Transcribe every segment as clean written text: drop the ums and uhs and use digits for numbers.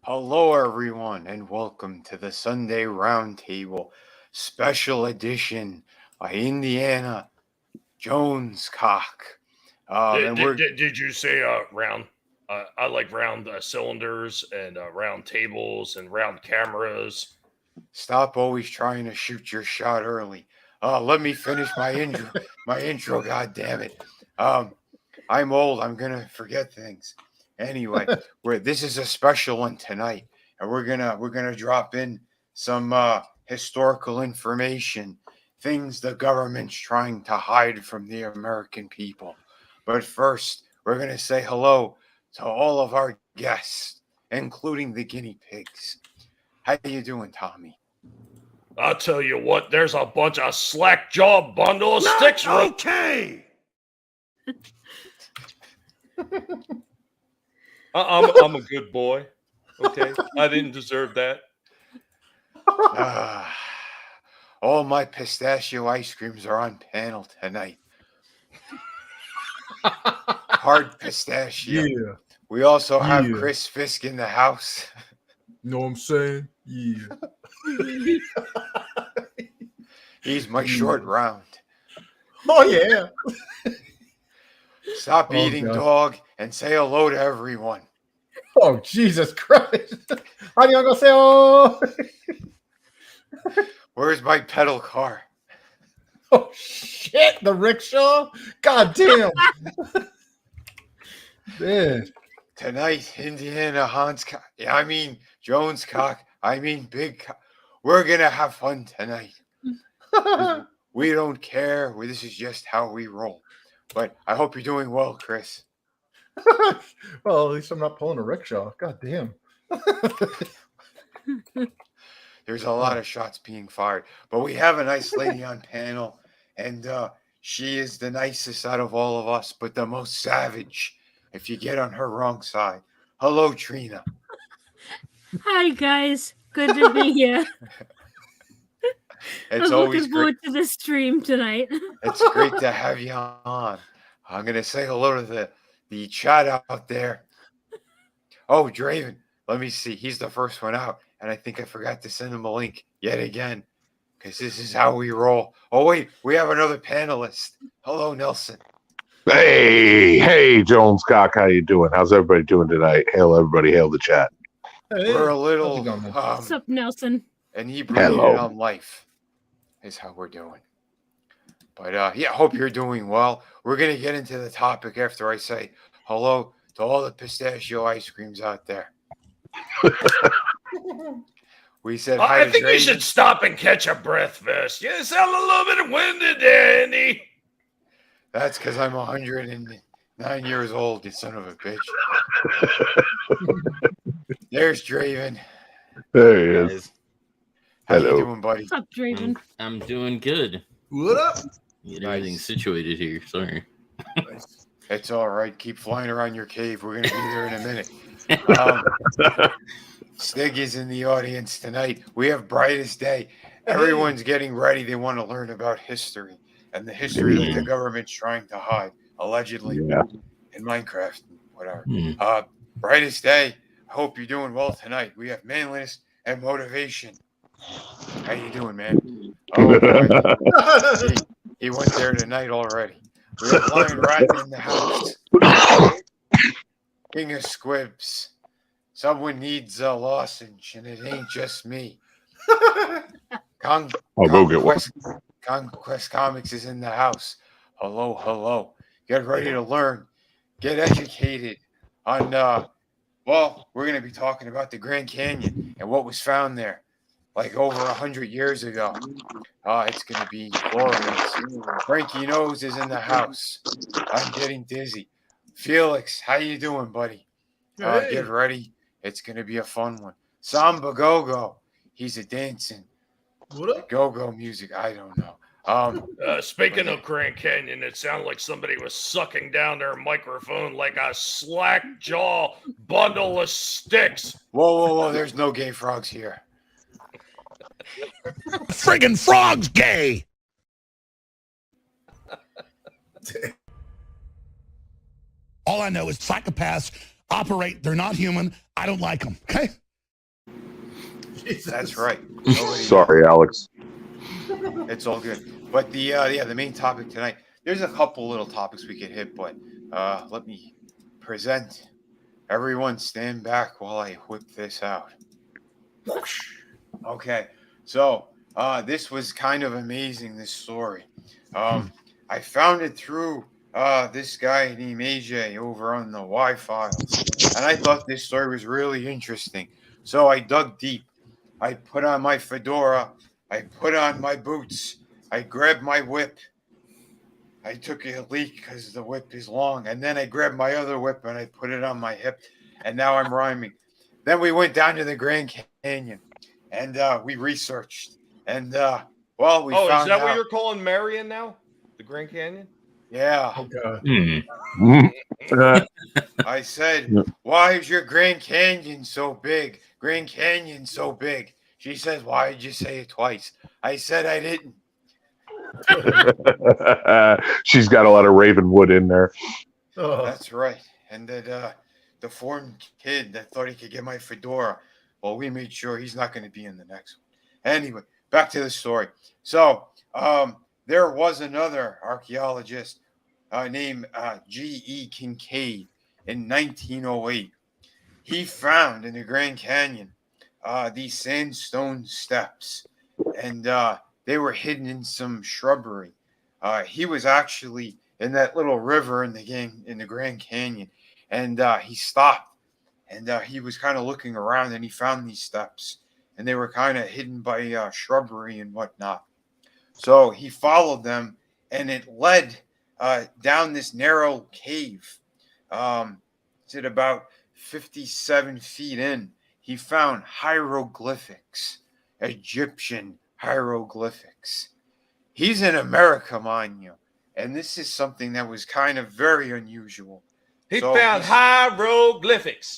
Hello, everyone, and welcome to the Sunday Roundtable Special Edition by Indiana Jonescock. Did you say round? I like round cylinders and round tables and round cameras. Stop always trying to shoot your shot early. Let me finish my intro. God damn it. I'm old. I'm gonna forget things. Anyway, this is a special one tonight, and we're gonna drop in some historical information, things the government's trying to hide from the American people. But first, we're gonna say hello to all of our guests, including the guinea pigs. How you doing, Tommy? I'll tell you what, there's a bunch of slack jaw bundle of sticks. Okay. I'm a good boy. Okay, I didn't deserve that. All my pistachio ice creams are on panel tonight. Hard pistachio. Yeah. We also have Chris Fisk in the house. Know what I'm saying? Yeah. He's my short round. Oh, yeah. Stop eating, God. dog, and say hello to everyone. Oh, Jesus Christ. How do you gonna say, oh? Where's my pedal car? Oh, shit. The rickshaw? God damn. Man. Tonight, Indiana Jonescock, Big. We're going to have fun tonight. We don't care. This is just how we roll. But I hope you're doing well, Chris. Well, at least I'm not pulling a rickshaw. God damn. There's a lot of shots being fired. But we have a nice lady on panel, and she is the nicest out of all of us, but the most savage if you get on her wrong side. Hello, Trina. Hi, guys. Good to be here. It's I'm always looking forward to the stream tonight. It's great to have you on. I'm going to say hello to the chat out there. Oh, Draven. Let me see. He's the first one out. And I think I forgot to send him a link yet again. Because this is how we roll. Oh, wait. We have another panelist. Hello, Nelson. Hey, Jonescock. How you doing? How's everybody doing tonight? Hail everybody. Hail the chat. Hey, We're a little What's up, Nelson? inebriated on life is how we're doing. But hope you're doing well. We're going to get into the topic after I say hello to all the pistachio ice creams out there. We said hi I to think you Draven. should stop and catch a breath first. You sound a little bit winded, Danny. That's because I'm 109 years old, you son of a bitch. There's Draven. There he is. How Hello. you doing, buddy? What's up, Draven? I'm doing good. What up? Get everything situated here. Sorry. It's all right. Keep flying around your cave. We're going to be there in a minute. Stig is in the audience tonight. We have Brightest Day. Everyone's getting ready. They want to learn about history and the history that the government's trying to hide, allegedly, in Minecraft, whatever. Brightest Day. I hope you're doing well tonight. We have manliness and motivation. How you doing, man? Oh, boy. He went there tonight already. We have Lion Rat in the house. King of Squibs. Someone needs a lozenge, and it ain't just me. I'll go get one. Conquest Comics is in the house. Hello, hello. Get ready to learn. Get educated on, well, we're going to be talking about the Grand Canyon and what was found there like over 100 years ago. It's going to be glorious. Frankie Nose is in the house. I'm getting dizzy. Felix, how you doing, buddy? Get ready. It's going to be a fun one. Samba Go-Go. He's a dancing. What up? Go-Go music. I don't know. Speaking of Grand Canyon, it sounded like somebody was sucking down their microphone like a slack jaw bundle of sticks. Whoa. There's no gay frogs here. Friggin' frog's gay. All I know is psychopaths operate. They're not human. I don't like them. Okay. That's right. Sorry, Alex. It's all good. But the main topic tonight, there's a couple little topics we could hit, but let me present. Everyone stand back while I whip this out. Okay, so this was kind of amazing, this story. I found it through this guy named AJ over on the Y-Files, and I thought this story was really interesting. So I dug deep. I put on my fedora. I put on my boots. I grabbed my whip. I took a leak because the whip is long. And then I grabbed my other whip and I put it on my hip. And now I'm rhyming. Then we went down to the Grand Canyon and we researched. And, we found out. Is that what you're calling Marion now? The Grand Canyon? Yeah. I said, why is your Grand Canyon so big? Grand Canyon so big. She says, why did you say it twice? I said I didn't. She's got a lot of Ravenwood in there. That's right. And that the foreign kid that thought he could get my fedora, well, we made sure he's not going to be in the next one. Anyway, back to the story. So there was another archaeologist named G.E. Kincaid in 1908. He found in the Grand Canyon these sandstone steps, and they were hidden in some shrubbery. He was actually in that little river in the Grand Canyon, and he stopped, and he was kind of looking around, and he found these steps, and they were kind of hidden by shrubbery and whatnot. So he followed them, and it led down this narrow cave. It's at about 57 feet in. He found hieroglyphics, Egyptian hieroglyphics. He's in America, mind you, and this is something that was kind of very unusual. He found hieroglyphics.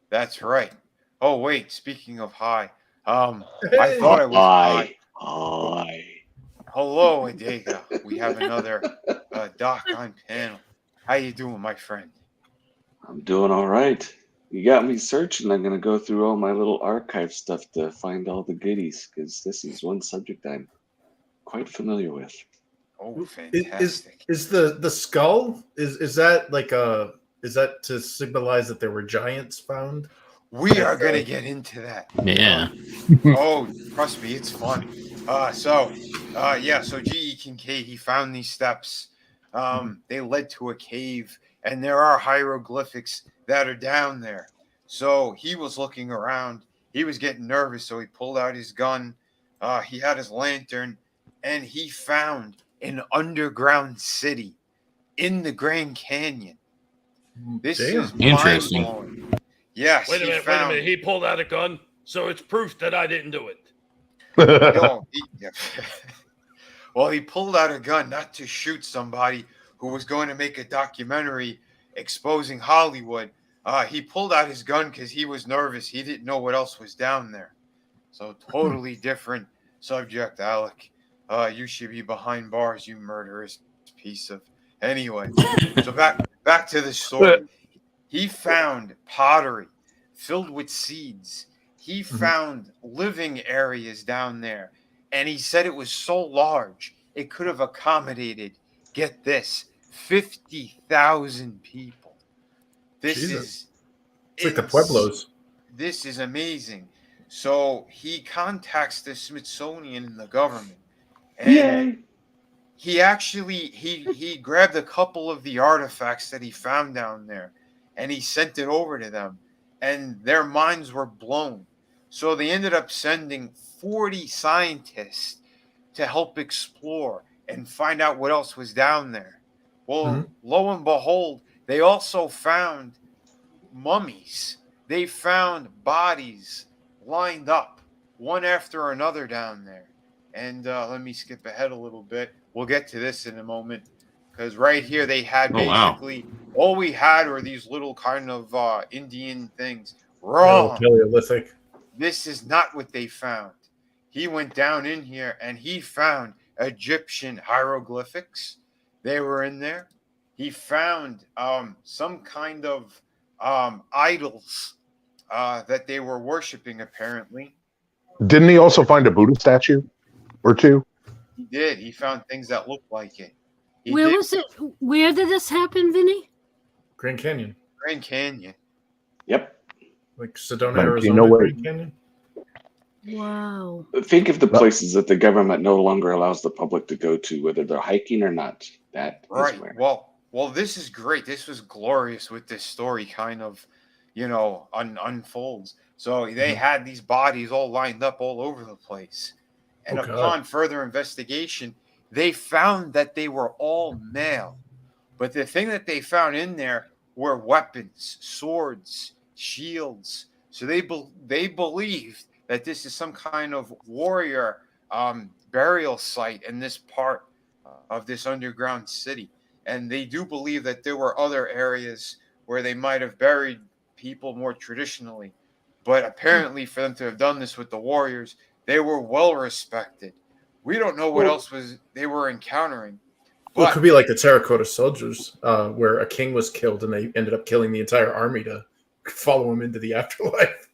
That's right. Oh, wait, speaking of high, I thought I was high. Hi. Hello, Adega. We have another doc on panel. How you doing, my friend? I'm doing all right. You got me searching. I'm going to go through all my little archive stuff to find all the goodies, because this is one subject I'm quite familiar with. Oh, fantastic. Is the skull, is that like is that to symbolize that there were giants found? We are going to get into that. Yeah. Oh, trust me, it's fun. So G.E. Kincaid, he found these steps. They led to a cave, and there are hieroglyphics that are down there. So he was looking around. He was getting nervous, so he pulled out his gun. He had his lantern, and he found an underground city in the Grand Canyon. This is interesting. mind-blowing. Yes. Wait a minute. He pulled out a gun, so it's proof that I didn't do it. No, well, he pulled out a gun not to shoot somebody who was going to make a documentary exposing Hollywood. He pulled out his gun because he was nervous. He didn't know what else was down there. So totally different subject, Alec. You should be behind bars, you murderous piece of... Anyway, so back to the story. He found pottery filled with seeds. He found living areas down there. And he said it was so large, it could have accommodated, get this, 50,000 people. This Jesus. is It's like the ins- Pueblos. This is amazing. So he contacts the Smithsonian and the government, and Yay! he grabbed a couple of the artifacts that he found down there, and he sent it over to them, and their minds were blown. So they ended up sending 40 scientists to help explore and find out what else was down there. Well, lo and behold, they also found mummies. They found bodies lined up one after another down there. And let me skip ahead a little bit. We'll get to this in a moment, because right here they had Oh, wow. basically all we had were these little kind of Indian things. Little Wrong. Paleolithic. This is not what they found. He went down in here and he found Egyptian hieroglyphics. They were in there. He found some kind of idols that they were worshiping, apparently. Didn't he also find a Buddha statue or two? He did. He found things that looked like it. He Where did. was it? Where did this happen, Vinny? Grand Canyon. Grand Canyon. Yep. Like Sedona, Like, Arizona, you know what- Grand Canyon. Wow. Think of the places that the government no longer allows the public to go to, whether they're hiking or not. That is Right. where. Well, this is great. This was glorious with this story kind of, unfolds. So they had these bodies all lined up all over the place. And Oh, God. upon further investigation, they found that they were all male. But the thing that they found in there were weapons, swords, shields. So they believed that this is some kind of warrior burial site in this part of this underground city. And they do believe that there were other areas where they might have buried people more traditionally. But apparently, for them to have done this with the warriors, they were well respected. We don't know what else they were encountering. Well, it But could be like the terracotta soldiers, where a king was killed and they ended up killing the entire army to follow him into the afterlife.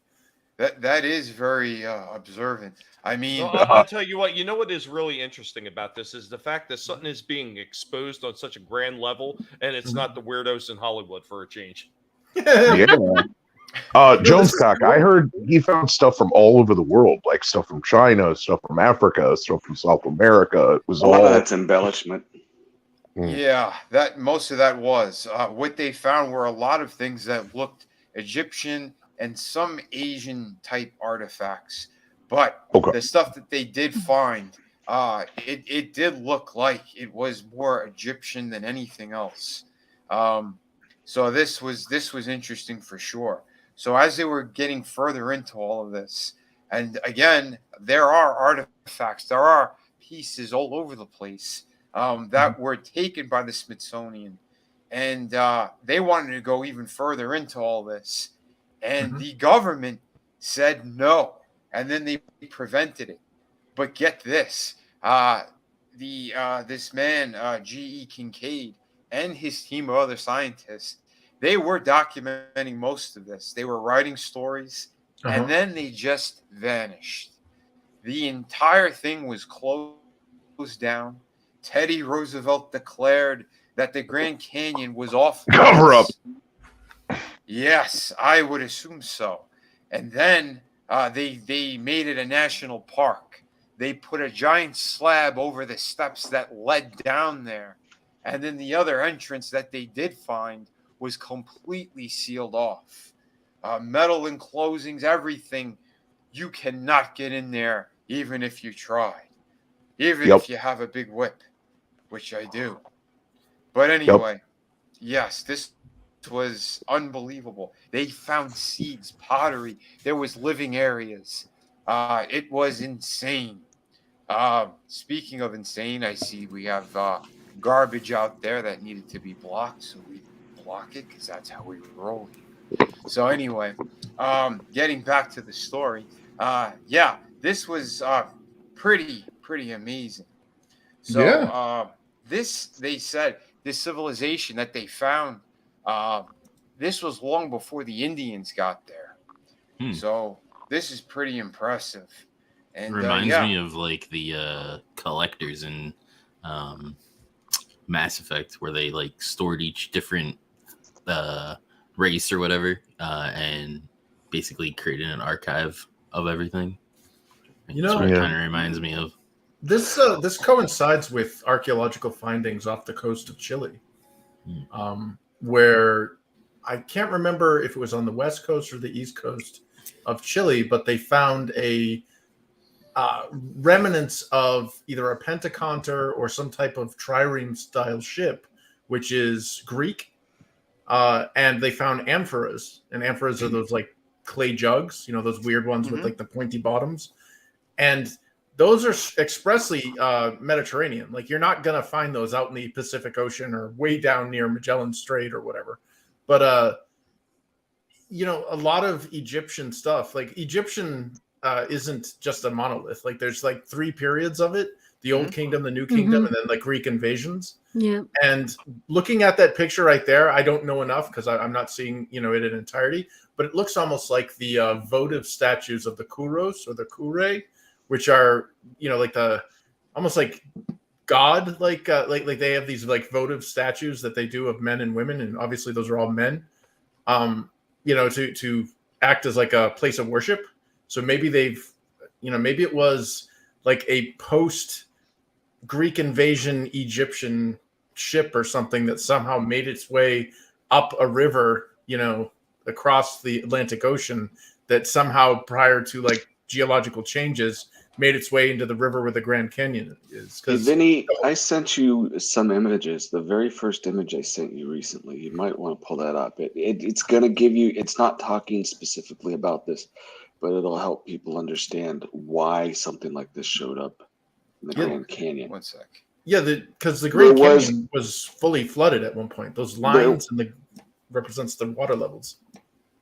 that is very observant. I mean, No, I'll tell you what. You know what is really interesting about this is the fact that something is being exposed on such a grand level, and it's not the weirdos in Hollywood for a change. Yeah. Jonescock, I heard he found stuff from all over the world, like stuff from China, stuff from Africa, stuff from South America. It was A lot all of that's embellishment. yeah, that most of that was what they found were a lot of things that looked Egyptian and some Asian type artifacts. But Okay. the stuff that they did find, it did look like it was more Egyptian than anything else. So this was interesting for sure. So as they were getting further into all of this, and again, there are artifacts, there are pieces all over the place that were taken by the Smithsonian, and they wanted to go even further into all this, and the government said no, and then they prevented it. But get this, this man G.E. Kincaid and his team of other scientists, they were documenting most of this. They were writing stories, and then they just vanished. The entire thing was closed down. Teddy Roosevelt declared that the Grand Canyon was off limits. Cover up. Yes, I would assume so. And then they made it a national park. They put a giant slab over the steps that led down there. And then the other entrance that they did find was completely sealed off. Metal enclosings, everything. You cannot get in there even if you tried. Even if you have a big whip, which I do. But anyway, yes, this was unbelievable. They found seeds, pottery. There was living areas. It was insane. Speaking of insane, I see we have garbage out there that needed to be blocked, so we block it because that's how we roll here. So anyway, getting back to the story, yeah, this was pretty amazing. So this, they said, this civilization that they found, this was long before the Indians got there. So this is pretty impressive. And Reminds me of like the collectors in Mass Effect, where they like stored each different race or whatever, and basically created an archive of everything. You That's know, what it Yeah. kind of reminds me of. this coincides with archaeological findings off the coast of Chile, where I can't remember if it was on the west coast or the east coast of Chile, but they found a remnants of either a pentaconter or some type of trireme style ship, which is Greek. And they found amphoras, and amphoras are those like clay jugs, those weird ones with like the pointy bottoms. And those are expressly Mediterranean. Like you're not going to find those out in the Pacific Ocean or way down near Magellan Strait or whatever. But, a lot of Egyptian stuff, like Egyptian isn't just a monolith. Like there's like 3 periods of it: the Old Kingdom, the New Kingdom, and then like Greek invasions. Yeah. And looking at that picture right there, I don't know enough because I'm not seeing it in entirety, but it looks almost like the votive statues of the Kuros or the Kure, which are like the almost like God, like they have these like votive statues that they do of men and women, and obviously those are all men, to act as like a place of worship. So maybe maybe it was like a post Greek invasion Egyptian ship or something that somehow made its way up a river, across the Atlantic Ocean, that somehow prior to like geological changes made its way into the river where the Grand Canyon is. Hey, Vinny, I sent you some images. The very first image I sent you recently, you might want to pull that up. It's going to give you, it's not talking specifically about this, but it'll help people understand why something like this showed up in the Grand Canyon. One sec. Yeah, because the Grand Canyon was fully flooded at one point. Those lines represents the water levels.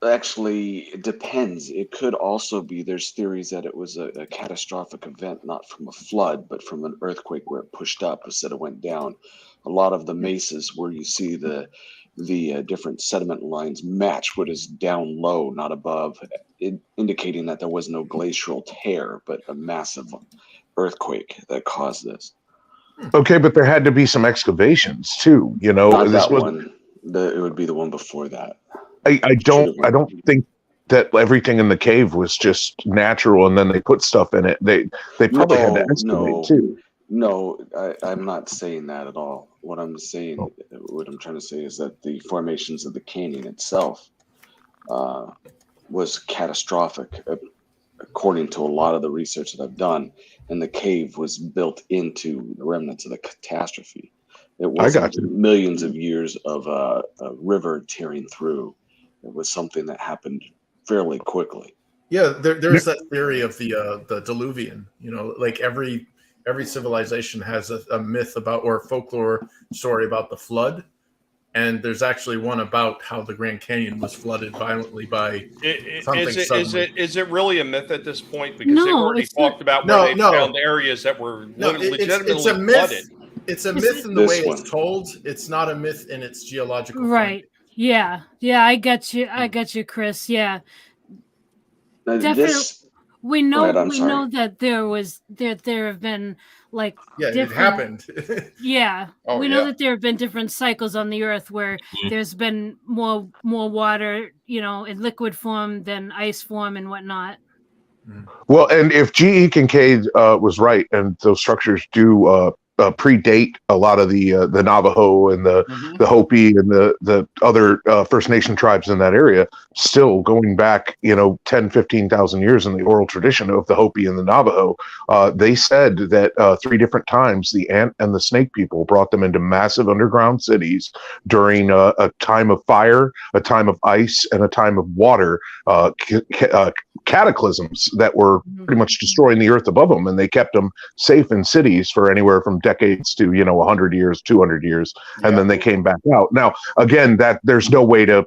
Actually, it depends. It could also be, there's theories that it was a catastrophic event, not from a flood, but from an earthquake where it pushed up instead of went down. A lot of the mesas where you see the different sediment lines match what is down low, not above, indicating that there was no glacial tear, but a massive earthquake that caused this. Okay, but there had to be some excavations too. Not this that was one. It would be the one before that. I don't think that everything in the cave was just natural and then they put stuff in it. They probably had to excavate too. No, I'm not saying that at all. What I'm trying to say is that the formations of the canyon itself was catastrophic, according to a lot of the research that I've done. And the cave was built into the remnants of the catastrophe. It wasn't millions of years of a river tearing through. It was something that happened fairly quickly. Yeah, there's that theory of the diluvian. Like every civilization has a myth about, or a folklore story about the flood, and there's actually one about how the Grand Canyon was flooded violently by something. Is it really a myth at this point? Because they've already talked about where they found areas that were legitimately flooded. It's a myth in the way it's told. It's not a myth in its geological right. finding. Yeah, I get you, Chris. Yeah, Now, definitely. We know that there have been like it happened. We know that there have been different cycles on the Earth where there's been more water, in liquid form than ice form and whatnot. Well, and if G.E. Kincaid was right, and those structures do predate a lot of the Navajo and the Hopi and the other First Nation tribes in that area, still going back 10,000-15,000 years in the oral tradition of the Hopi and the Navajo, they said that 3 different times the ant and the snake people brought them into massive underground cities during a time of fire, a time of ice, and a time of water cataclysms that were pretty much destroying the earth above them, and they kept them safe in cities for anywhere from decades to 100 years, 200 years, and then they came back out. Now, again, that there's no way to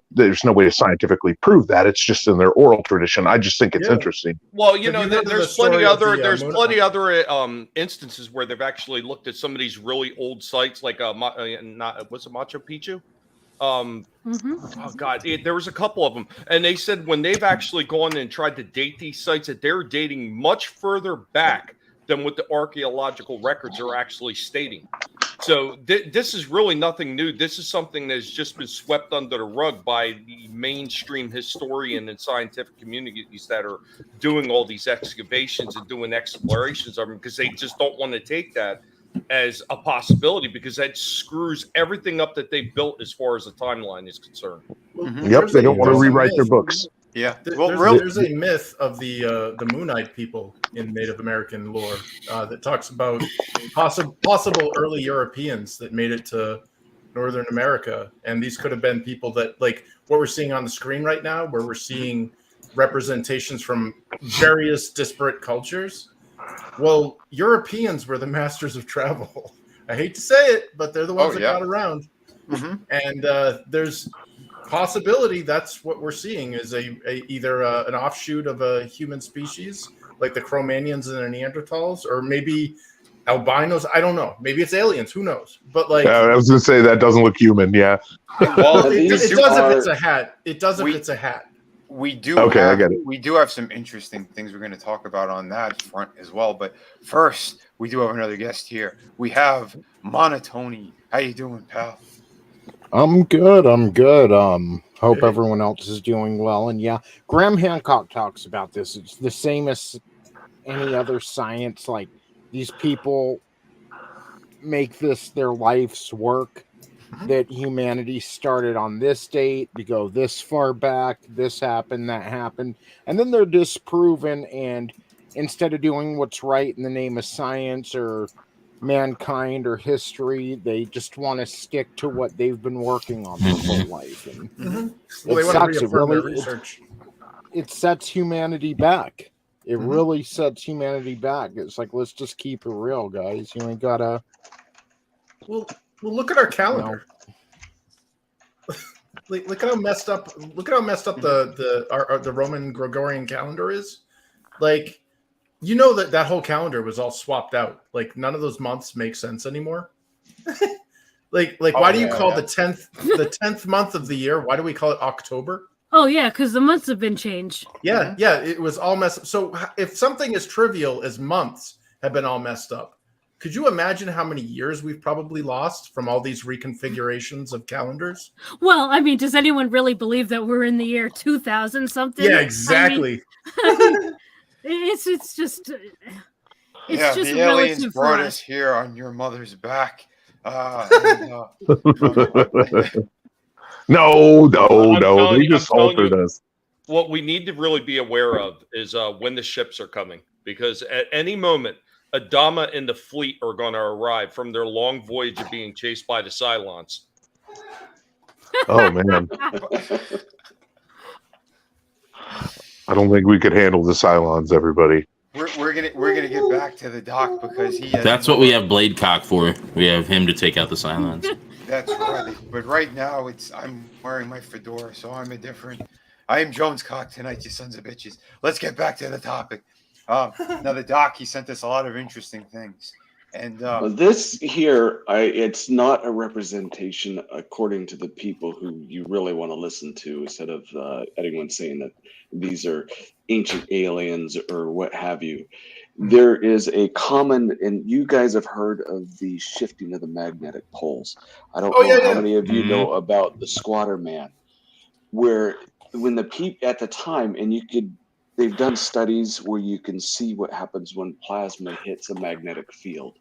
scientifically prove that. It's just in their oral tradition. I just think it's interesting. Well, there's plenty other instances where they've actually looked at some of these really old sites, like was it Machu Picchu? Oh God, there was a couple of them, and they said when they've actually gone and tried to date these sites, that they're dating much further back than what the archaeological records are actually stating. So this is really nothing new. This is something that's just been swept under the rug by the mainstream historian and scientific communities that are doing all these excavations and doing explorations of them, because they just don't want to take that as a possibility, because that screws everything up that they built as far as the timeline is concerned. Yep, they don't want to rewrite their books. Yeah, there's a myth of the Moonite people in Native American lore that talks about possible early Europeans that made it to Northern America, and these could have been people that, like what we're seeing on the screen right now, where we're seeing representations from various disparate cultures. Well, Europeans were the masters of travel. I hate to say it, but they're the ones that got around. And there's possibility that's what we're seeing is either an offshoot of a human species like the Cro-Magnons and the Neanderthals, or maybe albinos. I don't know. Maybe it's aliens. Who knows? But like, I was going to say that doesn't look human. Yeah. Well, it does if it's a hat. It does if it's a hat. We do. Okay, have, I get it. We do have some interesting things we're going to talk about on that front as well. But first, we do have another guest here. We have Monotony. How you doing, pal? I'm good. Hope everyone else is doing well. And yeah, Graham Hancock talks about this. It's the same as any other science. Like, these people make this their life's work, that humanity started on this date, to go this far back, this happened, that happened, and then they're disproven, and instead of doing what's right in the name of science or mankind or history, they just want to stick to what they've been working on their whole life. And Well, they want to reaffirm their research. It sets humanity back. It really sets humanity back. It's like, let's just keep it real, guys. You ain't gotta. Well, look at our calendar. Look at how messed up. Look at how messed up the Roman Gregorian calendar is. Like, you know that whole calendar was all swapped out. Like, none of those months make sense anymore. Why do you call the 10th month of the year? Why do we call it October? Oh yeah, because the months have been changed. Yeah, it was all messed up. So if something as trivial as months have been all messed up, could you imagine how many years we've probably lost from all these reconfigurations of calendars? Well, I mean, does anyone really believe that we're in the year 2000 something? Yeah, exactly. I mean, it's just the aliens brought us here on your mother's back. No. They just altered us. What we need to really be aware of is when the ships are coming, because at any moment, Adama and the fleet are going to arrive from their long voyage of being chased by the Cylons. Oh man, I don't think we could handle the Cylons, everybody. We're gonna get back to the doc because he. That's what we have Bladecock for. We have him to take out the Cylons. That's right. But right now, I'm wearing my fedora, so I am Jonescock tonight, you sons of bitches. Let's get back to the topic. Now the doc, he sent us a lot of interesting things, and this here, it's not a representation according to the people who you really want to listen to, instead of anyone saying that these are ancient aliens or what have you. There is a common, and you guys have heard of the shifting of the magnetic poles. I don't know how many of you know about the Squatter Man, where when the people at the time, and they've done studies where you can see what happens when plasma hits a magnetic field.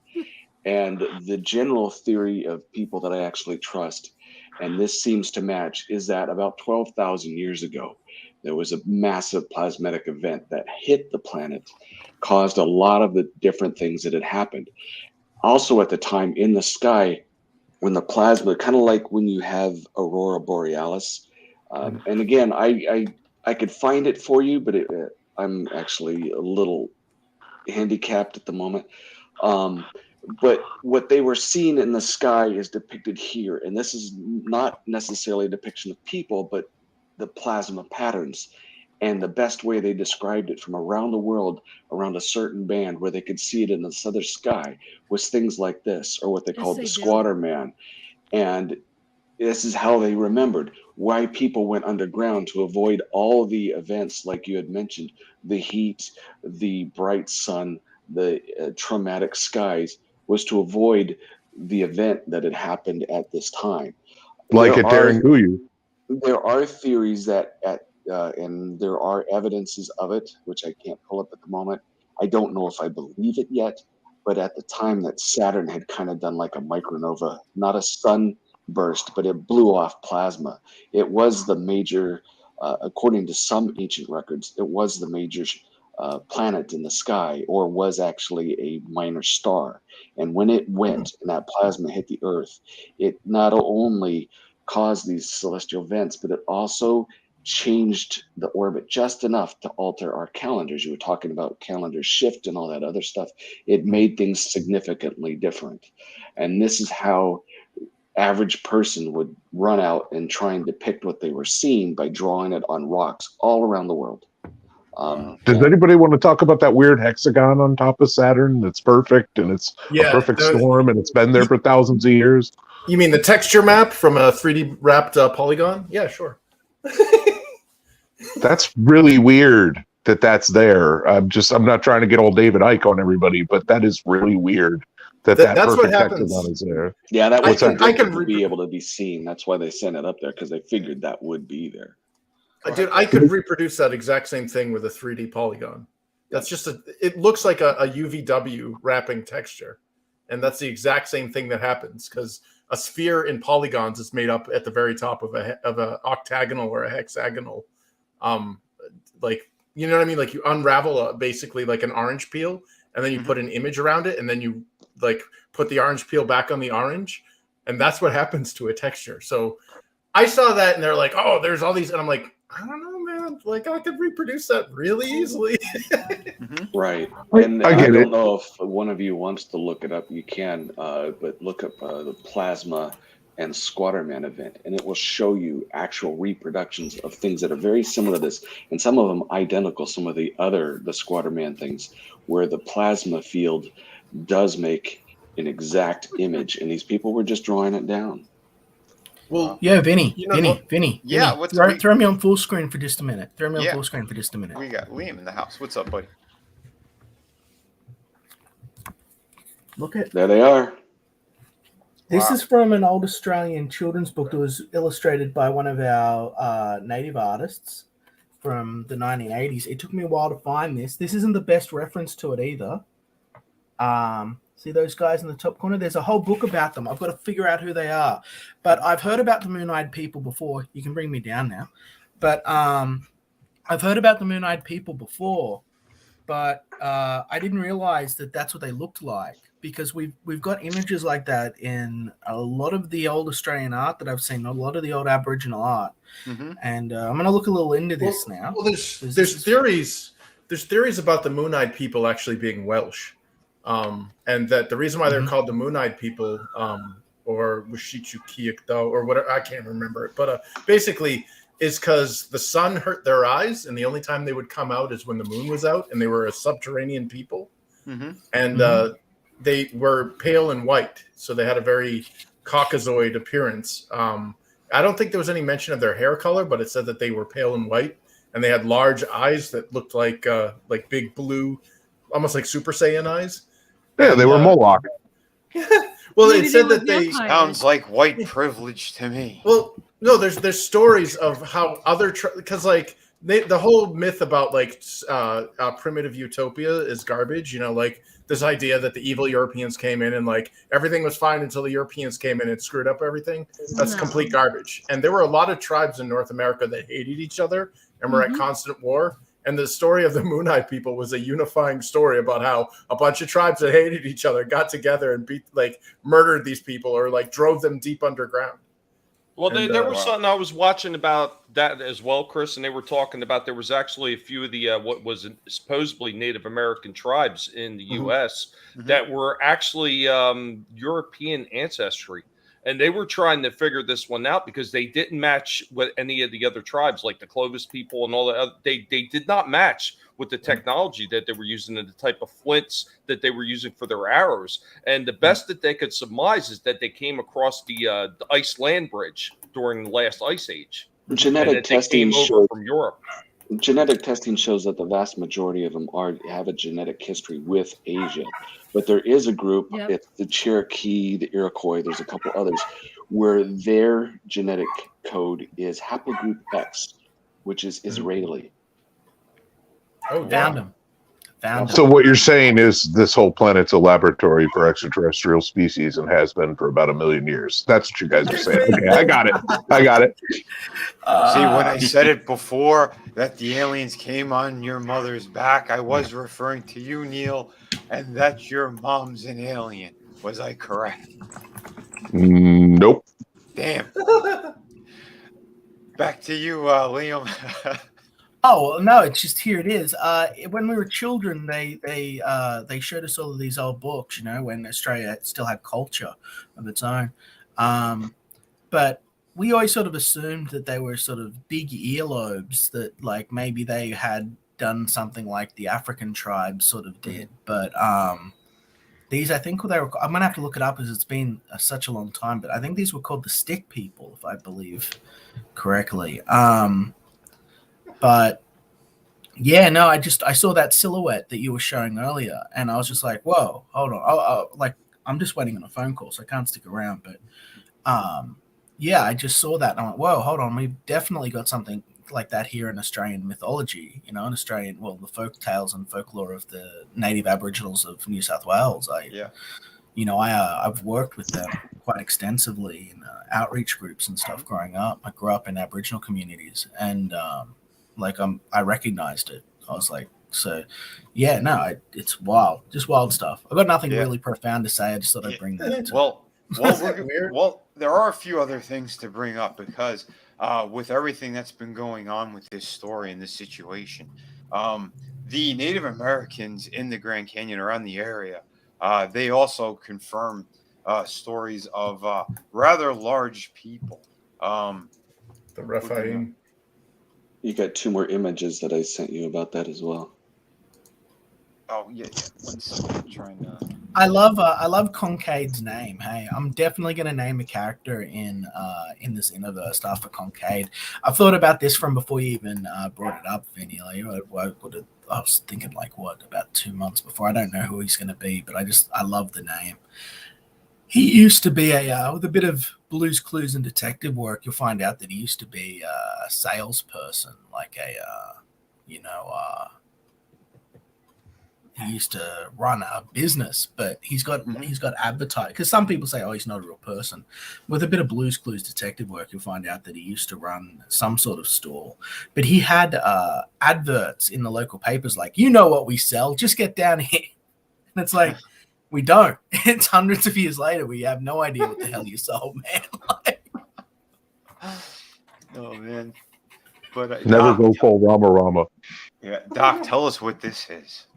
And the general theory of people that I actually trust, and this seems to match, is that about 12,000 years ago, there was a massive plasmatic event that hit the planet, caused a lot of the different things that had happened. Also at the time in the sky, when the plasma, kind of like when you have Aurora Borealis, and again, I could find it for you, but I'm actually a little handicapped at the moment. But what they were seeing in the sky is depicted here. And this is not necessarily a depiction of people, but the plasma patterns. And the best way they described it from around the world, around a certain band where they could see it in the southern sky, was things like this, or what they called the Squatter Man. And this is how they remembered why people went underground, to avoid all the events like you had mentioned, the heat, the bright sun, the traumatic skies, was to avoid the event that had happened at this time. Like at Taranguyu. There are theories that and there are evidences of it, which I can't pull up at the moment. I don't know if I believe it yet, but at the time that Saturn had kind of done like a micronova, not a sunburst, but it blew off plasma. It was the major, according to some ancient records, it was the major planet in the sky, or was actually a minor star. And when it went and that plasma hit the Earth, it not only caused these celestial events, but it also changed the orbit just enough to alter our calendars. You were talking about calendar shift and all that other stuff. It made things significantly different. And this is how average person would run out and try and depict what they were seeing by drawing it on rocks all around the world. Does anybody want to talk about that weird hexagon on top of Saturn that's perfect and it's a perfect storm and it's been there for thousands of years? You mean the texture map from a 3D wrapped polygon? Yeah, sure. That's really weird that that's there. I'm not trying to get old David Icke on everybody, but that is really weird that's perfect hexagon is there. Yeah, that was to be able to be seen. That's why they sent it up there, because they figured that would be there. Dude, I could reproduce that exact same thing with a 3D polygon. That's just it looks like a UVW wrapping texture. And that's the exact same thing that happens, because a sphere in polygons is made up at the very top of a octagonal or a hexagonal. Like, you know what I mean? Like you unravel basically like an orange peel, and then you put an image around it, and then you like put the orange peel back on the orange, and that's what happens to a texture. So I saw that, and they're like, "Oh, there's all these," and I'm like, I don't know, man. Like I could reproduce that really easily. Right. And I don't know if one of you wants to look it up. You can, but look up the Plasma and Squatterman event, and it will show you actual reproductions of things that are very similar to this, and some of them identical. Some of the Squatterman things, where the plasma field does make an exact image, and these people were just drawing it down. Well, yeah, Vinny. Yeah, throw me on full screen for just a minute. We got Liam in the house. What's up, buddy? Look at there they are. This is from an old Australian children's book that was illustrated by one of our native artists from the 1980s. It took me a while to find this. This isn't the best reference to it either. See those guys in the top corner? There's a whole book about them. I've got to figure out who they are. But I've heard about the Moon-Eyed People before. You can bring me down now. But I've heard about the Moon-Eyed People before. But I didn't realize that that's what they looked like, because we've got images like that in a lot of the old Australian art that I've seen, a lot of the old Aboriginal art. And I'm going to look a little into this now. Well, there's theories. There's theories about the Moon-Eyed People actually being Welsh. And that the reason why they're called the Moon-Eyed People, or Wishichukiyakdo, or whatever, I can't remember it, but basically is because the sun hurt their eyes, and the only time they would come out is when the moon was out, and they were a subterranean people, and they were pale and white, so they had a very Caucasoid appearance. I don't think there was any mention of their hair color, but it said that they were pale and white, and they had large eyes that looked like big blue, almost like Super Saiyan eyes. Yeah, they were Moloch. Well, it said that they sounds like white privilege to me. Well, no, there's stories of how other because like the whole myth about like primitive utopia is garbage. You know, like this idea that the evil Europeans came in and like everything was fine until the Europeans came in and screwed up everything. That's complete garbage. And there were a lot of tribes in North America that hated each other and were at constant war. And the story of the Moon-Eyed People was a unifying story about how a bunch of tribes that hated each other got together and murdered these people, or like drove them deep underground. Well, there was something I was watching about that as well, Chris, and they were talking about there was actually a few of the what was supposedly Native American tribes in the U.S. that were actually European ancestry. And they were trying to figure this one out because they didn't match with any of the other tribes, like the Clovis people and all that. They did not match with the technology that they were using and the type of flints that they were using for their arrows. And the best that they could surmise is that they came across the ice land bridge during the last ice age. Genetic testing showed from Europe. Genetic testing shows that the vast majority of them have a genetic history with Asia, but there is a group, it's the Cherokee, the Iroquois, there's a couple others, where their genetic code is haplogroup X, which is Israeli. Oh, Found him. So what you're saying is this whole planet's a laboratory for extraterrestrial species and has been for about 1 million years. That's what you guys are saying. Okay, I got it. See, when I said it before that the aliens came on your mother's back, I was referring to you, Neil, and that your mom's an alien. Was I correct? Nope. Damn. Back to you, Liam. Oh no, it's just here it is. When we were children, they showed us all of these old books, when Australia still had culture of its own. But we always sort of assumed that they were sort of big earlobes, that like maybe they had done something like the African tribes sort of did. But these, I think they were. I'm gonna have to look it up as it's been such a long time. But I think these were called the Stick People, if I believe correctly. But yeah, no, I saw that silhouette that you were showing earlier, and I was just like, whoa, hold on. I'm just waiting on a phone call, so I can't stick around. But yeah, I just saw that, and I went, whoa, hold on. We've definitely got something like that here in Australian mythology, in Australian, the folk tales and folklore of the native Aboriginals of New South Wales. I've worked with them quite extensively in outreach groups and stuff growing up. I grew up in Aboriginal communities, and I recognized it. I was like, so yeah, no, it's wild, just wild stuff. I've got nothing really profound to say. I just thought I'd bring that. Well, there are a few other things to bring up because with everything that's been going on with this story and this situation, the Native Americans in the Grand Canyon around the area, they also confirm stories of rather large people. The Rephaim. You got 2 more images that I sent you about that as well. Oh yeah. I'm trying to. I love Concade's name. Hey, I'm definitely gonna name a character in this Innoverse after Concade. I've thought about this from before you even brought it up, Vinny. I was thinking about 2 months before. I don't know who he's gonna be, but I love the name. He used to be with a bit of Blues Clues and detective work, you'll find out that he used to be a salesperson, he used to run a business, but he's got advertised, because some people say, oh, he's not a real person. With a bit of Blues Clues detective work, you'll find out that he used to run some sort of store, but he had adverts in the local papers like, what we sell, just get down here. And it's like, we don't. It's hundreds of years later. We have no idea what the hell you sold, man. Oh man! But never go full Rama. Yeah, Doc, tell us what this is.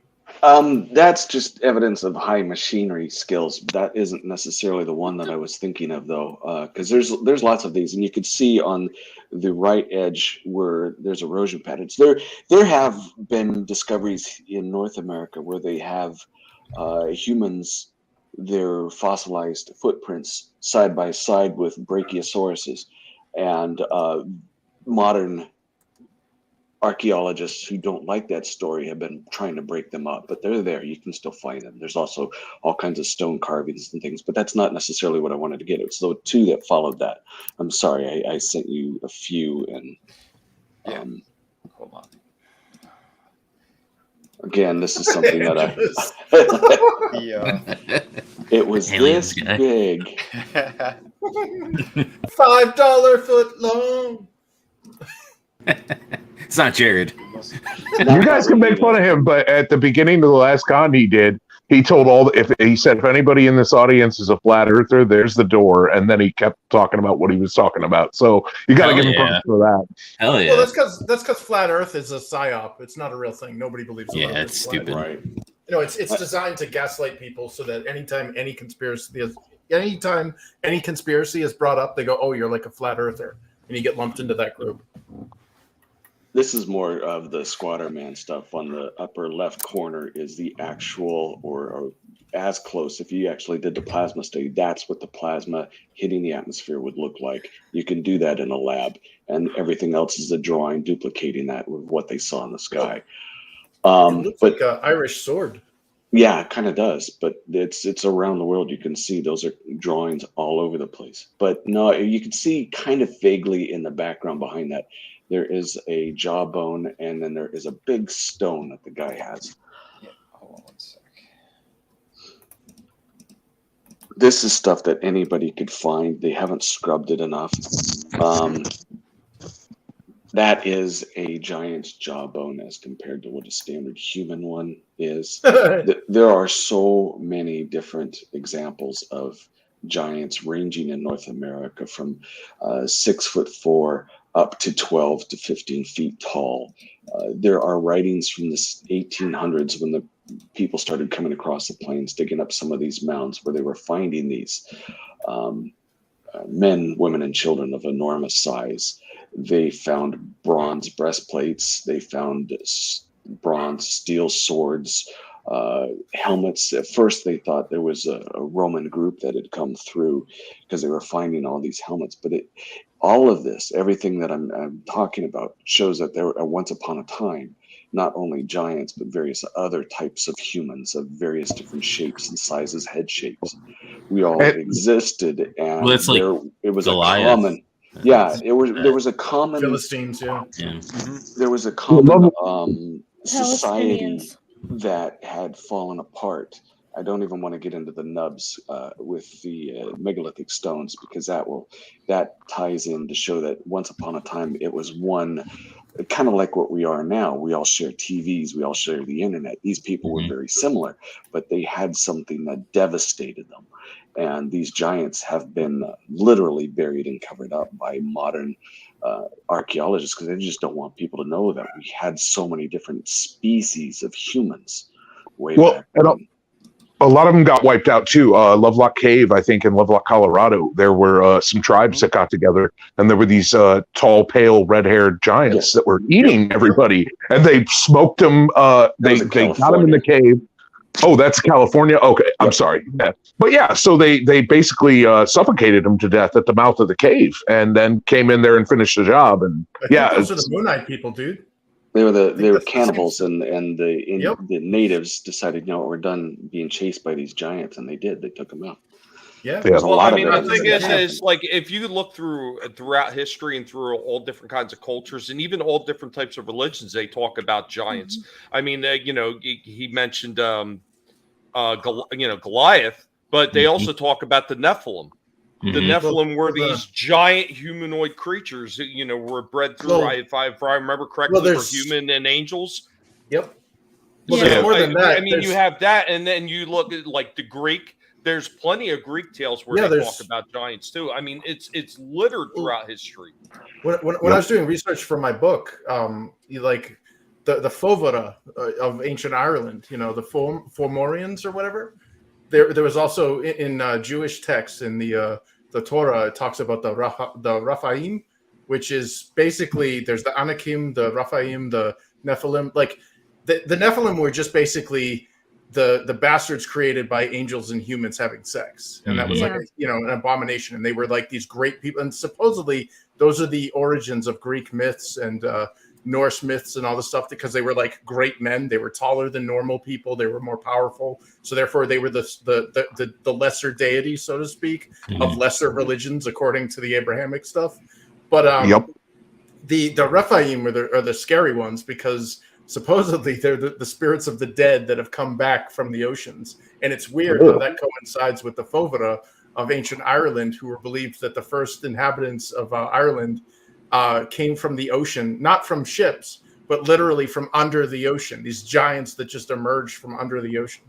That's just evidence of high machinery skills. That isn't necessarily the one that I was thinking of, though, because there's lots of these, and you could see on the right edge where there's erosion patterns. There have been discoveries in North America where they have humans, their fossilized footprints side by side with brachiosauruses, and modern archaeologists who don't like that story have been trying to break them up, but they're there. You can still find them. There's also all kinds of stone carvings and things, but that's not necessarily what I wanted to get. It was the 2 that followed that. I'm sorry, I sent you a few, and hold on. Again, this is something that it was Aliens this guy. big. $5 foot long. It's not Jared. You guys can make fun of him, but at the beginning of the last con he did, he told he said, if anybody in this audience is a flat earther, there's the door, and then he kept talking about what he was talking about. So you got to give him props for that. Hell yeah! Well, that's because flat Earth is a psyop. It's not a real thing. Nobody believes. Yeah, it's stupid. Right. It's designed to gaslight people so that anytime any conspiracy is brought up, they go, "Oh, you're like a flat earther," and you get lumped into that group. This is more of the Squatter Man stuff. On the upper left corner is the actual or as close. If you actually did the plasma study, that's what the plasma hitting the atmosphere would look like. You can do that in a lab, and everything else is a drawing duplicating that with what they saw in the sky. It looks like an Irish sword. Yeah, it kind of does, but it's around the world. You can see those are drawings all over the place. But no, you can see kind of vaguely in the background behind that, there is a jawbone, and then there is a big stone that the guy has. Yeah, hold on one sec. This is stuff that anybody could find. They haven't scrubbed it enough. That is a giant's jawbone as compared to what a standard human one is. There are so many different examples of giants ranging in North America from 6'4" up to 12 to 15 feet tall. There are writings from the 1800s when the people started coming across the plains, digging up some of these mounds where they were finding these men, women, and children of enormous size. They found bronze breastplates. They found bronze steel swords, helmets. At first, they thought there was a Roman group that had come through because they were finding all these helmets. But all of this, everything that I'm talking about, shows that there were once upon a time not only giants, but various other types of humans of various different shapes and sizes, head shapes. We all existed, and well, it's like it was Goliath. a common. Yeah, there was a common Philistines. Yeah. There was a common society that had fallen apart. I don't even want to get into the nubs with the megalithic stones, because that ties in to show that once upon a time it was one, kind of like what we are now. We all share TVs, we all share the internet. These people were very similar, but they had something that devastated them. And these giants have been literally buried and covered up by modern archaeologists, because they just don't want people to know that we had so many different species of humans way back then. A lot of them got wiped out too. Lovelock Cave, I think, in Lovelock, Colorado, there were some tribes that got together, and there were these tall, pale, red-haired giants that were eating everybody, and they smoked them. They got them in the cave. Oh, that's California. Okay, I'm sorry. Yeah. But yeah, so they basically suffocated them to death at the mouth of the cave, and then came in there and finished the job. And those are the Moonite people, dude. They were cannibals, and the natives decided, we're done being chased by these giants, and they did. They took them out. Yeah. Well, I mean, the thing is, like, if you look throughout history and through all different kinds of cultures and even all different types of religions, they talk about giants. I mean, he mentioned, Goliath, but they also talk about the Nephilim. The Nephilim were these giant humanoid creatures, were bred through, if I remember correctly, for human and angels. Yep. Well, there's more than that. I mean, you have that, and then you look at like the Greek. There's plenty of Greek tales where they talk about giants too. I mean, it's littered throughout history. When I was doing research for my book, like the Fovera of ancient Ireland, the Fomorians or whatever. There was also in Jewish texts in the Torah, it talks about the Raphaim, which is basically, there's the Anakim, the Raphaim, the Nephilim. Like the Nephilim were just basically the bastards created by angels and humans having sex, and that was like an abomination. And they were like these great people, and supposedly those are the origins of Greek myths and Norse myths and all this stuff, because they were like great men. They were taller than normal people. They were more powerful. So therefore they were the lesser deities, so to speak, of lesser religions, according to the Abrahamic stuff. But the Rephaim are the scary ones, because supposedly they're the spirits of the dead that have come back from the oceans. And it's weird how that coincides with the Fovera of ancient Ireland, who were believed that the first inhabitants of Ireland came from the ocean, not from ships, but literally from under the ocean. These giants that just emerged from under the ocean.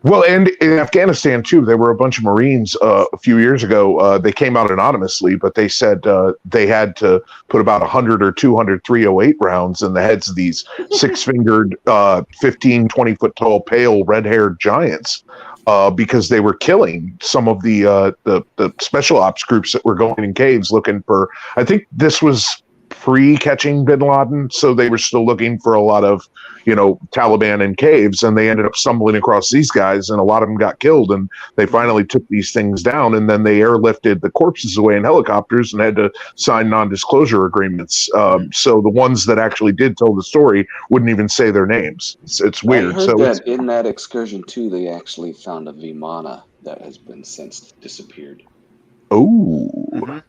Well, and in Afghanistan too, there were a bunch of Marines a few years ago. They came out anonymously, but they said they had to put about 100 or 200 308 rounds in the heads of these six-fingered, 15, 20-foot tall, pale, red-haired giants, because they were killing some of the special ops groups that were going in caves looking for. I think this was pre-catching bin Laden, so they were still looking for a lot of, Taliban in caves, and they ended up stumbling across these guys, and a lot of them got killed, and they finally took these things down, and then they airlifted the corpses away in helicopters and had to sign non-disclosure agreements. So the ones that actually did tell the story wouldn't even say their names. It's weird. I heard that in that excursion too, they actually found a Vimana that has been since disappeared. Oh. Mm-hmm.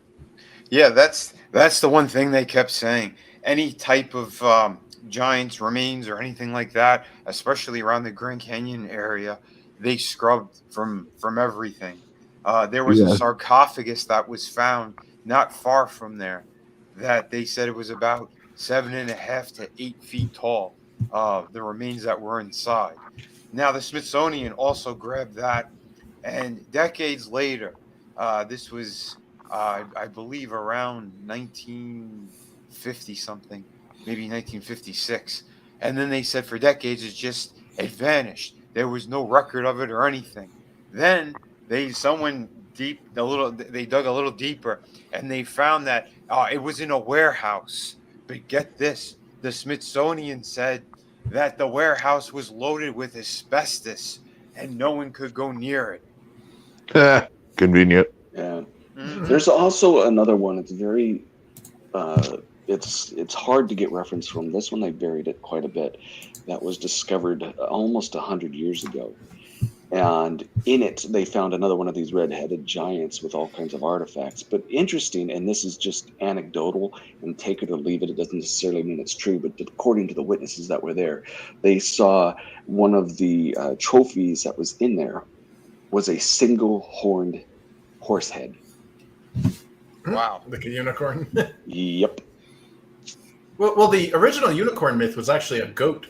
Yeah, that's the one thing they kept saying. Any type of giants remains or anything like that, especially around the Grand Canyon area, they scrubbed from everything. There was a sarcophagus that was found not far from there that they said it was about 7.5 to 8 feet tall. The remains that were inside. Now the Smithsonian also grabbed that, and decades later, this was I believe around 1950 something, maybe 1956. And then they said for decades it vanished. There was no record of it or anything. Then they dug a little deeper, and they found that it was in a warehouse. But get this, the Smithsonian said that the warehouse was loaded with asbestos and no one could go near it. Convenient. Yeah. Mm-hmm. There's also another one. It's very, it's hard to get reference from. This one they buried it quite a bit. That was discovered almost 100 years ago, and in it they found another one of these red-headed giants with all kinds of artifacts. But interesting, and this is just anecdotal, and take it or leave it. It doesn't necessarily mean it's true, but according to the witnesses that were there, they saw one of the trophies that was in there was a single-horned horse head. Wow, like a unicorn. Yep. Well, the original unicorn myth was actually a goat,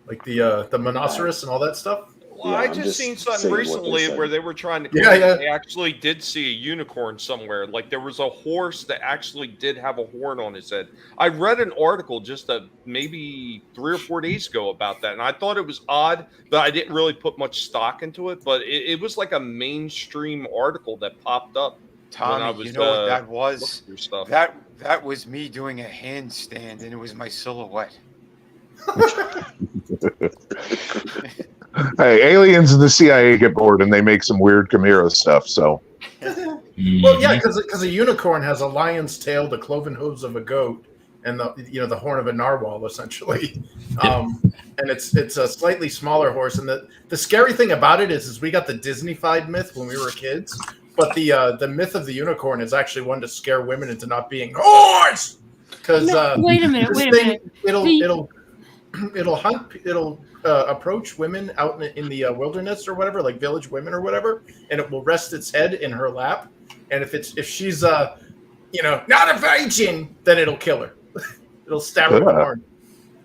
like the monoceros and all that stuff. Well, I just seen something recently where they were trying to. They actually did see a unicorn somewhere. Like there was a horse that actually did have a horn on his head. I read an article just maybe 3 or 4 days ago about that, and I thought it was odd, but I didn't really put much stock into it. But it was like a mainstream article that popped up. Tommy, you know what that was? That was me doing a handstand, and it was my silhouette. Hey, aliens and the CIA get bored, and they make some weird Chimera stuff. So, well, yeah, because a unicorn has a lion's tail, the cloven hooves of a goat, and the horn of a narwhal, essentially. And it's a slightly smaller horse. And the scary thing about it is we got the Disney-fied myth when we were kids. But the myth of the unicorn is actually one to scare women into not being horse. Because wait a minute. It'll approach women out in the wilderness or whatever, like village women or whatever, and it will rest its head in her lap. And if she's not a virgin, then it'll kill her. It'll stab her with a horn.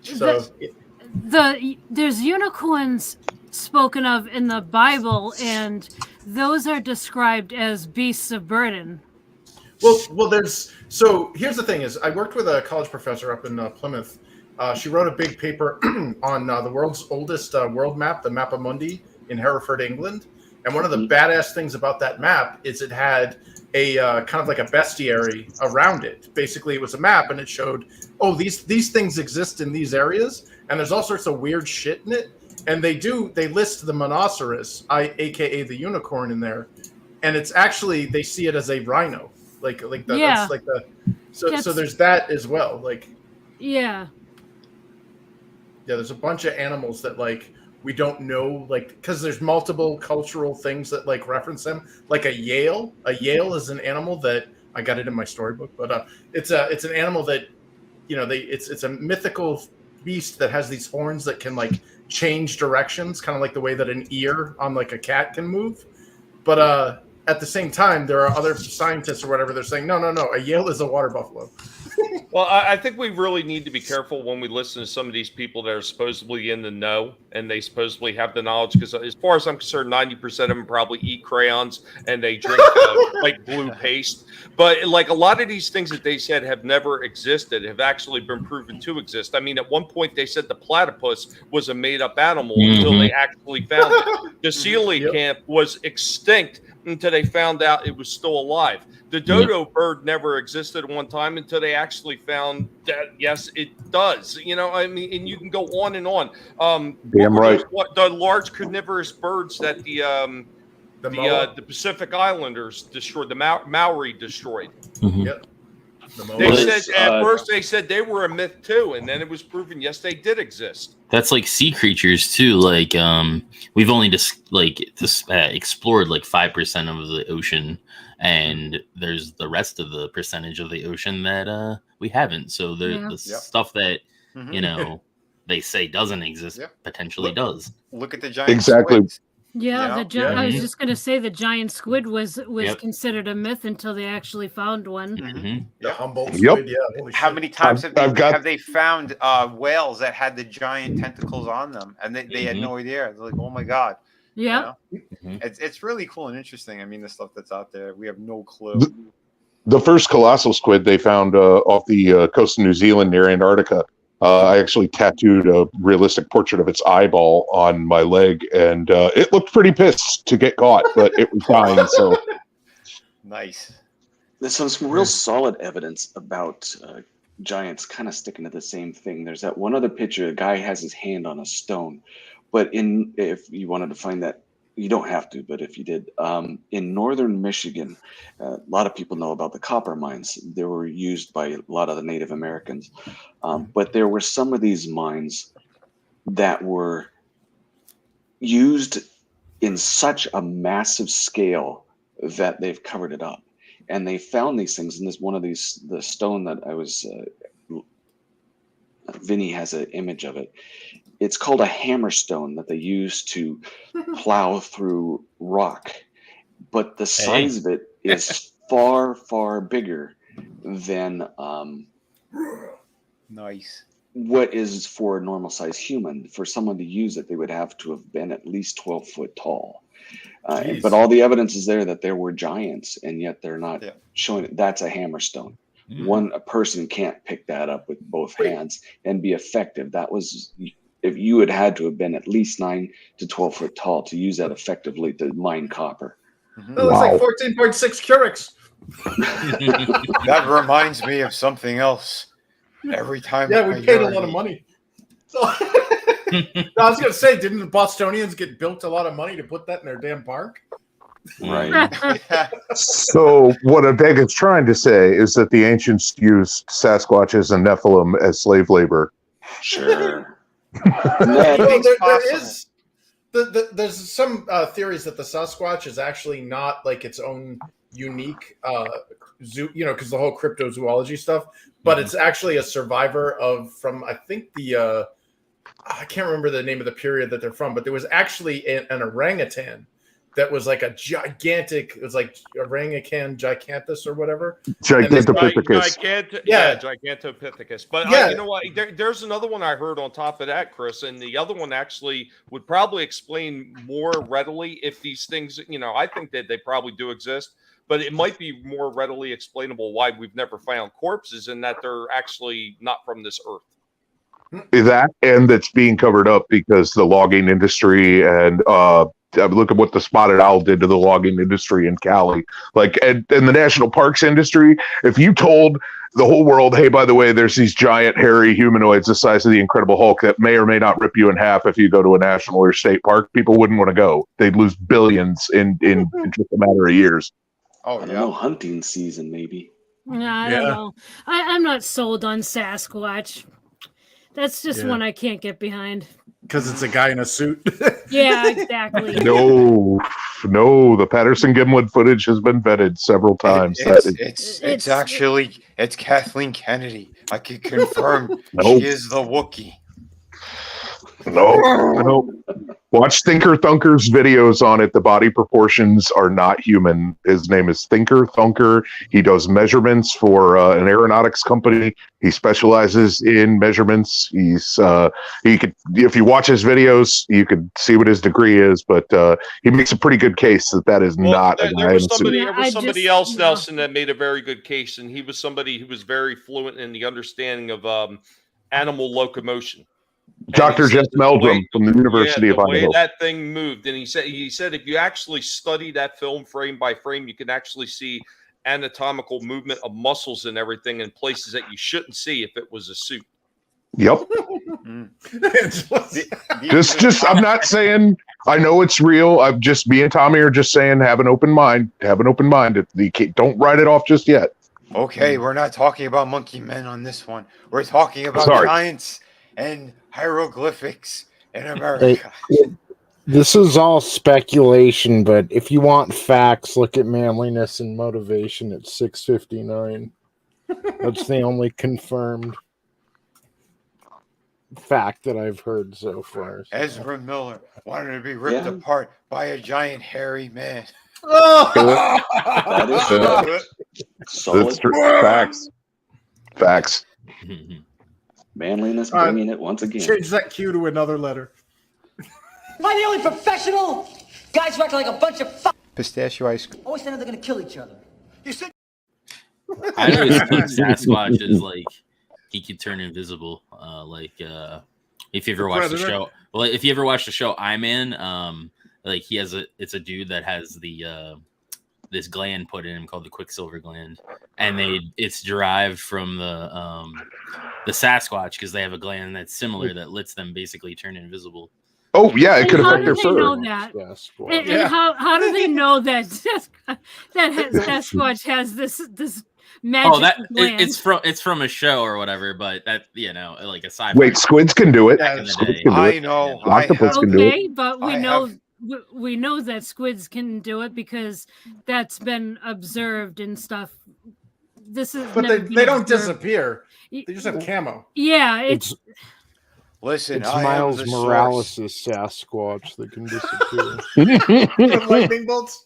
So there's unicorns spoken of in the Bible, and those are described as beasts of burden. Well, here's the thing is I worked with a college professor up in Plymouth. She wrote a big paper on the world's oldest world map, the Mappa Mundi in Hereford, England. And one of the badass things about that map is it had a kind of like a bestiary around it. Basically, it was a map, and it showed, these things exist in these areas, and there's all sorts of weird shit in it. And they list the monoceros, aka the unicorn, in there, and it's actually they see it as a rhino, that's like the so there's that as well, there's a bunch of animals that we don't know, because there's multiple cultural things that reference them, like a Yale. A Yale is an animal that I got it in my storybook, but it's an animal that it's a mythical beast that has these horns that can change directions, kind of like the way that an ear on a cat can move. But at the same time, there are other scientists or whatever, they're saying, no, a Yale is a water buffalo. Well, I think we really need to be careful when we listen to some of these people that are supposedly in the know and they supposedly have the knowledge. Because as far as I'm concerned, 90% of them probably eat crayons and they drink blue paste. But a lot of these things that they said have never existed have actually been proven to exist. I mean, at one point they said the platypus was a made-up animal until they actually found it. The coelacanth was extinct until they found out it was still alive. The dodo bird never existed at one time until they actually found that, yes, it does. You know, I mean, and you can go on and on. Damn right. The large carnivorous birds that the Pacific Islanders destroyed, the Maori destroyed. Yep. They said at first they said they were a myth too, and then it was proven yes they did exist. That's like sea creatures too. Like we've only explored like 5% of the ocean, and there's the rest of the percentage of the ocean that we haven't. So the stuff that you know they say doesn't exist potentially does. Look at the giant squids. Yeah, I was just gonna say the giant squid was considered a myth until they actually found one. The Humboldt squid, How many times have they found whales that had the giant tentacles on them, and they had no idea? They're like, oh my god. Yeah, it's really cool and interesting. I mean, the stuff that's out there, we have no clue. The first colossal squid they found off the coast of New Zealand near Antarctica. I actually tattooed a realistic portrait of its eyeball on my leg, and it looked pretty pissed to get caught, but it was fine. So nice. There's some real solid evidence about giants kind of sticking to the same thing. There's that one other picture. A guy has his hand on a stone, but if you wanted to find that, you don't have to, but if you did, in northern Michigan, a lot of people know about the copper mines. They were used by a lot of the Native Americans. But there were some of these mines that were used in such a massive scale that they've covered it up. And they found these things, and the stone that I was, Vinny has an image of it. It's called a hammerstone that they use to plow through rock, but the size of it is far, far bigger than what is for a normal size human. For someone to use it, they would have to have been at least 12 foot tall. But all the evidence is there that there were giants, and yet they're not showing it. That's a hammerstone. A person can't pick that up with both hands and be effective. That was... If you had to have been at least 9 to 12 foot tall to use that effectively to mine copper. That looks like 14.6 Curix. That reminds me of something else. Every time, we paid a lot of money. So, I was going to say, didn't the Bostonians get built a lot of money to put that in their damn park? Right. So what Avega's trying to say is that the ancients used Sasquatches and Nephilim as slave labor. Sure. There's some theories that the Sasquatch is actually not like its own unique zoo, because the whole cryptozoology stuff, but it's actually a survivor from I think I can't remember the name of the period that they're from, but there was actually an orangutan that was like a gigantic, it was like orangutan gigantus or whatever. Gigantopithecus. Gigantopithecus. But you know what? There's another one I heard on top of that, Chris, and the other one actually would probably explain more readily if these things, I think that they probably do exist, but it might be more readily explainable why we've never found corpses and that they're actually not from this earth. That, and that's being covered up because the logging industry and look at what the spotted owl did to the logging industry in Cali. Like, and the national parks industry, if you told the whole world, hey, by the way, there's these giant hairy humanoids the size of the Incredible Hulk that may or may not rip you in half if you go to a national or state park, people wouldn't want to go. They'd lose billions in just a matter of years. Oh, I don't know, hunting season, maybe. I don't know. I'm not sold on Sasquatch. That's just one I can't get behind. Because it's a guy in a suit. Yeah, exactly. No, the Patterson Gimlin footage has been vetted several times. It's actually Kathleen Kennedy. I can confirm she is the Wookiee. No. Watch Thinker Thunker's videos on it. The body proportions are not human. His name is Thinker Thunker. He does measurements for an aeronautics company. He specializes in measurements. If you watch his videos, you could see what his degree is, but he makes a pretty good case that is not a guy. There was somebody else, Nelson, that made a very good case, and he was somebody who was very fluent in the understanding of animal locomotion. Dr. Jeff Meldrum from the University of Idaho. The way that thing moved, and he said if you actually study that film frame by frame, you can actually see anatomical movement of muscles and everything in places that you shouldn't see if it was a suit. Yep. just I'm not saying I know it's real. I'm just, me and Tommy are just saying have an open mind. Have an open mind. Don't write it off just yet. Okay, we're not talking about monkey men on this one. We're talking about giants and hieroglyphics in America. This is all speculation, but if you want facts, look at manliness and motivation at 659. That's the only confirmed fact that I've heard so far. So. Ezra Miller wanted to be ripped apart by a giant hairy man. That is solid. Facts. Manliness bringing it once again. Change that cue to another letter. Am I the only professional? Guys who act like a bunch of Pistachio ice cream. always saying they're gonna kill each other. You said I always think Sasquatch is like he could turn invisible. If you ever watch the show, if you ever watch the show I'm in, like it's a dude that has the this gland put in him called the Quicksilver gland, and it's derived from the Sasquatch because they have a gland that's similar that lets them basically turn invisible. Oh yeah, it could affect their fur. fur. And how do they know that Sasquatch has this magic gland? It's from a show or whatever, but that like a sci-fi. Wait, squids can do it. Squids can do it. I know. Octopus can do it. Okay, but we know that squids can do it because that's been observed and stuff. But they don't disappear. They just have camo. Yeah, it's listen. It's Miles Morales' Sasquatch that can disappear. Lightning bolts.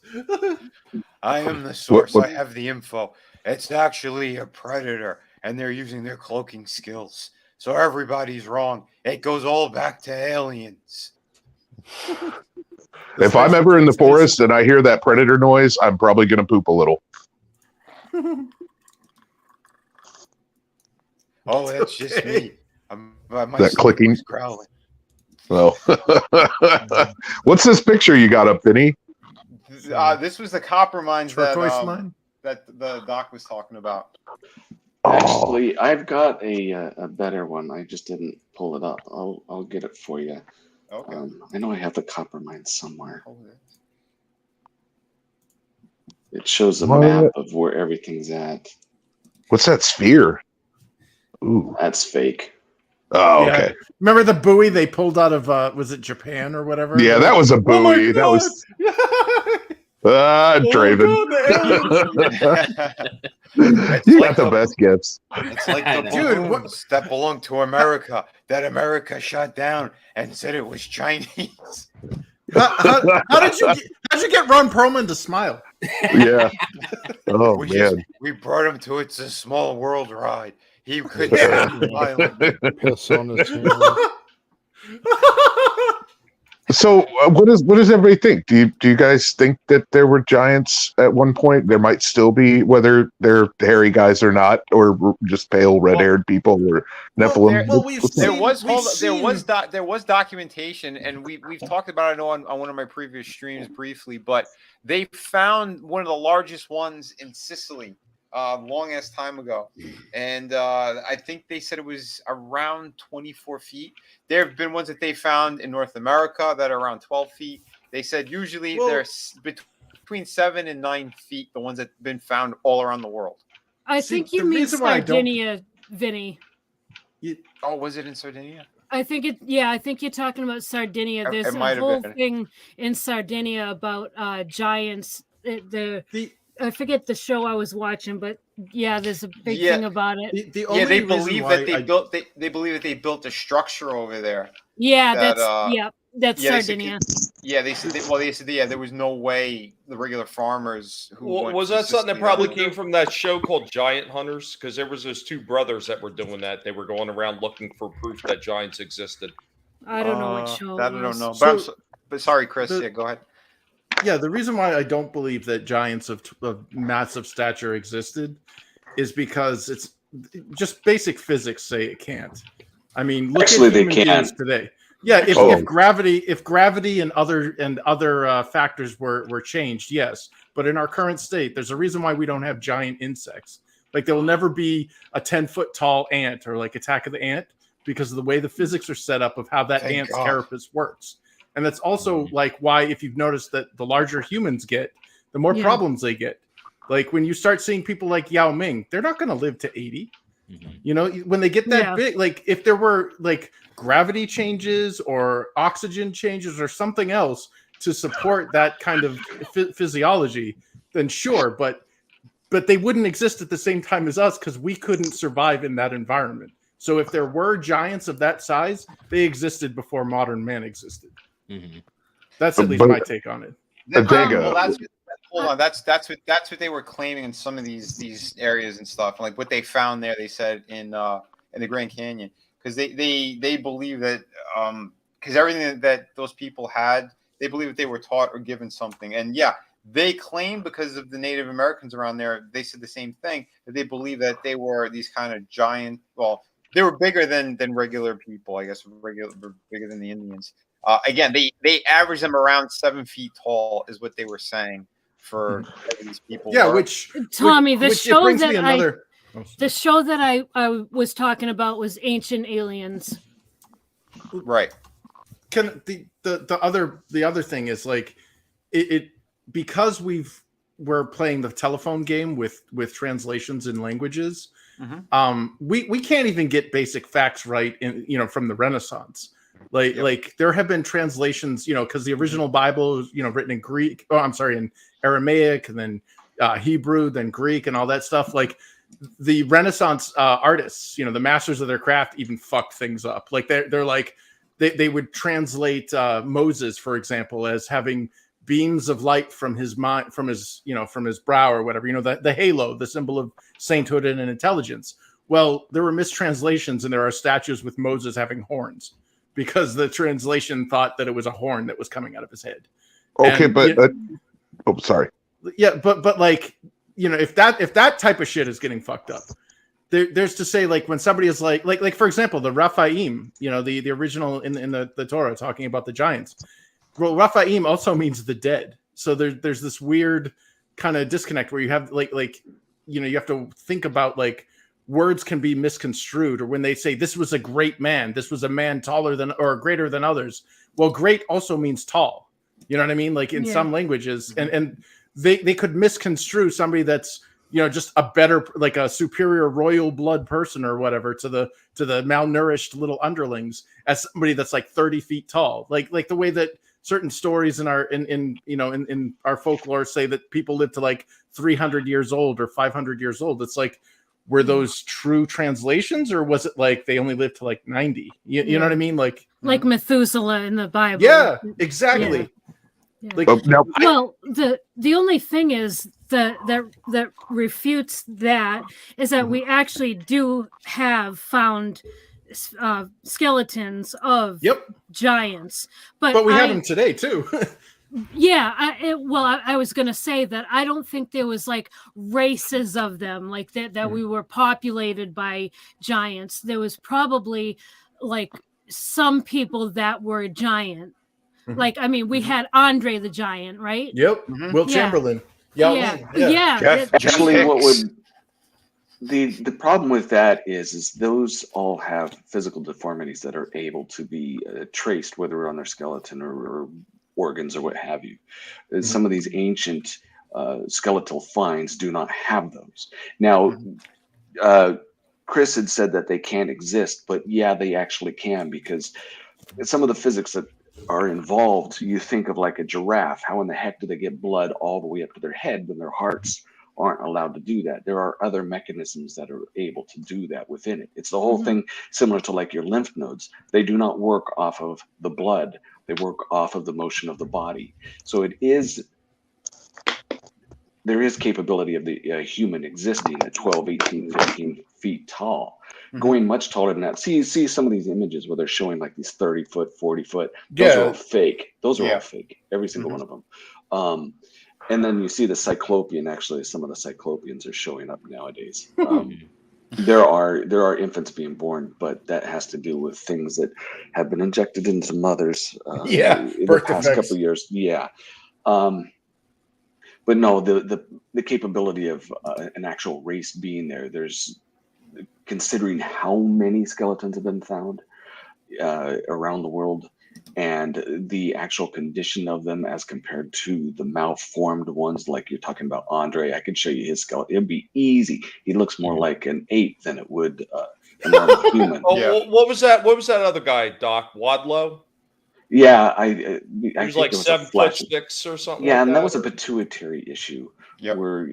I am the source. I have the info. It's actually a predator, and they're using their cloaking skills. So everybody's wrong. It goes all back to aliens. If I'm ever in the forest and I hear that predator noise, I'm probably going to poop a little. Oh, that's just me. That clicking. Growling. Oh. What's this picture you got up, Vinny? This was the copper mines mine? that the doc was talking about. Actually, I've got a better one. I just didn't pull it up. I'll get it for you. Okay. I know I have the copper mine somewhere. It shows a map of where everything's at. What's that sphere? Ooh, that's fake. Oh, okay. Yeah. Remember the buoy they pulled out of was it Japan or whatever? Yeah, that was a buoy. That was Draven. You got the best gifts. It's like the balloons that belonged to America that America shot down and said it was Chinese. How'd you get Ron Perlman to smile? Yeah. Oh man. We brought him to It's a Small World ride. He could piss on his So, what does everybody think? Do you guys think that there were giants at one point? There might still be, whether they're hairy guys or not, or just pale red-haired people, or Nephilim. There was documentation, and we've talked about it on one of my previous streams briefly. But they found one of the largest ones in Sicily, long ass time ago, and I think they said it was around 24 feet. There have been ones that they found in North America that are around 12 feet. They said usually they're between 7 and 9 feet, the ones that have been found all around the world. I think you mean Sardinia, Vinny. Oh, was it in Sardinia? I think you're talking about Sardinia. There's a whole thing in Sardinia about giants. I forget the show I was watching, but yeah, there's a big thing about it. They believe that they built a structure over there. Yeah, that's Sardinia. They said there was no way the regular farmers who was that something that probably came from that show called Giant Hunters? Because there was those two brothers that were doing that. They were going around looking for proof that giants existed. I don't know what show. That I don't know. But sorry, Chris. Go ahead. Yeah, the reason why I don't believe that giants of massive stature existed is because it's just basic physics say it can't. I mean, look Actually, at they human can. beings today. Yeah, if gravity and other factors were changed, yes. But in our current state, there's a reason why we don't have giant insects. Like there will never be a 10-foot tall ant or like Attack of the Ant because of the way the physics are set up of how that ant's carapace works. And that's also like why, if you've noticed that the larger humans get, the more problems they get. Like when you start seeing people like Yao Ming, they're not going to live to 80. You know, when they get that big, like if there were like gravity changes or oxygen changes or something else to support that kind of physiology, then sure, but they wouldn't exist at the same time as us because we couldn't survive in that environment. So if there were giants of that size, they existed before modern man existed. That's at least my take on it. Hold on, that's what they were claiming in some of these areas and stuff. Like what they found there, they said in the Grand Canyon, because they believe that because everything that those people had, they believe that they were taught or given something. And yeah, they claim because of the Native Americans around there, they said the same thing, that they believe that they were these kind of giant. Well, they were bigger than regular people, I guess, bigger than the Indians. Again, they average them around 7 feet tall, is what they were saying. For these people, Tommy, the show that I was talking about was Ancient Aliens. Right. Can the other thing is like it because we're playing the telephone game with translations in languages. We can't even get basic facts right from the Renaissance. Like there have been translations, because the original Bible is, written in Greek. Oh, I'm sorry, in Aramaic, and then Hebrew, then Greek, and all that stuff. Like the Renaissance artists, the masters of their craft, even fucked things up. Like they're like they would translate Moses, for example, as having beams of light from his mind, from his brow or whatever. The halo, the symbol of sainthood and intelligence. Well, there were mistranslations, and there are statues with Moses having horns, because the translation thought that it was a horn that was coming out of his head. Okay, but sorry. Yeah, but like, if that type of shit is getting fucked up, there's to say, like, when somebody is like for example, the Raphaim, the original in the Torah talking about the giants. Well, Raphaim also means the dead. So there's this weird kind of disconnect where you have you have to think about like words can be misconstrued, or when they say this was a great man, this was a man taller than or greater than others. Well, great also means tall. You know what I mean? Like in some languages, and they could misconstrue somebody that's just a better, like a superior royal blood person or whatever to the malnourished little underlings as somebody that's like 30 feet tall. Like the way that certain stories in our folklore say that people live to like 300 years old or 500 years old. It's like, were those true translations, or was it like they only lived to like 90? You know what I mean? Like Methuselah in the Bible. Yeah, exactly. Yeah. Like, well, the only thing is that refutes that is that we actually do have found skeletons of giants, but we have them today too. Yeah, I was going to say that I don't think there was like races of them like that we were populated by giants. There was probably like some people that were a giant. Like, I mean, we had Andre the Giant, right? Yep. Will Chamberlain. Yeah. Actually, what would the problem with that is those all have physical deformities that are able to be traced, whether on their skeleton or organs or what have you. Some of these ancient skeletal finds do not have those. Now, Chris had said that they can't exist, but yeah, they actually can, because some of the physics that are involved, you think of like a giraffe. How in the heck do they get blood all the way up to their head when their hearts aren't allowed to do that? There are other mechanisms that are able to do that within it. It's the whole thing similar to like your lymph nodes. They do not work off of the blood. They work off of the motion of the body. So there is capability of the human existing at 12, 18, 15 feet tall. Going much taller than that. See some of these images where they're showing like these 30 foot, 40 foot. Those are all fake. Those are all fake. Every single one of them. And then you see the Cyclopean. Actually, some of the Cyclopeans are showing up nowadays. There are infants being born, but that has to do with things that have been injected into mothers in the past couple of years. Yeah. But no, the capability of an actual race being there, there's considering how many skeletons have been found around the world and the actual condition of them as compared to the malformed ones, like you're talking about Andre. I could show you his skeleton. It'd be easy. He looks more like an ape than it would a normal human. What was that? What was that other guy, Doc Wadlow? Yeah, he was like 7'6" or something. Yeah, like and that was a pituitary issue Yep. where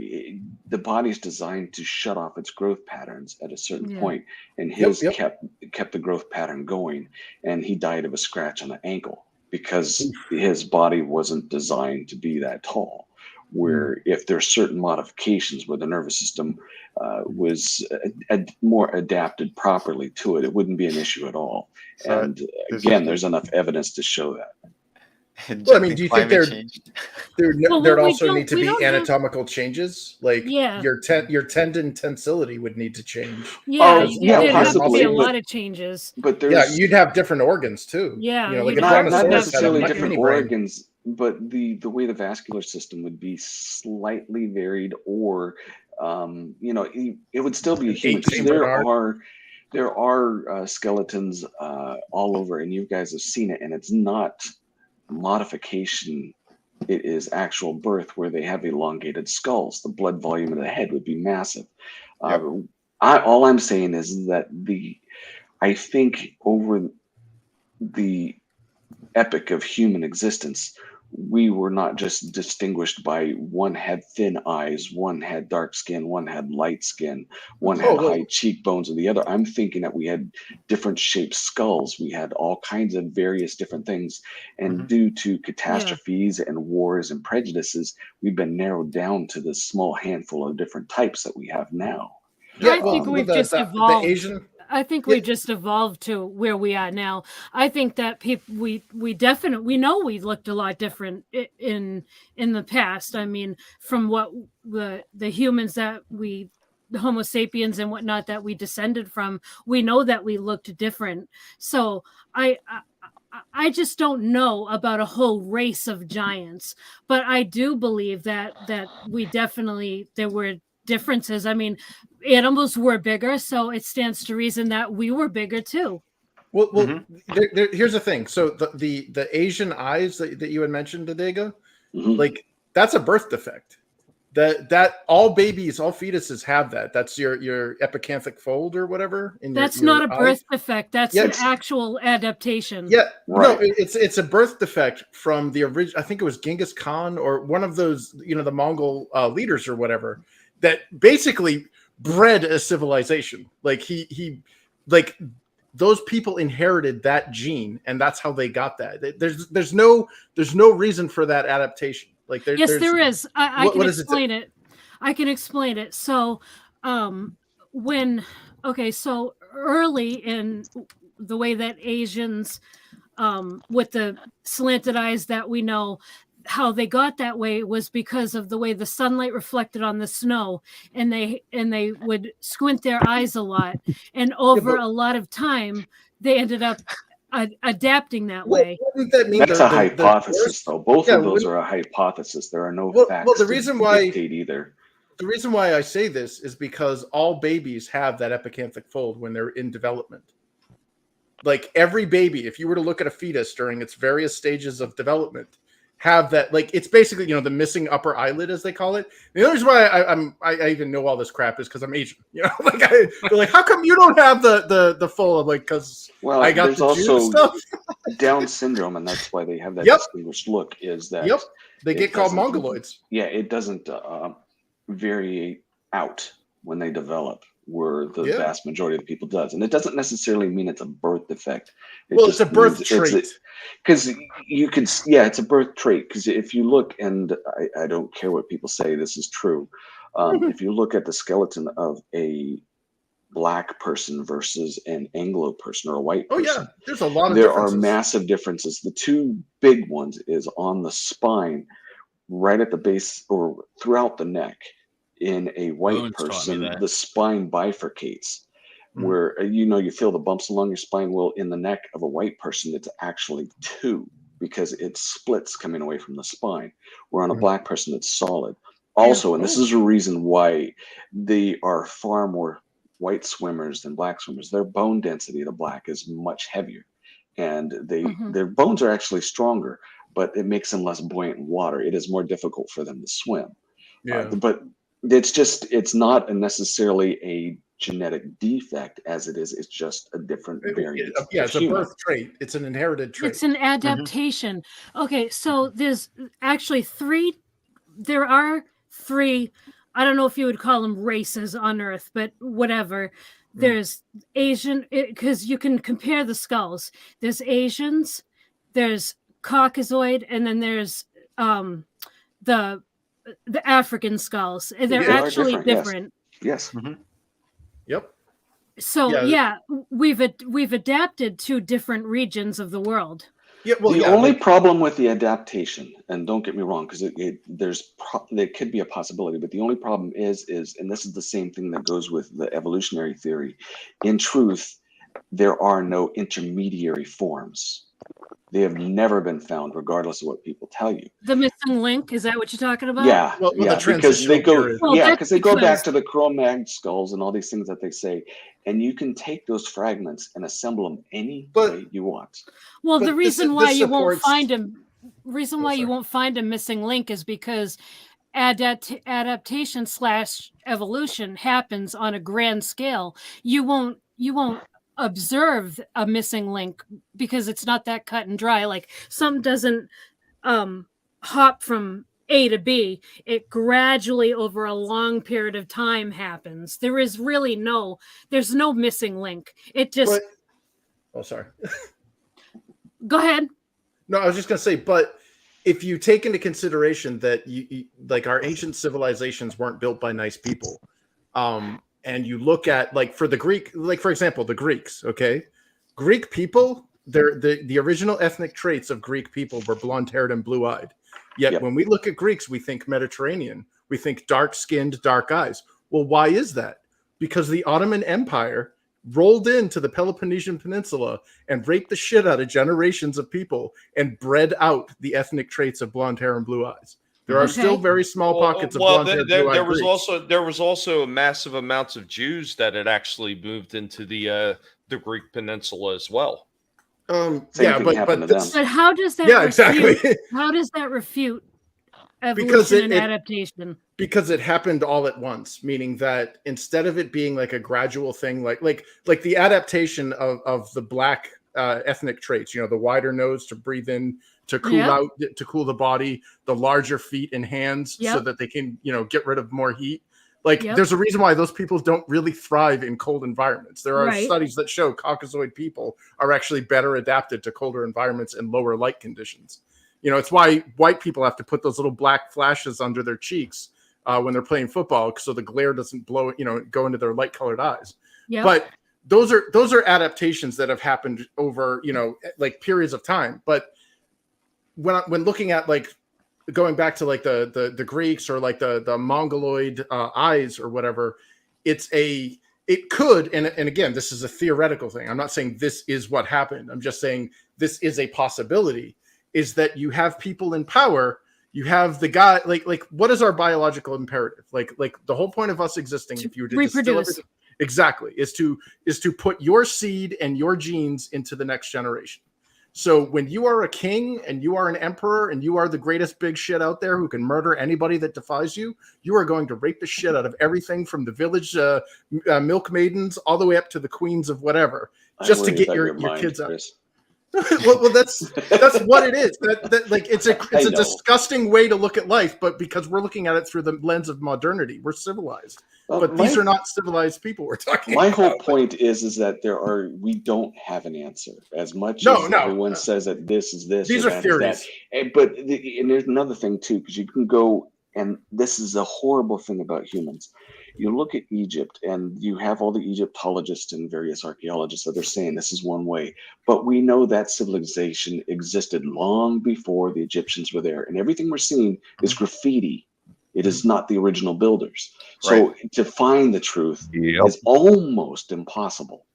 the body's designed to shut off its growth patterns at a certain point, and his kept the growth pattern going, and he died of a scratch on the ankle because his body wasn't designed to be that tall. Where if there's certain modifications where the nervous system was more adapted properly to it, it wouldn't be an issue at all. So and again, there's enough evidence to show that. Well, I mean, do you think there'd also need to be anatomical changes? Like your tendon tensility would need to change. Yeah, there'd have to be a lot of changes. But you'd have different organs too. Yeah, you know, like not necessarily different organs, but the way the vascular system would be slightly varied, or it would still be a human. There are skeletons all over, and you guys have seen it, and it's not modification, it is actual birth, where they have elongated skulls. The blood volume in the head would be massive. All I'm saying is that I think over the epoch of human existence, we were not just distinguished by one had thin eyes, one had dark skin, one had light skin, one had high cheekbones, and the other. I'm thinking that we had different shaped skulls. We had all kinds of various different things. And due to catastrophes and wars and prejudices, we've been narrowed down to this small handful of different types that we have now. I think we've just evolved. I think we just evolved to where we are now. I think that we know we looked a lot different in the past. I mean, from what the humans that the Homo sapiens and whatnot that we descended from, we know that we looked different. So I just don't know about a whole race of giants, but I do believe that we definitely, there were differences. I mean, animals were bigger, so it stands to reason that we were bigger too. Well, here's the thing. So the Asian eyes that you had mentioned, Adega, like that's a birth defect. That all babies, all fetuses have that. That's your epicanthic fold or whatever. That's not a birth defect. That's an actual adaptation. Yeah, no, it's a birth defect from the original. I think it was Genghis Khan or one of those, the Mongol leaders or whatever, that basically bred a civilization. Like he those people inherited that gene, and that's how they got that. There's no reason for that adaptation. Like there is. I can explain it. I can explain it. So so early in the way that Asians with the slanted eyes that we know, how they got that way was because of the way the sunlight reflected on the snow, and they would squint their eyes a lot, and over a lot of time they ended up adapting that way. That mean that's a hypothesis, though. Both of those are a hypothesis. There are no facts. Well, the reason why either. The reason why I say this is because all babies have that epicanthic fold when they're in development. Like every baby, if you were to look at a fetus during its various stages of development, have that. Like it's basically the missing upper eyelid, as they call it. The only reason why I even know all this crap is because I'm Asian. They're like, how come you don't have the full? I'm like, because I got there's the also stuff. Down syndrome, and that's why they have that distinguished look. Is that they get called mongoloids? Yeah, it doesn't vary out when they develop, where the vast majority of the people does, and it doesn't necessarily mean it's a birth defect. It's a birth trait. Because you can, it's a birth trait. Because if you look, and I don't care what people say, this is true. If you look at the skeleton of a Black person versus an Anglo person or a white person, there's a lot of there differences. are massive differences. The two big ones is on the spine, right at the base or throughout the neck, In a white person, the spine bifurcates, where you feel the bumps along your spine. Well, in the neck of a white person, it's actually 2 because it splits coming away from the spine. Where on a black person, it's solid. Also, and this is a reason why they are far more white swimmers than black swimmers. Their bone density, the black, is much heavier, and their bones are actually stronger, but it makes them less buoyant in water. It is more difficult for them to swim. But it's not necessarily a genetic defect as it is. It's just a different variant. Yeah, it's a birth trait. It's an inherited trait. It's an adaptation. Okay, so there's actually 3. There are 3. I don't know if you would call them races on Earth, but whatever. There's Asian, because you can compare the skulls. There's Asians, there's Caucasoid, and then there's the African skulls. They're actually different. Yes. Yep. So we've adapted to different regions of the world. Yeah, well, the only problem with the adaptation, and don't get me wrong, because there could be a possibility, but the only problem is, and this is the same thing that goes with the evolutionary theory. In truth, there are no intermediary forms. They have never been found, regardless of what people tell you. The missing link, is that what you're talking about? Yeah, because they go back to the Cro-Mag skulls and all these things that they say, and you can take those fragments and assemble them any way you want. Well, the reason why you won't find a missing link is because adaptation / evolution happens on a grand scale. You won't observe a missing link because it's not that cut and dry. Like something doesn't hop from A to B. It gradually over a long period of time happens. There is really there's no missing link. It just sorry. Go ahead. No, I was just going to say, but if you take into consideration that you like our ancient civilizations weren't built by nice people, and you look at for the Greek, for example, the Greeks, okay? Greek people, the original ethnic traits of Greek people were blonde-haired and blue-eyed. Yet when we look at Greeks, we think Mediterranean. We think dark-skinned, dark eyes. Well, why is that? Because the Ottoman Empire rolled into the Peloponnesian Peninsula and raped the shit out of generations of people and bred out the ethnic traits of blonde hair and blue eyes. There are still very small pockets of blonde hair. There was also massive amounts of Jews that had actually moved into the Greek peninsula as well. But how does that? Exactly. How does that refute evolution and adaptation? Because it happened all at once, meaning that instead of it being like a gradual thing, like the adaptation of the black ethnic traits, the wider nose to breathe in, to cool out, to cool the body, the larger feet and hands so that they can, get rid of more heat. There's a reason why those people don't really thrive in cold environments. There are studies that show Caucasoid people are actually better adapted to colder environments and lower light conditions. It's why white people have to put those little black flashes under their cheeks when they're playing football, so the glare doesn't go into their light colored eyes. But those are adaptations that have happened over, periods of time. But when looking at going back to the Greeks or the Mongoloid eyes or whatever, it could, and again, this is a theoretical thing. I'm not saying this is what happened. I'm just saying this is a possibility, is that you have people in power. You have the guy, what is our biological imperative? The whole point of us existing, if you were to reproduce, exactly, is to put your seed and your genes into the next generation. So when you are a king and you are an emperor and you are the greatest big shit out there who can murder anybody that defies you, you are going to rape the shit out of everything from the village milk maidens all the way up to the queens of whatever, just to get your kids out. well, that's what it is. It's a disgusting way to look at life, but because we're looking at it through the lens of modernity, we're civilized. But these are not civilized people we're talking about. My whole point is that we don't have an answer. As much as everyone says that this is this, these are theories. And there's another thing too, because you can go, and this is a horrible thing about humans. You look at Egypt and you have all the Egyptologists and various archaeologists that are saying this is one way, but we know that civilization existed long before the Egyptians were there, and everything we're seeing is graffiti It is not the original builders. So to find the truth is almost impossible.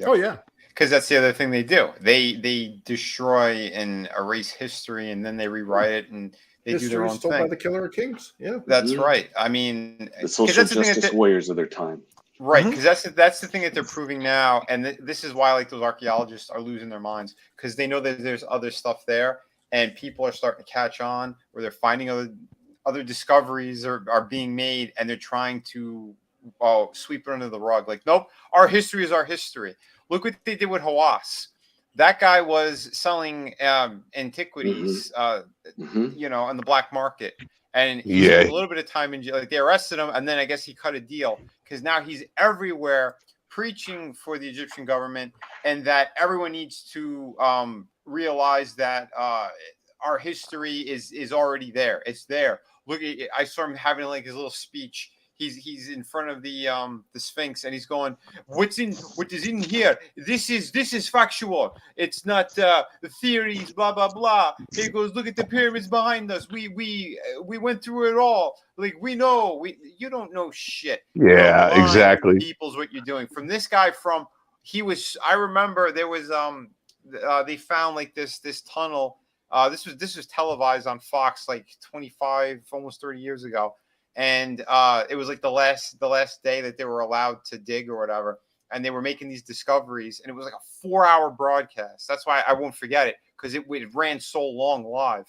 Oh yeah. Because that's the other thing they do. They destroy and erase history, and then they rewrite it, and they do their own told thing. by the Killer of Kings. Yeah, that's right. I mean, the social justice warriors of their time. Right, because that's the thing that they're proving now, and this is why like those archaeologists are losing their minds, because they know that there's other stuff there, and people are starting to catch on, where they're finding other discoveries are being made, and they're trying to sweep it under the rug. Like, nope, our history is our history. Look what they did with Hawass. That guy was selling antiquities, you know, on the black market. And he spent a little bit of time in jail. Like, they arrested him, and then I guess he cut a deal, because now he's everywhere preaching for the Egyptian government, and that everyone needs to realize that our history is already there. It's there. Look, I saw him having like his little speech. He's in front of the Sphinx, and he's going, what is in here? This is factual. It's not the theories, blah blah blah. He goes, look at the pyramids behind us. We went through it all. Like, we know. You don't know shit. Yeah, exactly. People's what you're doing. From this guy, I remember there was they found like this tunnel. This was televised on Fox like 25, almost 30 years ago. And it was like the last day that they were allowed to dig or whatever, and they were making these discoveries, and it was like a 4-hour broadcast. That's why I won't forget it, because it ran so long live.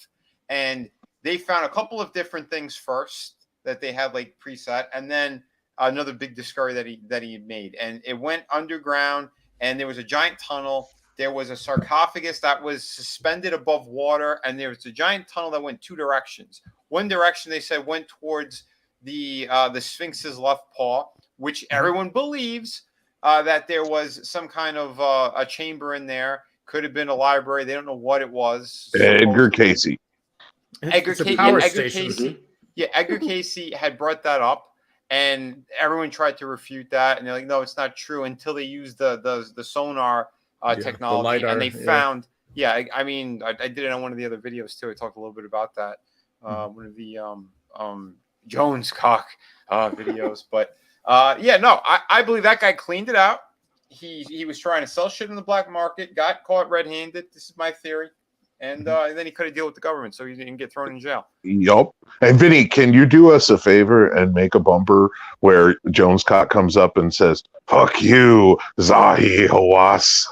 And they found a couple of different things first that they had like preset, and then another big discovery that he had made. And it went underground, and there was a giant tunnel. There was a sarcophagus that was suspended above water, and there was a giant tunnel that went two directions. One direction, they said, went towards the Sphinx's left paw, which everyone believes that there was some kind of a chamber in there. Could have been a library. They don't know what it was. Edgar Cayce. Edgar Cayce. Yeah, Edgar Cayce had brought that up, and everyone tried to refute that, and they're like, no, it's not true, until they used the sonar technology, the LiDAR, and they found. Yeah, I mean, I did it on one of the other videos too. I talked a little bit about that. One of the Jonescock videos, but I believe that guy cleaned it out. He was trying to sell shit in the black market, got caught red-handed. This is my theory, and then he cut a deal with the government, so he didn't get thrown in jail. Yup. And Vinny, can you do us a favor and make a bumper where Jonescock comes up and says, "Fuck you, Zahi Hawass"?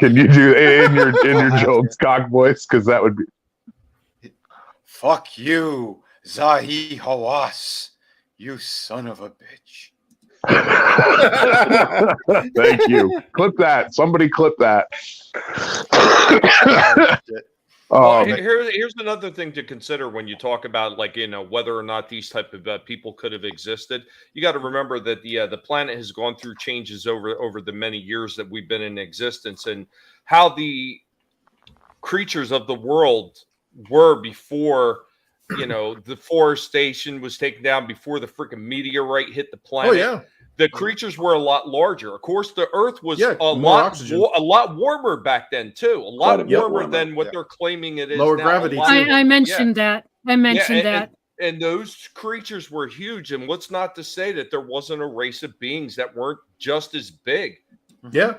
Can you do it in your Jonescock voice? Because that would be. Fuck you, Zahi Hawass, you son of a bitch. Thank you. Clip that. Somebody clip that. Well, here's another thing to consider when you talk about, like, you know, whether or not these type of people could have existed. You got to remember that the planet has gone through changes over the many years that we've been in existence, and how the creatures of the world were before, you know, the forestation was taken down, before the freaking meteorite hit the planet. Oh yeah. The creatures were a lot larger. Of course, the Earth was a lot warmer back then too. A lot warmer than what they're claiming it is lower now. Gravity. I mentioned that. I mentioned that. And those creatures were huge. And what's not to say that there wasn't a race of beings that weren't just as big? Yeah.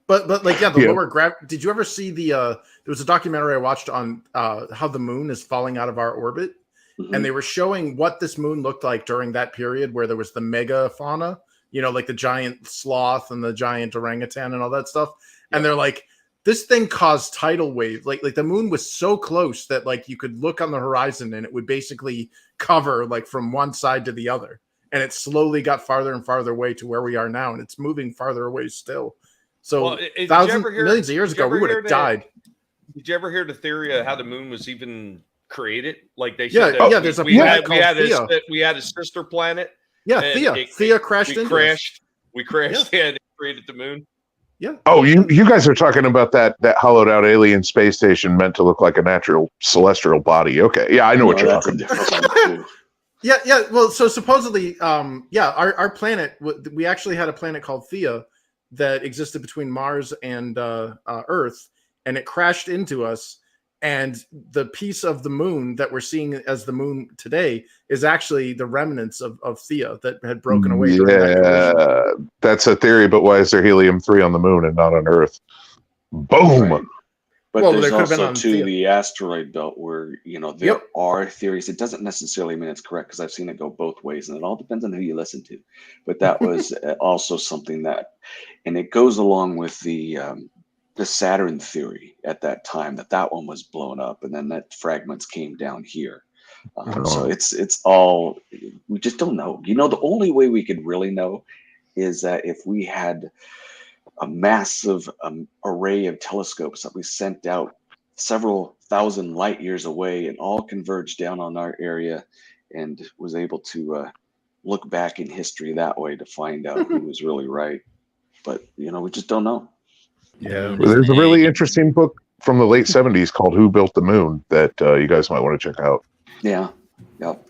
But like, yeah, the lower gravity. Did you ever see there was a documentary I watched on how the moon is falling out of our orbit, and they were showing what this moon looked like during that period where there was the megafauna, you know, like the giant sloth and the giant orangutan and all that stuff. And they're like, this thing caused tidal waves. Like the moon was so close that like you could look on the horizon and it would basically cover like from one side to the other. And it slowly got farther and farther away to where we are now, and it's moving farther away still. So millions of years ago, we would have died. Did you ever hear the theory of how the moon was even created? Like they said, there's we had a sister planet. Yeah, Thea crashed into us. We crashed and created the moon. Yeah. Oh, you guys are talking about that hollowed out alien space station meant to look like a natural celestial body. Okay, yeah, I know what you're talking about. Yeah. Well, so supposedly, our planet. We actually had a planet called Thea that existed between Mars and Earth, and it crashed into us. And the piece of the moon that we're seeing as the moon today is actually the remnants of Thea that had broken away during that collision. That's a theory, but why is there helium-3 on the moon and not on Earth? Boom! Right. But there's also the asteroid belt where, there are theories. It doesn't necessarily mean it's correct, because I've seen it go both ways, and it all depends on who you listen to. But that was also something and it goes along with the Saturn theory at that time, that one was blown up, and then that fragments came down here. So it's all, we just don't know. The only way we could really know is that if we had a massive array of telescopes that we sent out several thousand light years away and all converged down on our area, and was able to look back in history that way to find out who was really right. But, we just don't know. Yeah. Well, there's a really interesting book from the late 70s called Who Built the Moon that you guys might want to check out. Yeah. Yep.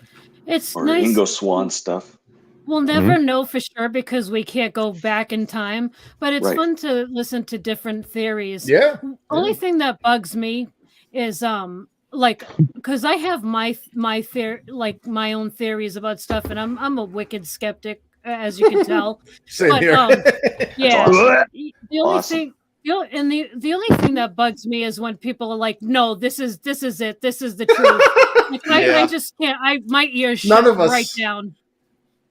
It's or nice. Ingo Swann stuff. We'll never know for sure because we can't go back in time, but it's fun to listen to different theories. Yeah. Only thing that bugs me is because I have my own theories about stuff, and I'm a wicked skeptic, as you can tell. Same but here. yeah, Awesome. the only thing. The only thing that bugs me is when people are like, "No, this is it. This is the truth." I just can't. My ears shut right down.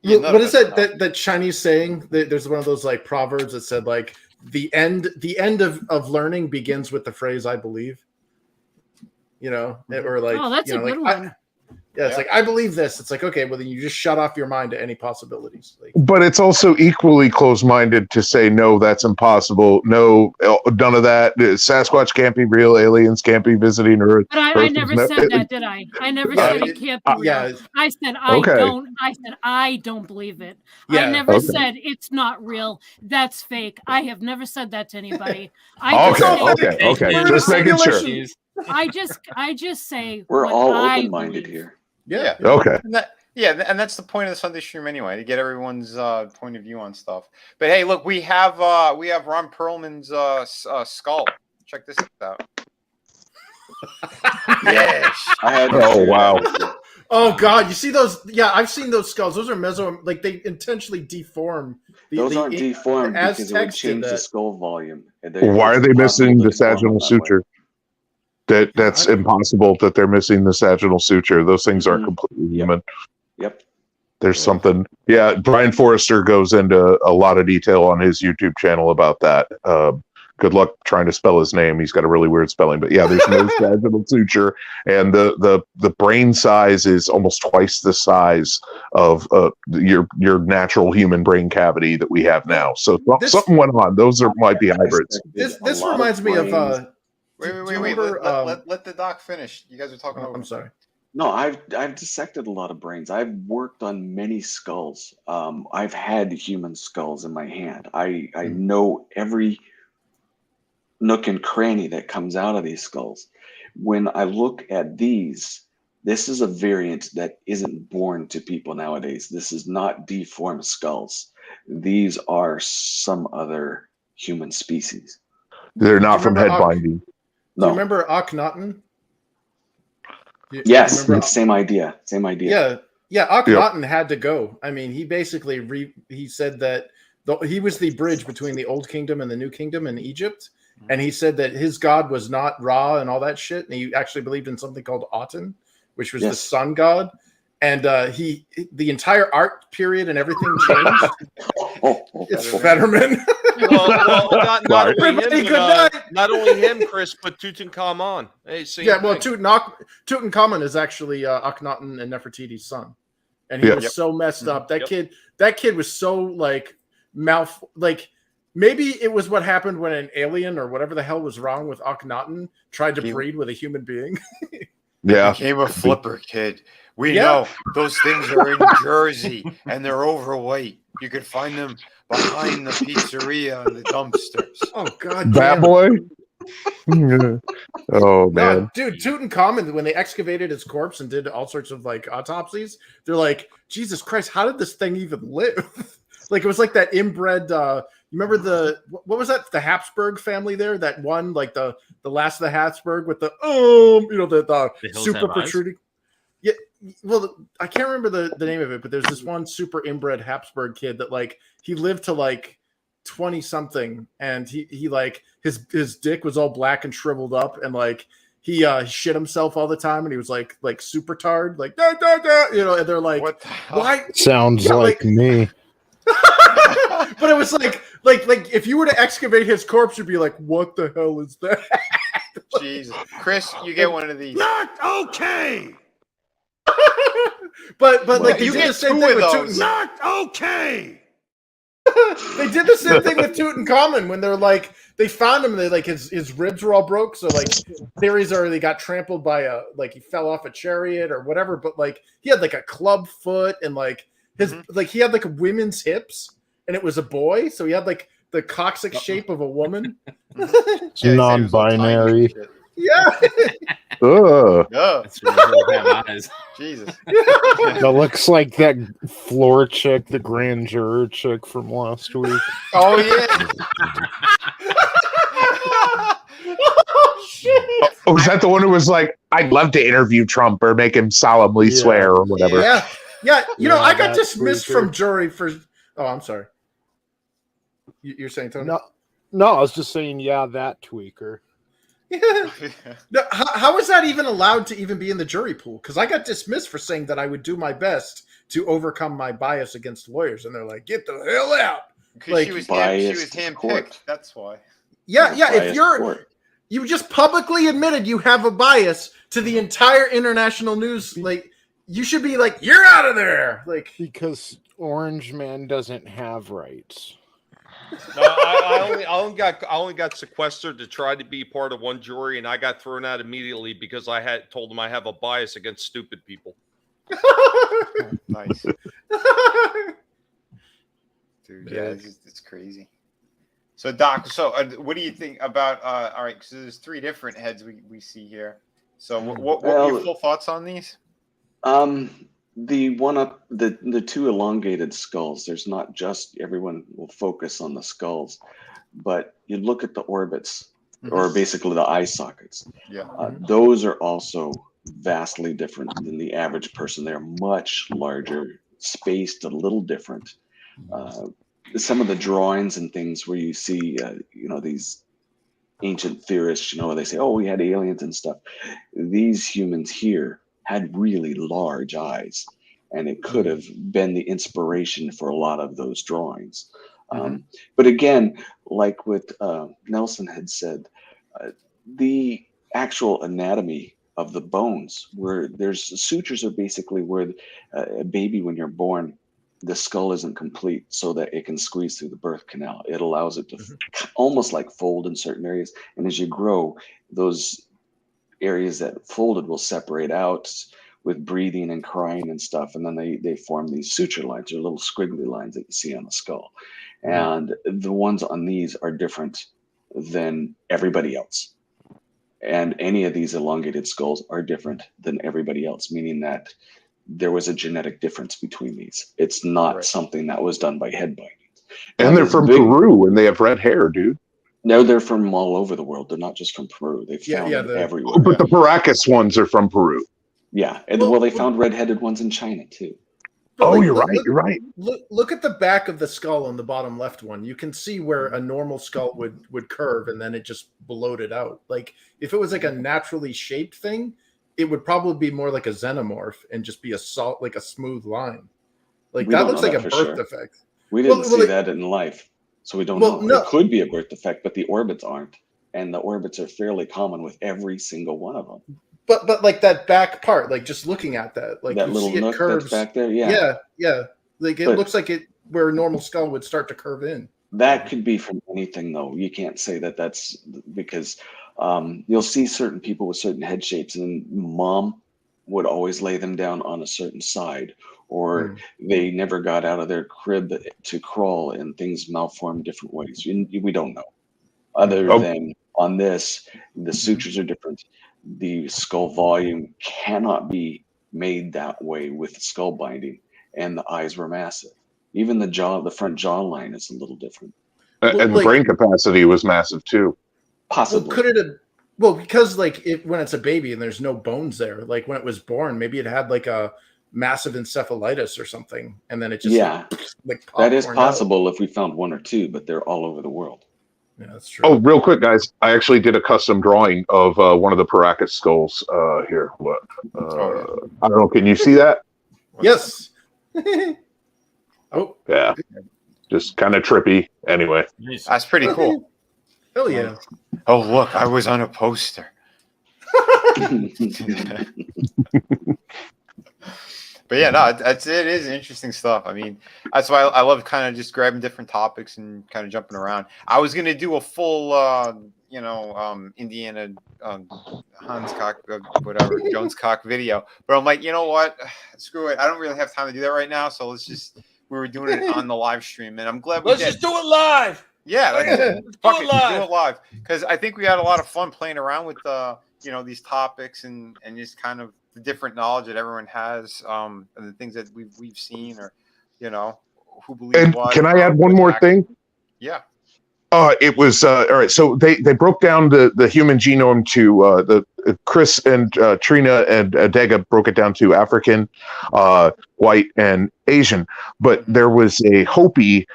Yeah, what is that Chinese saying? There's one of those like proverbs that said like the end of learning begins with the phrase "I believe." Or like, that's a good one. It's like, I believe this. It's like, okay, well then you just shut off your mind to any possibilities. But it's also equally close-minded to say, no, that's impossible. No, none of that. Sasquatch can't be real. Aliens can't be visiting Earth. But I never said that, did I? I never said it can't be real. I said I don't believe it. I never said it's not real. That's fake. I have never said that to anybody. Okay. Just making sure. I just say we're all open-minded here. Yeah. Okay. And that's the point of the Sunday stream anyway, to get everyone's point of view on stuff. But hey, look, we have Ron Perlman's skull. Check this out. Yes. Oh wow. Oh God, you see those? Yeah, I've seen those skulls. Those are they intentionally deform. Those aren't deformed because it would change the skull volume. Why are they missing the sagittal suture? That's impossible that they're missing the sagittal suture. Those things aren't completely human. Yep. There's something. Yeah, Brian Forrester goes into a lot of detail on his YouTube channel about that. Good luck trying to spell his name. He's got a really weird spelling. But yeah, there's no sagittal suture, and the brain size is almost twice the size of your natural human brain cavity that we have now. So something went on. Those might be hybrids. This reminds me of. Wait. Let the doc finish. You guys are talking over. I'm sorry. No, I've dissected a lot of brains. I've worked on many skulls. I've had human skulls in my hand. I know every nook and cranny that comes out of these skulls. When I look at these, this is a variant that isn't born to people nowadays. This is not deformed skulls. These are some other human species. They're not from head binding. No. Do you remember Akhenaten? Yes, same idea. Yeah. Akhenaten had to go. I mean, he basically he said that he was the bridge between the Old Kingdom and the New Kingdom in Egypt, and he said that his god was not Ra and all that shit, and he actually believed in something called Aten, which was the sun god. And the entire art period and everything changed. It's Fetterman. Well, not only him, Chris, but Tutankhamun. Hey, Tutankhamun is actually Akhenaten and Nefertiti's son, and he was so messed up. That kid was so maybe it was what happened when an alien or whatever the hell was wrong with Akhenaten tried to breed with a human being. Yeah, became a flipper kid. We know those things are in Jersey and they're overweight. You could find them behind the pizzeria and the dumpsters. Oh God, Bad boy. Oh man, no, dude, Tutankhamun, when they excavated his corpse and did all sorts of autopsies, they're like, Jesus Christ, how did this thing even live? It was like that inbred You remember what was that? The Habsburg family there, that one, like the last of the Habsburg with the the super protruding. Yeah, well, I can't remember the name of it, but there's this one super inbred Habsburg kid that like he lived to like 20 something, and he like his dick was all black and shriveled up, and like he shit himself all the time, and he was like super tard, like da, da, da, and they're like, what the hell? Why? Sounds like me. But it was like if you were to excavate his corpse, you'd be like, what the hell is that? Jesus, Chris, you get one of these. Not okay. but like you did the same thing with Tutankhamun. Not okay. They did the same thing with Tutankhamun when they're like they found him. They like his ribs were all broke, so like theories are they got trampled by like he fell off a chariot or whatever. But like he had like a club foot and like his like he had like women's hips and it was a boy, so he had like the coccyx shape of a woman. It's non-binary. Yeah. That's really have eyes. Jesus. That looks like that floor chick, the grand juror chick from last week. Oh yeah. Oh shit. Oh, was that the one who was like, I'd love to interview Trump or make him solemnly swear or whatever? Yeah. You know, I got dismissed from jury for. Oh, I'm sorry. You're saying, Tony? No, I was just saying, that tweaker. Yeah. No, how is that even allowed to even be in the jury pool? Because I got dismissed for saying that I would do my best to overcome my bias against lawyers, and they're like, "Get the hell out!" Because like, she was handpicked. That's why. Yeah. If you just publicly admitted you have a bias to the entire international news, like you should be like, "You're out of there!" Like because Orange Man doesn't have rights. No, I only got sequestered to try to be part of one jury, and I got thrown out immediately because I had told them I have a bias against stupid people. Nice. Dude, yeah, it's crazy. So, Doc, what do you think about? All right, because there's 3 different heads we see here. So, what are your full thoughts on these? The one up, the 2 elongated skulls, there's not just everyone will focus on the skulls, but you look at the orbits or basically the eye sockets. Yeah. Those are also vastly different than the average person. They're much larger, spaced a little different. Some of the drawings and things where you see, these ancient theorists, they say, oh, we had aliens and stuff. These humans here had really large eyes, and it could have been the inspiration for a lot of those drawings. But again, like what Nelson had said, the actual anatomy of the bones, where there's sutures are basically where a baby, when you're born, the skull isn't complete so that it can squeeze through the birth canal. It allows it to almost like fold in certain areas. And as you grow, those areas that folded will separate out with breathing and crying and stuff, and then they form these suture lines or little squiggly lines that you see on the skull. And the ones on these are different than everybody else, and any of these elongated skulls are different than everybody else, meaning that there was a genetic difference between these. It's not something that was done by head binding. And they're from Peru, and they have red hair, dude. No, they're from all over the world. They're not just from Peru. They found them everywhere. Oh, but the Baracus ones are from Peru. Yeah, and they found red-headed ones in China too. Oh, you're right. You're right. Look at the back of the skull on the bottom left one. You can see where a normal skull would curve, and then it just bloated out. Like if it was like a naturally shaped thing, it would probably be more like a xenomorph and just be a smooth line. Like that looks like a birth defect. We didn't see that in life, so we don't know. No. It could be a birth defect, but the orbits aren't, and the orbits are fairly common with every single one of them. But like that back part, like just looking at that, like that you little see nook it curves that's back there, yeah. Like it looks like it where a normal skull would start to curve in. That could be from anything, though. You can't say that that's because you'll see certain people with certain head shapes, and mom would always lay them down on a certain side, or they never got out of their crib to crawl, and things malformed different ways. We don't know. Other than on this, the sutures are different. The skull volume cannot be made that way with skull binding, and the eyes were massive. Even the front jaw line is a little different. And the brain capacity was massive too. Possibly. Well, could it have? Well, because like when it's a baby and there's no bones there, like when it was born, maybe it had like a massive encephalitis or something, and then it just like that is possible if we found one or two, but they're all over the world. Yeah, that's true. Oh, real quick, guys! I actually did a custom drawing of one of the Paracas skulls here. What? I don't know. Can you see that? Yes. Yeah. Just kind of trippy. Anyway, that's pretty cool. Hell yeah! Oh look, I was on a poster. But yeah, no, it is interesting stuff. I mean, that's why I love kind of just grabbing different topics and kind of jumping around. I was gonna do a full, Indiana Hanscock, whatever Jonescock video, but I'm like, you know what? Screw it. I don't really have time to do that right now. So we were doing it on the live stream, and I'm glad we did. Let's just do it live. Yeah, do it live because I think we had a lot of fun playing around with these topics and just kind of the different knowledge that everyone has, and the things that we've seen, or who believes. And what, can I add one more thing? Yeah. It was all right. So they broke down the human genome to the Chris and Trina and Dega broke it down to African, white, and Asian. But there was a Hopi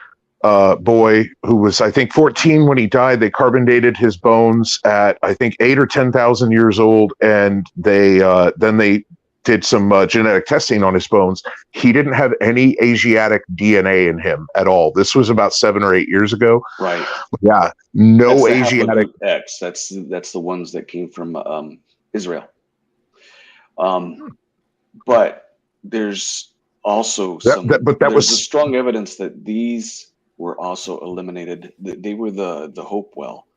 boy who was, I think, 14 when he died. They carbon dated his bones at, I think, 8,000 or 10,000 years old, and they then they did some genetic testing on his bones. He didn't have any Asiatic DNA in him at all. This was about 7 or 8 years ago. Right. Yeah. No Asiatic. X. That's the ones that came from Israel. But there's also there's strong evidence that these were also eliminated. They were the Hopewell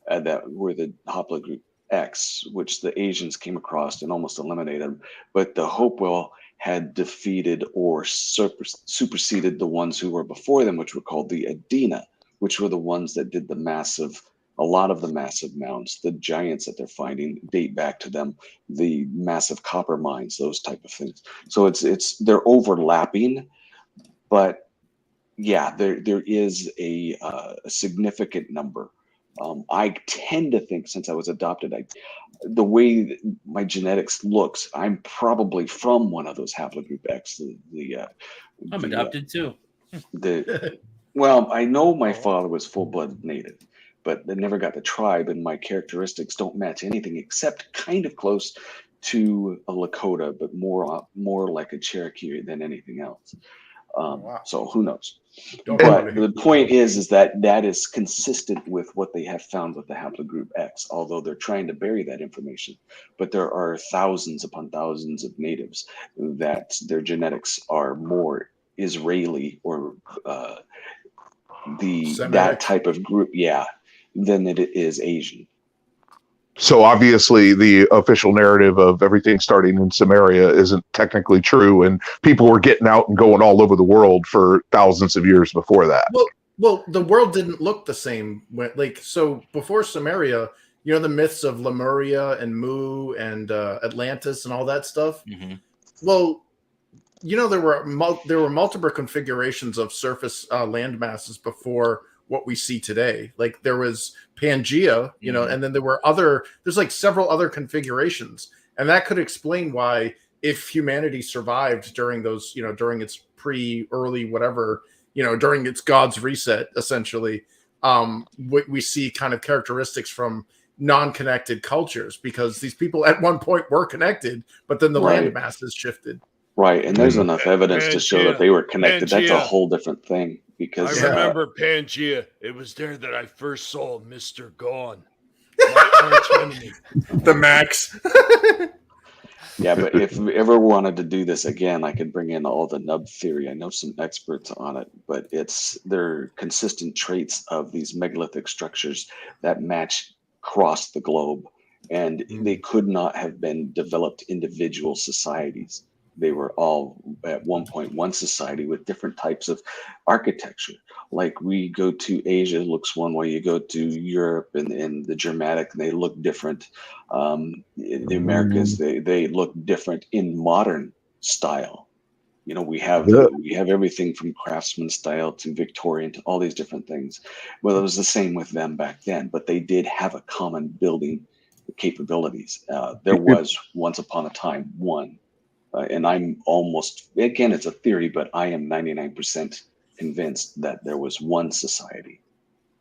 that were the haplogroup X, which the Asians came across and almost eliminated them. But the Hopewell had defeated or superseded the ones who were before them, which were called the Adena, which were the ones that did a lot of the massive mounds. The giants that they're finding date back to them, the massive copper mines, those type of things. So they're overlapping, but yeah, there is a significant number. I tend to think, since I was adopted, the way my genetics looks, I'm probably from one of those haplogroup X. I'm adopted too. Well, I know my father was full-blooded native, but they never got the tribe, and my characteristics don't match anything except kind of close to a Lakota, but more like a Cherokee than anything else. So who knows? But the point is that is consistent with what they have found with the haplogroup X, although they're trying to bury that information. But there are thousands upon thousands of natives that their genetics are more Israeli or that type of group, than it is Asian. So obviously the official narrative of everything starting in Samaria isn't technically true, and people were getting out and going all over the world for thousands of years before that. Well, the world didn't look the same. So before Samaria, the myths of Lemuria and Mu and Atlantis and all that stuff. Mm-hmm. Well, there were multiple configurations of surface land masses before what we see today. Like there was Pangea, and then there's like several other configurations, and that could explain why, if humanity survived during those, during its early whatever, during its God's reset, essentially, we see kind of characteristics from non-connected cultures, because these people at one point were connected, but then the land masses shifted. Right, and there's enough evidence to show that they were connected. That's a whole different thing. Because I remember Pangea. It was there that I first saw Mr. Gone, my arch enemy. The Max. Yeah, but if we ever wanted to do this again, I could bring in all the nub theory. I know some experts on it, but they're consistent traits of these megalithic structures that match across the globe, and they could not have been developed individual societies. They were all at one point one society with different types of architecture. Like we go to Asia, looks one way. You go to Europe and the Germanic, they look different. The Americas, they look different in modern style. You know, we have everything from craftsman style to Victorian to all these different things. Well, it was the same with them back then, but they did have a common building capabilities. There was once upon a time one, and I'm almost, again, it's a theory, but I am 99% convinced that there was one society.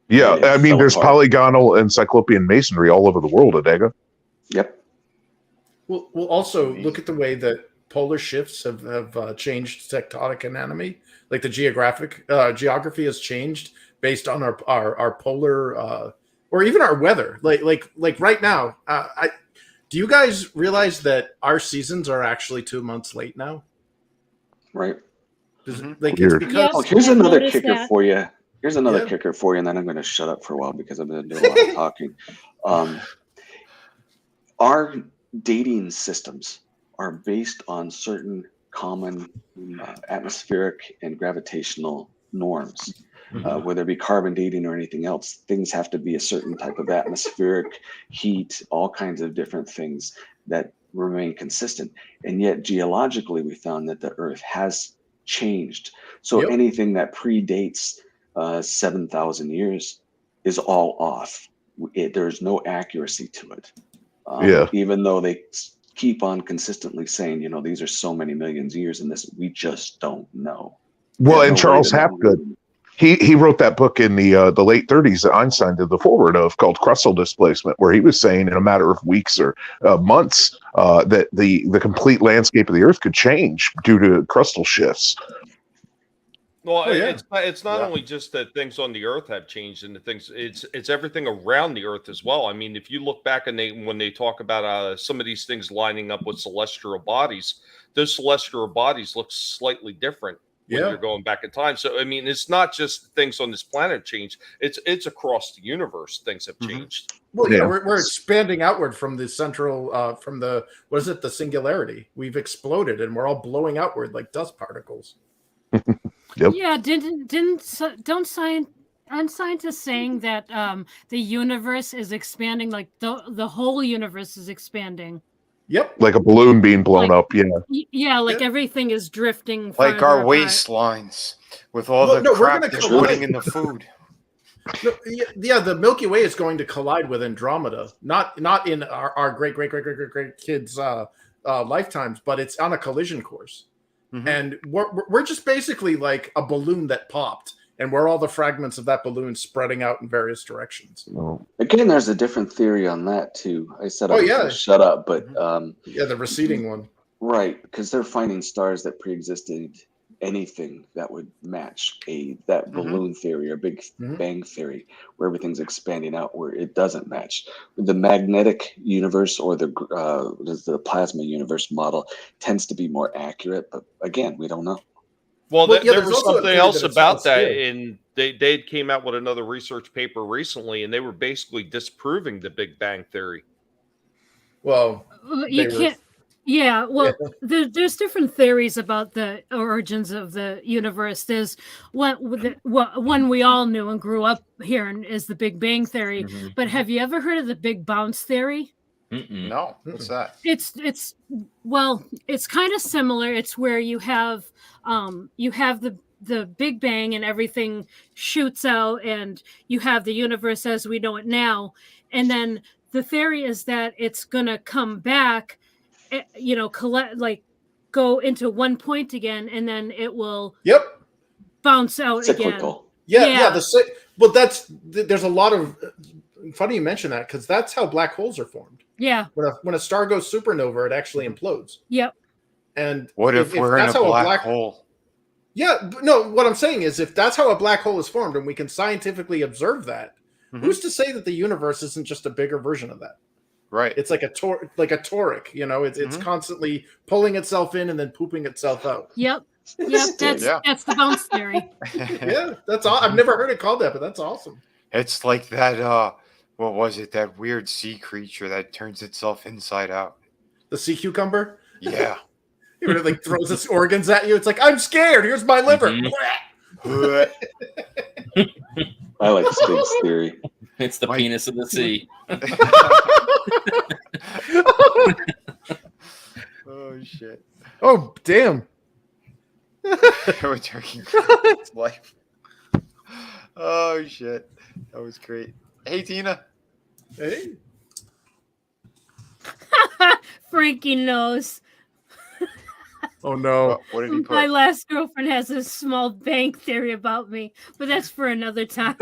Yeah, I mean, there's polygonal and cyclopean masonry all over the world, Adega. Yep. We'll also look at the way that polar shifts have changed tectonic anatomy. Like the geography has changed based on our polar or even our weather. Like right now, do you guys realize that our seasons are actually 2 months late now? Right. Like it's because here's another kicker for you. Here's another kicker for you, and then I'm going to shut up for a while because I've been doing a lot of talking. Our dating systems are based on certain common atmospheric and gravitational norms. Whether it be carbon dating or anything else, things have to be a certain type of atmospheric heat, all kinds of different things that remain consistent. And yet geologically, we found that the Earth has changed. So anything that predates 7,000 years is all off. There's no accuracy to it. Even though they keep on consistently saying, you know, these are so many millions of years, and this we just don't know. Well, and Charles Hapgood, he wrote that book in the late 30s that Einstein did the forward of, called Crustal Displacement, where he was saying in a matter of weeks or months that the complete landscape of the Earth could change due to crustal shifts. Well, it's not only just that things on the Earth have changed, and the things it's everything around the Earth as well. I mean, if you look back and when they talk about some of these things lining up with celestial bodies, those celestial bodies look slightly different when you're going back in time. So I mean, it's not just things on this planet change; it's across the universe things have changed. Well, we're expanding outward from the central, from the the singularity. We've exploded, and we're all blowing outward like dust particles. Yeah, aren't scientists saying that the universe is expanding, like the whole universe is expanding? Yep, like a balloon being blown up. Yeah, like everything is drifting. Like our waistlines with all the crap they're putting in the food. The Milky Way is going to collide with Andromeda, not in our great kids' lifetimes, but it's on a collision course. And we're just basically like a balloon that popped, and we're all the fragments of that balloon spreading out in various directions. Again, there's a different theory on that too. I said, shut up, but the receding one, right? Because they're finding stars that pre-existed anything that would match that balloon theory or Big Bang theory, where everything's expanding out, where it doesn't match. The magnetic universe or the plasma universe model tends to be more accurate, but again, we don't know. Well, there was something else about that, and they came out with another research paper recently, and they were basically disproving the Big Bang theory. Well, you can't. Yeah, well, there's different theories about the origins of the universe. There's one we all knew and grew up hearing is the Big Bang theory. But have you ever heard of the Big Bounce theory? No, what's that? It's kind of similar. It's where you have the Big Bang and everything shoots out, and you have the universe as we know it now. And then the theory is that it's gonna come back, go into one point again, and then it will bounce out cyclical again. Well, there's a lot of funny you mention that, because that's how black holes are formed. When a star goes supernova, it actually implodes. And what if we're in a black hole? What I'm saying is, if that's how a black hole is formed and we can scientifically observe that, who's to say that the universe isn't just a bigger version of that? Right. It's like a toric, it's constantly pulling itself in and then pooping itself out. That's the bounce theory. That's all. I've never heard it called that, but that's awesome. It's like that what was it, that weird sea creature that turns itself inside out? The sea cucumber? Yeah. It like throws its organs at you. It's like, I'm scared, here's my liver. I like Stig's theory. It's the penis of the sea. Oh shit. Oh damn. We're turkey its life. Oh shit, that was great. Hey Tina. Hey. Frankie knows. Oh no! What did he put? My last girlfriend has a small bank theory about me, but that's for another time.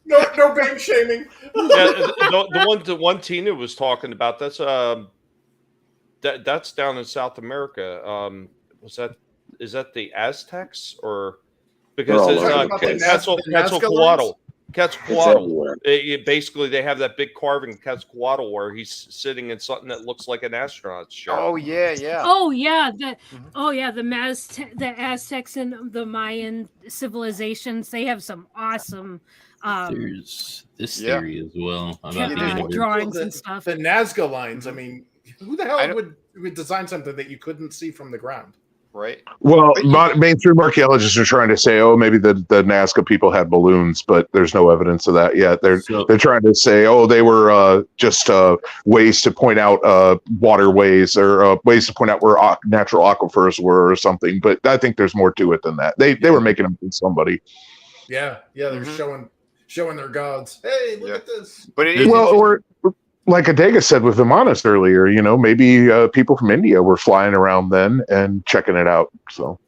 No bank shaming. Yeah, the one Tina was talking about. That's that's down in South America. Is that the Aztecs or because it's Quetzalcoatl. Basically, they have that big carving Quetzalcoatl where he's sitting in something that looks like an astronaut's shirt. Oh yeah. Oh yeah, the Aztecs and the Mayan civilizations. They have some awesome. There's this theory as well about the drawings and stuff. The Nazca lines. I mean, who the hell would design something that you couldn't see from the ground? Right. Well, mainstream archaeologists are trying to say, oh, maybe the Nazca people had balloons, but there's no evidence of that yet. They're trying to say, oh, they were just ways to point out waterways or ways to point out where natural aquifers were or something. But I think there's more to it than that. They were making them from somebody. Yeah, they're showing their gods. Hey, look at this. But it is or like Adega said with Vimanas earlier, maybe people from India were flying around then and checking it out. So,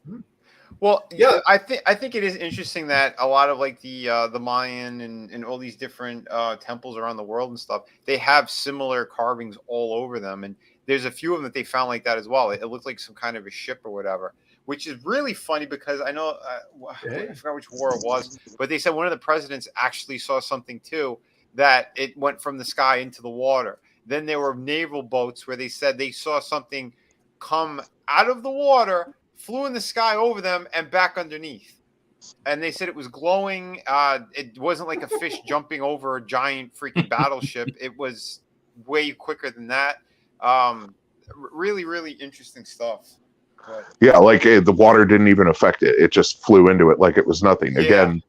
well, yeah, I think it is interesting that a lot of like the Mayan and all these different temples around the world and stuff, they have similar carvings all over them, and there's a few of them that they found like that as well. It looked like some kind of a ship or whatever, which is really funny because I know I forgot which war it was, but they said one of the presidents actually saw something too. That it went from the sky into the water. Then there were naval boats where they said they saw something come out of the water, flew in the sky over them, and back underneath. And they said it was glowing. It wasn't like a fish jumping over a giant freaking battleship. It was way quicker than that. Really, really interesting stuff. But, yeah, like the water didn't even affect it. It just flew into it like it was nothing. Again,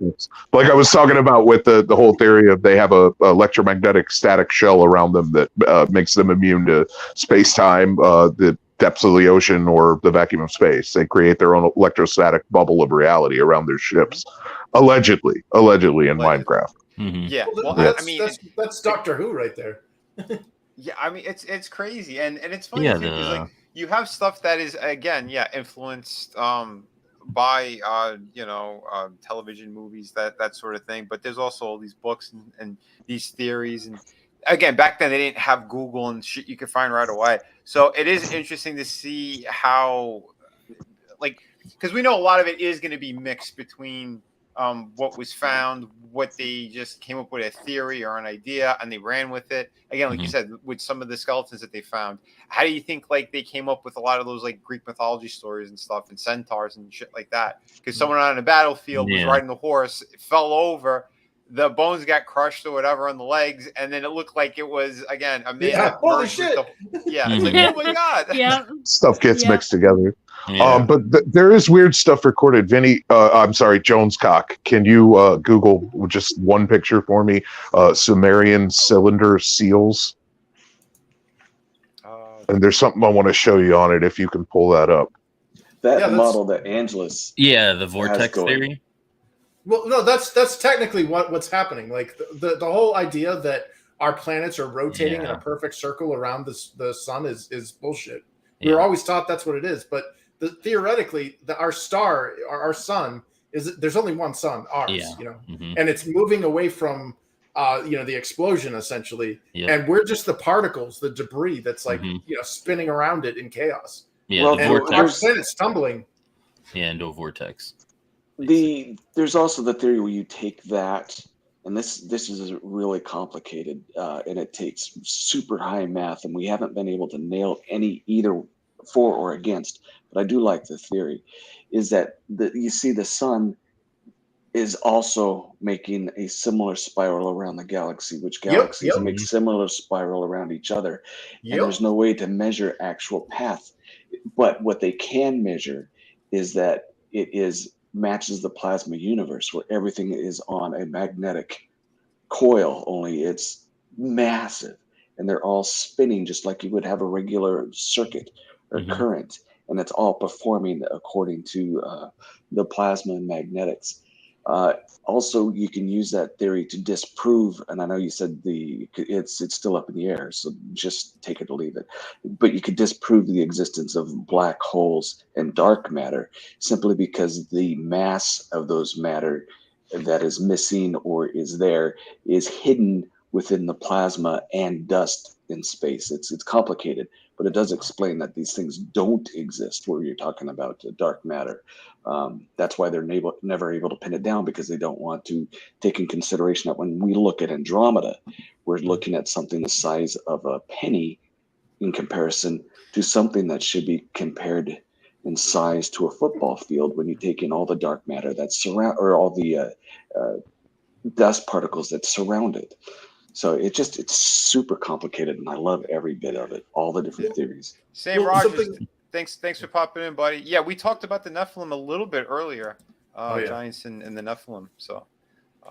like I was talking about with the whole theory of they have a electromagnetic static shell around them that makes them immune to space-time, the depths of the ocean, or the vacuum of space. They create their own electrostatic bubble of reality around their ships, allegedly in Minecraft. Mm-hmm. Yeah, well, that's Doctor Who right there. Yeah, I mean it's crazy, and it's funny too because like you have stuff that is again influenced by television, movies, that sort of thing. But there's also all these books and these theories, and again back then they didn't have Google and shit you could find right away. So it is interesting to see how because we know a lot of it is going to be mixed between what was found, what they just came up with a theory or an idea and they ran with it. Again, like you said, with some of the skeletons that they found, how do you think like they came up with a lot of those like Greek mythology stories and stuff and centaurs and shit like that? Because someone on a battlefield was riding the horse, it fell over, the bones got crushed or whatever on the legs, and then it looked like it was again a man. Yeah, holy shit! It's like, oh my god! Yeah, stuff gets mixed together. But there is weird stuff recorded. Vinny, I'm sorry, Jonescock. Can you Google just one picture for me? Sumerian cylinder seals. And there's something I want to show you on it if you can pull that up. That model that Angelus. Yeah, the vortex theory. Well, no, that's technically what's happening. Like the whole idea that our planets are rotating in a perfect circle around the sun is bullshit. We were always taught that's what it is, but theoretically, our star, our sun, there's only one sun, ours, and it's moving away from the explosion essentially, and we're just the particles, the debris that's like spinning around it in chaos. Yeah, and our planet's tumbling. Yeah, into a vortex. There's also the theory where you take that, and this is really complicated, and it takes super high math, and we haven't been able to nail any either for or against. But I do like the theory, is that you see the sun is also making a similar spiral around the galaxy, which galaxies make similar spiral around each other, and there's no way to measure actual path. But what they can measure is that it matches the plasma universe, where everything is on a magnetic coil, only it's massive, and they're all spinning just like you would have a regular circuit or current, and it's all performing according to the plasma and magnetics. Also, you can use that theory to disprove, and I know you said it's still up in the air, so just take it or leave it. But you could disprove the existence of black holes and dark matter simply because the mass of those matter that is missing or is there is hidden within the plasma and dust in space. It's complicated, but it does explain that these things don't exist where you're talking about dark matter. That's why they're never able to pin it down, because they don't want to take in consideration that when we look at Andromeda, we're looking at something the size of a penny in comparison to something that should be compared in size to a football field when you take in all the dark matter that or all the dust particles that surround it. So it's super complicated, and I love every bit of it, all the different theories. Sam Rogers, thanks for popping in, buddy. Yeah, we talked about the Nephilim a little bit earlier, Giants and the Nephilim. So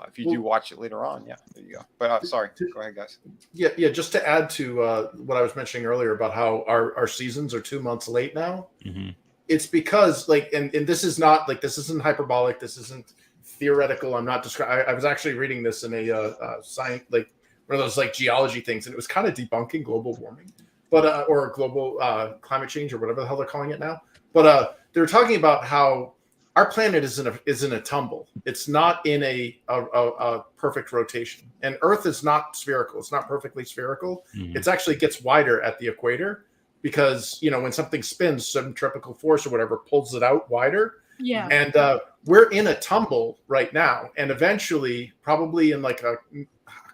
if you do watch it later on, there you go. But sorry, go ahead, guys. Yeah. Just to add to what I was mentioning earlier about how our seasons are 2 months late now. Mm-hmm. It's because and this is not this isn't hyperbolic. This isn't theoretical. I'm not describing. I was actually reading this in a science one of those geology things, and it was kind of debunking global warming, but or global climate change or whatever the hell they're calling it now. But they were talking about how our planet is in a tumble. It's not in a perfect rotation, and Earth is not spherical. It's not perfectly spherical. Mm-hmm. It actually gets wider at the equator because when something spins, centripetal force or whatever pulls it out wider. Yeah. And we're in a tumble right now, and eventually, probably in a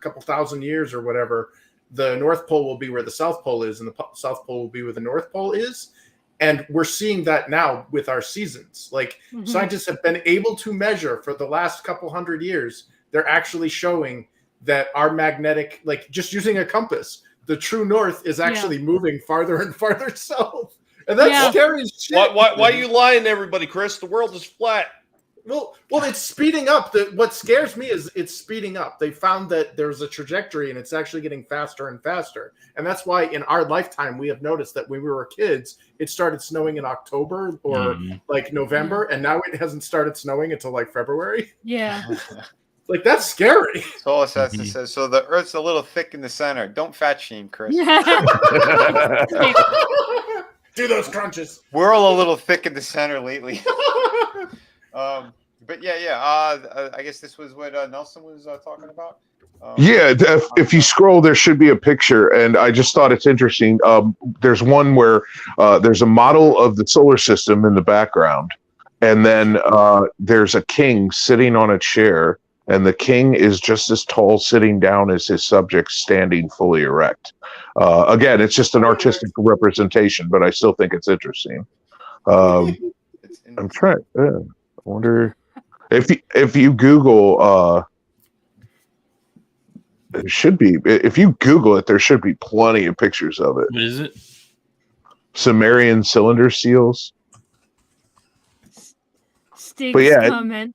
couple thousand years or whatever, the North Pole will be where the South Pole is, and the South Pole will be where the North Pole is. And we're seeing that now with our seasons. Scientists have been able to measure for the last couple hundred years. They're actually showing that our magnetic, just using a compass, the true north is actually moving farther and farther south. And that's scary as shit. Why are you lying to everybody, Chris? The world is flat. Well, it's speeding up. What scares me is it's speeding up. They found that there's a trajectory, and it's actually getting faster and faster. And that's why in our lifetime, we have noticed that when we were kids, it started snowing in October or November, and now it hasn't started snowing until February. Yeah. That's scary. That's all it has to say. So the Earth's a little thick in the center. Don't fat shame, Chris. Do those crunches. We're all a little thick in the center lately. But I guess this was what Nelson was talking about. If you scroll, there should be a picture, and I just thought it's interesting. There's one where there's a model of the solar system in the background, and then there's a king sitting on a chair, and the king is just as tall sitting down as his subjects standing fully erect. Again, it's just an artistic representation, but I still think it's interesting. I'm trying. I wonder if you Google. It should be. If you Google it, there should be plenty of pictures of it. What is it? Sumerian cylinder seals. Stig's comment.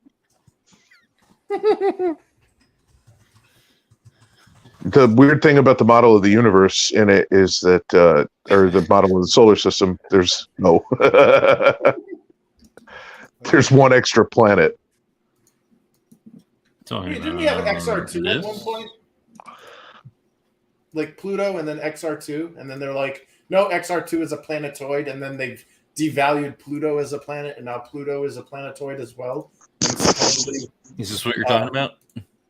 The weird thing about the model of the universe in it is that, or the model of the solar system, there's no. There's one extra planet. Didn't we have XR2 at one point? Pluto and then XR2, and then they're like, no, XR2 is a planetoid, and then they've devalued Pluto as a planet, and now Pluto is a planetoid as well. And supposedly, is this what you're talking about?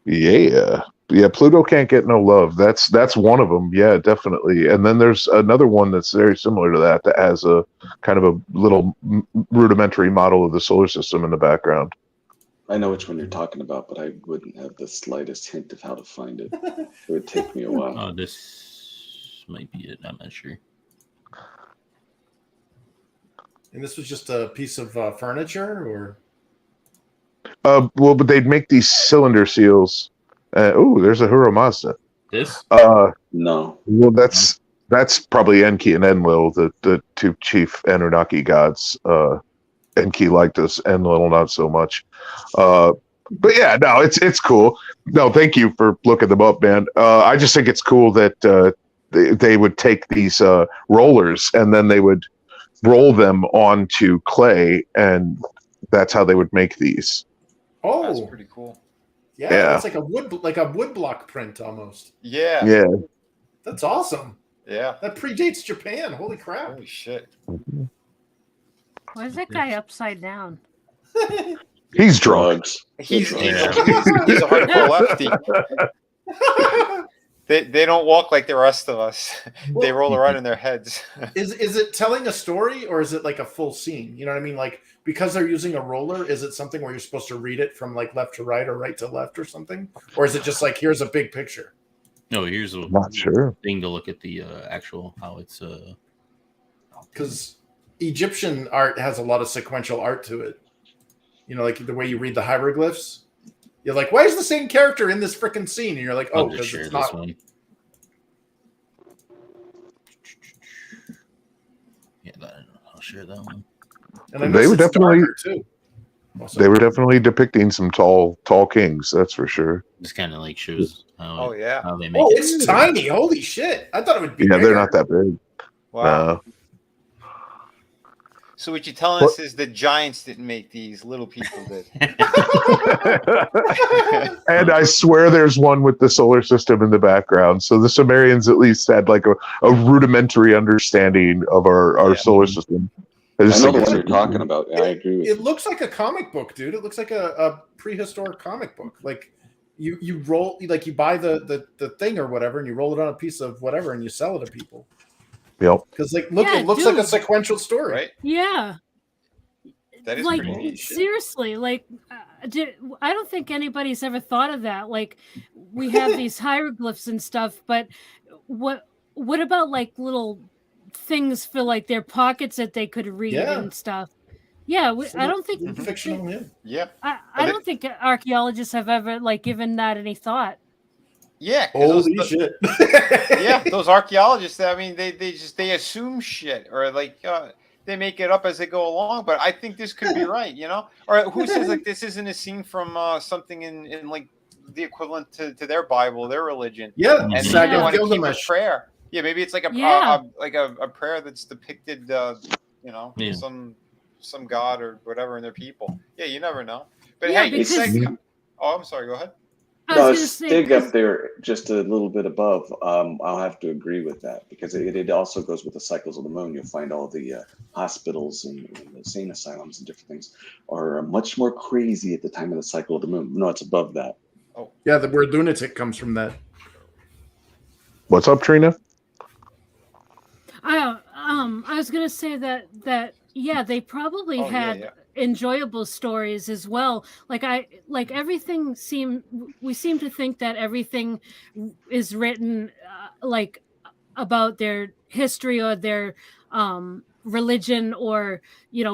Yeah, Pluto can't get no love. That's one of them. Yeah, definitely. And then there's another one that's very similar to that has a kind of a little rudimentary model of the solar system in the background. I know which one you're talking about, but I wouldn't have the slightest hint of how to find it. It would take me a while. Oh, this might be it. I'm not sure. And this was just a piece of furniture, or? Well, but they'd make these cylinder seals. There's a Huro Mazda. This? No. Well, that's probably Enki and Enlil, the two chief Anunnaki gods. Enki liked us, Enlil not so much. But yeah, no, it's cool. No, thank you for looking them up, man. I just think it's cool that they would take these rollers and then they would roll them onto clay, and that's how they would make these. Oh, that's pretty cool. Yeah, it's like a woodblock print almost. Yeah. Yeah. That's awesome. Yeah. That predates Japan. Holy crap. Holy shit. Why is that guy upside down? He's drunk. He's a hardcore lefty. They don't walk like the rest of us. They roll around in their heads. Is it telling a story, or is it like a full scene? You know what I mean? Like, because they're using a roller, is it something where you're supposed to read it from like left to right or right to left or something? Or is it just like, here's a big picture? No, here's a Not sure. thing to look at the actual how it's because Egyptian art has a lot of sequential art to it. You know, like the way you read the hieroglyphs. You're like, why is the same character in this freaking scene? And you're like, oh, because it's not. One. Yeah, I'll share that one. And They were definitely too. They were definitely depicting some tall kings. That's for sure. This kind of like shows how how they make Oh, it. it's tiny! Holy shit! I thought it would be. Yeah, bigger. they're not that big. Wow. So what you're telling us is the giants didn't make these, little people did. And I swear there's one with the solar system in the background. So the Sumerians at least had like a rudimentary understanding of our solar system. I know the one you're talking about. Yeah, I agree with you. It looks like a comic book, dude. It looks like a prehistoric comic book. Like you roll, like you buy the thing or whatever, and you roll it on a piece of whatever, and you sell it to people. Yep. Because like, look, it looks like a sequential story, right? Yeah. That is like pretty neat. seriously, like I don't think anybody's ever thought of that. Like we have these hieroglyphs and stuff, but what about like little things for like their pockets that they could read and stuff? Yeah, I don't think fictional. Yeah, I don't think archaeologists have ever like given that any thought. Yeah. Holy shit. Yeah, those archaeologists, I mean, they assume shit, or like they make it up as they go along. But I think this could be right, you know? Or who says like this isn't a scene from something in like the equivalent to their Bible, their religion? Yeah, and Saga they want to keep a Gilgamesh. prayer. Yeah, maybe it's like a prayer that's depicted, you know, some god or whatever in their people. Yeah, you never know. But hey, it's like, oh, I'm sorry. Go ahead. No, Stig up there just a little bit above. I'll have to agree with that because it also goes with the cycles of the moon. You'll find all the hospitals and the insane asylums and different things are much more crazy at the time of the cycle of the moon. No, it's above that. Oh, yeah, the word lunatic comes from that. What's up, Trina? I was gonna say that yeah, they probably had enjoyable stories as well. Everything we seem to think that everything is written like about their history or their religion or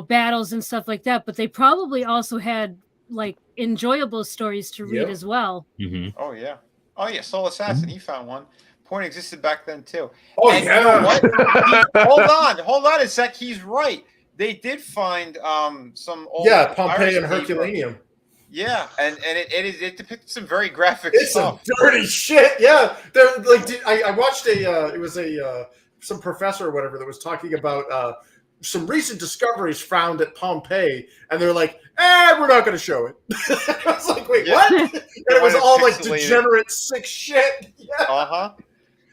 battles and stuff like that, but they probably also had like enjoyable stories to read as well. Mm-hmm. Oh yeah, Soul Assassin, he found one. Porn existed back then too. Oh, and yeah. you know what? hold on a sec. He's right. They did find some old Pompeii and Irish Herculaneum. Yeah, and it depicted some very graphic It's stuff. some dirty shit. Yeah, they're like I watched it was some professor or whatever that was talking about some recent discoveries found at Pompeii, and they're like, we're not going to show it. I was like, wait, what? And it was all like degenerate, sick shit. Yeah.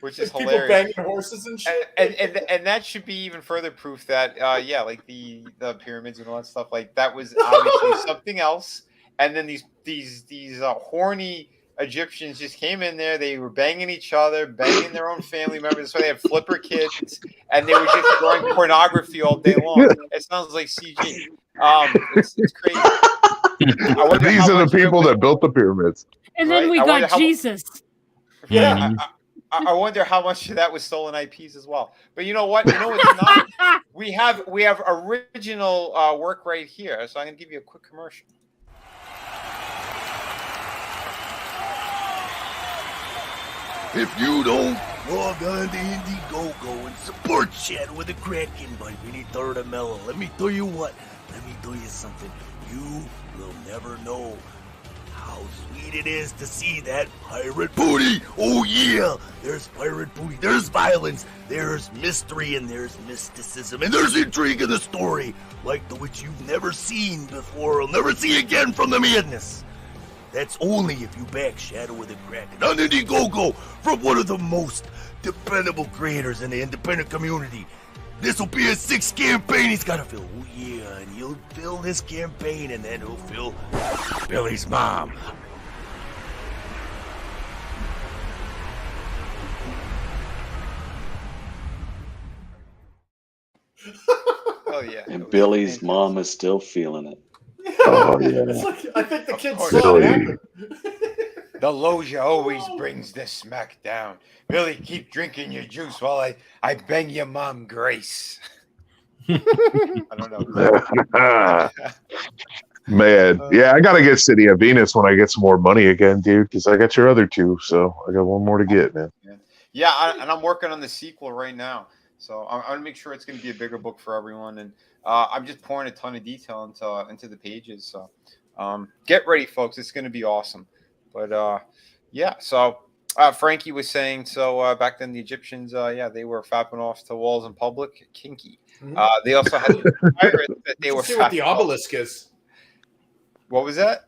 Which is people hilarious. banging horses and shit. And that should be even further proof that like the pyramids and all that stuff, like that was obviously something else. And then these horny Egyptians just came in there. They were banging each other, banging their own family members. That's why they had flipper kids, and they were just throwing pornography all day long. It sounds like CG. It's crazy. These are the people that built the pyramids. And then we got Jesus. Yeah. I wonder how much of that was stolen IPs as well. But you know what? You know what's not? We have original work right here. So I'm going to give you a quick commercial. If you don't log on to Indiegogo and support Chat with a Kraken by Vinnieart Mello, let me tell you what. Let me tell you something. You will never know how sweet it is to see that pirate booty. Oh yeah, there's pirate booty, there's violence, there's mystery, and there's mysticism, and there's intrigue in the story, like the which you've never seen before or never see again from the madness. That's only if you back Shadow of the Kraken on Indiegogo from one of the most dependable creators in the independent community. This will be his 6th campaign he's got to fill. Oh yeah, and he'll fill this campaign, and then he'll fill Billy's mom. Oh yeah. And Billy's mom is still feeling it. Oh yeah. It's like, I think the kids course. saw it Billy. happen. The Loja always brings the smack down. Billy, keep drinking your juice while I bang your mom, Grace. I don't know. Man, yeah, I gotta get City of Venus when I get some more money again, dude. Because I got your other 2, so I got one more to get, man. Yeah, and I'm working on the sequel right now, so I'm gonna make sure it's gonna be a bigger book for everyone, and I'm just pouring a ton of detail into the pages. So get ready, folks. It's gonna be awesome. But yeah, so Frankie was saying, so back then the Egyptians, they were fapping off to walls in public, kinky. They also had pirates that they were. See what the obelisk is? What was that?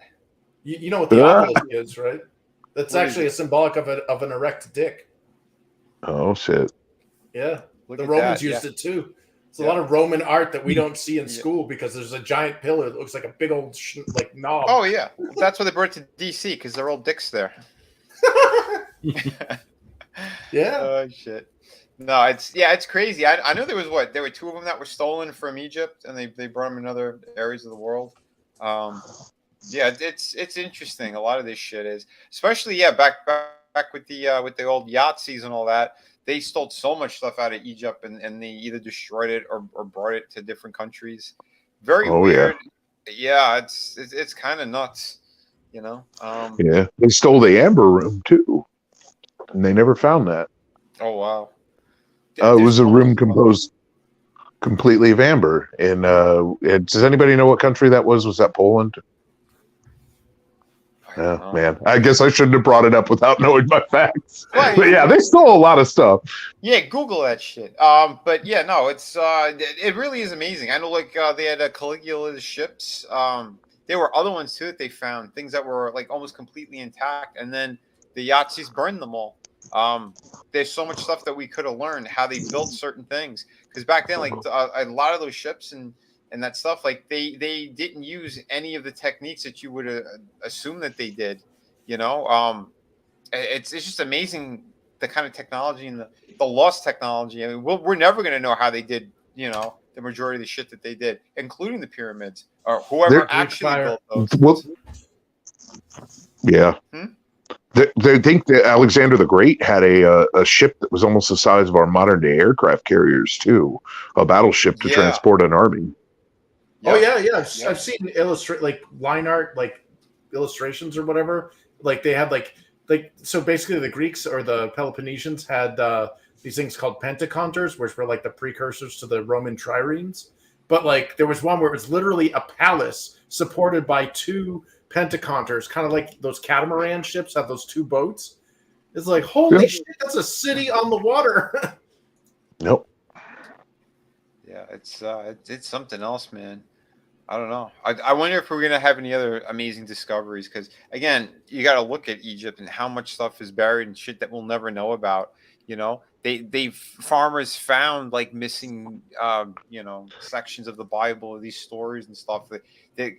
You know what the obelisk is, right? That's actually a symbolic of an erect dick. Oh shit! Yeah, Look the at Romans that, used it too. It's a lot of Roman art that we don't see in school because there's a giant pillar that looks like a big old like knob. Oh yeah, that's why they brought it to DC because they're all dicks there. Yeah. Oh shit. No, it's crazy. I know there were 2 of them that were stolen from Egypt, and they brought them in other areas of the world. Yeah, it's interesting. A lot of this shit is, especially back with the old Yahtzees and all that. They stole so much stuff out of Egypt, and they either destroyed it or brought it to different countries. Very weird. Yeah, it's kind of nuts, you know. Yeah, they stole the Amber Room too, and they never found that. Oh wow. It was a room composed completely of amber. And does anybody know what country that was? Was that Poland? Man, I guess I shouldn't have brought it up without knowing my facts. Right. But yeah, they stole a lot of stuff. Yeah, Google that shit. But yeah, no, it really is amazing. I know, like they had Caligula's ships. There were other ones too that they found, things that were like almost completely intact, and then the Yahtzees burned them all. There's so much stuff that we could have learned how they built certain things, because back then, like a lot of those ships and that stuff, like they didn't use any of the techniques that you would assume that they did. You know, it's just amazing the kind of technology and the lost technology. I mean, we're never going to know how they did, you know, the majority of the shit that they did, including the pyramids or whoever actually built those. Well, yeah. They think that Alexander the Great had a ship that was almost the size of our modern day aircraft carriers too, a battleship to transport an army. Oh yeah. I've seen line art, like illustrations or whatever. Like they had like so basically the Greeks or the Peloponnesians had these things called pentaconters, which were like the precursors to the Roman triremes. But like there was one where it was literally a palace supported by 2 pentaconters, kind of like those catamaran ships have those 2 boats. It's like, holy shit, that's a city on the water. Nope. Yeah, it's something else, man. I don't know. I wonder if we're gonna have any other amazing discoveries, because again, you got to look at Egypt and how much stuff is buried and shit that we'll never know about. You know, farmers found like missing, you know, sections of the Bible or these stories and stuff that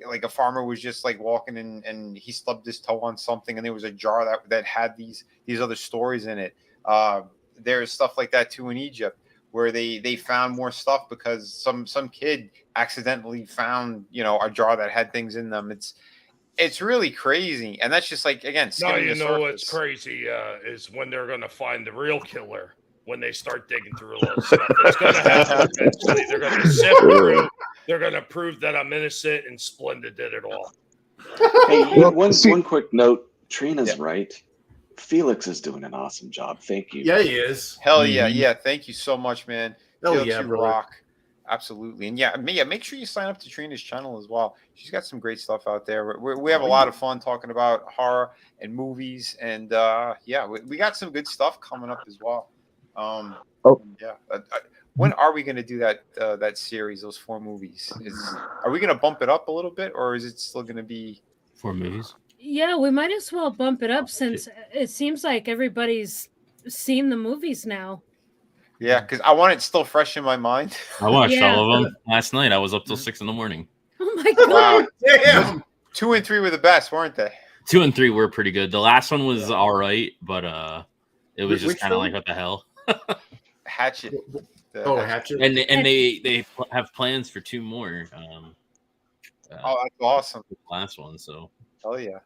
like a farmer was just like walking and he stubbed his toe on something and there was a jar that had these other stories in it. There's stuff like that too in Egypt, where they found more stuff because some kid accidentally found, you know, a jar that had things in them. It's really crazy, and that's just like, again, no, you know surface. What's crazy is when they're going to find the real killer. When they start digging through a lot of stuff, it's going to happen eventually. They're going to sift through. They're going to prove that I'm innocent, and Splenda did it all. Hey, one quick note. Trina's right. Felix is doing an awesome job. Thank you. Yeah, he is. Hell yeah. Thank you so much, man. Hell Felix, yeah, you brother. rock. Absolutely. And yeah, make sure you sign up to Trina's channel as well. She's got some great stuff out there. We have a lot of fun talking about horror and movies. And we got some good stuff coming up as well. When are we going to do that series, those 4 movies? Are we going to bump it up a little bit, or is it still going to be 4 movies? Yeah, we might as well bump it up since it seems like everybody's seen the movies now. Yeah, because I want it still fresh in my mind. I watched all of them last night. I was up till 6 a.m. Oh my god! Damn. 2 and 3 were the best, weren't they? 2 and 3 were pretty good. The last one was all right, but it was just kind of like, what the hell? Hatchet. Hatchet. And they have plans for 2 more. That's awesome. The last one, so. Oh yeah.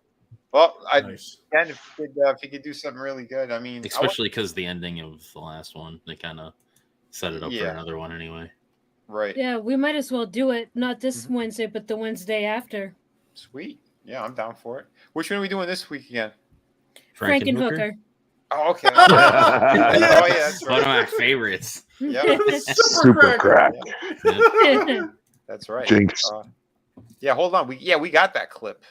Well, if you could do something really good, I mean, especially because the ending of the last one, they kind of set it up for another one anyway. Right. Yeah, we might as well do it. Not this Wednesday, but the Wednesday after. Sweet. Yeah, I'm down for it. Which one are we doing this week again? Frankenhooker. Oh, okay. That's right. One of my favorites. Yeah. Super crack. Yeah. That's right. Jinx. Hold on. We got that clip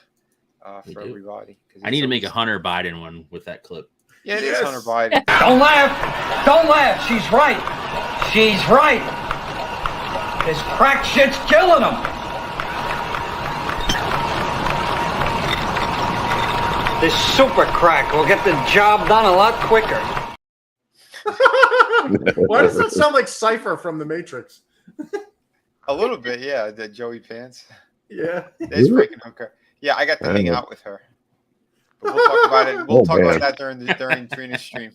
for everybody. I need to make a Hunter Biden one with that clip. Yeah, it is Hunter Biden. Don't laugh. Don't laugh. She's right. She's right. This crack shit's killing him. This super crack will get the job done a lot quicker. Why does that sound like Cypher from The Matrix? A little bit, yeah. The Joey Pants. Yeah. There's Frankenhooker. Yeah, I got to hang out with her. But we'll talk about it. We'll talk about that during Trina's stream.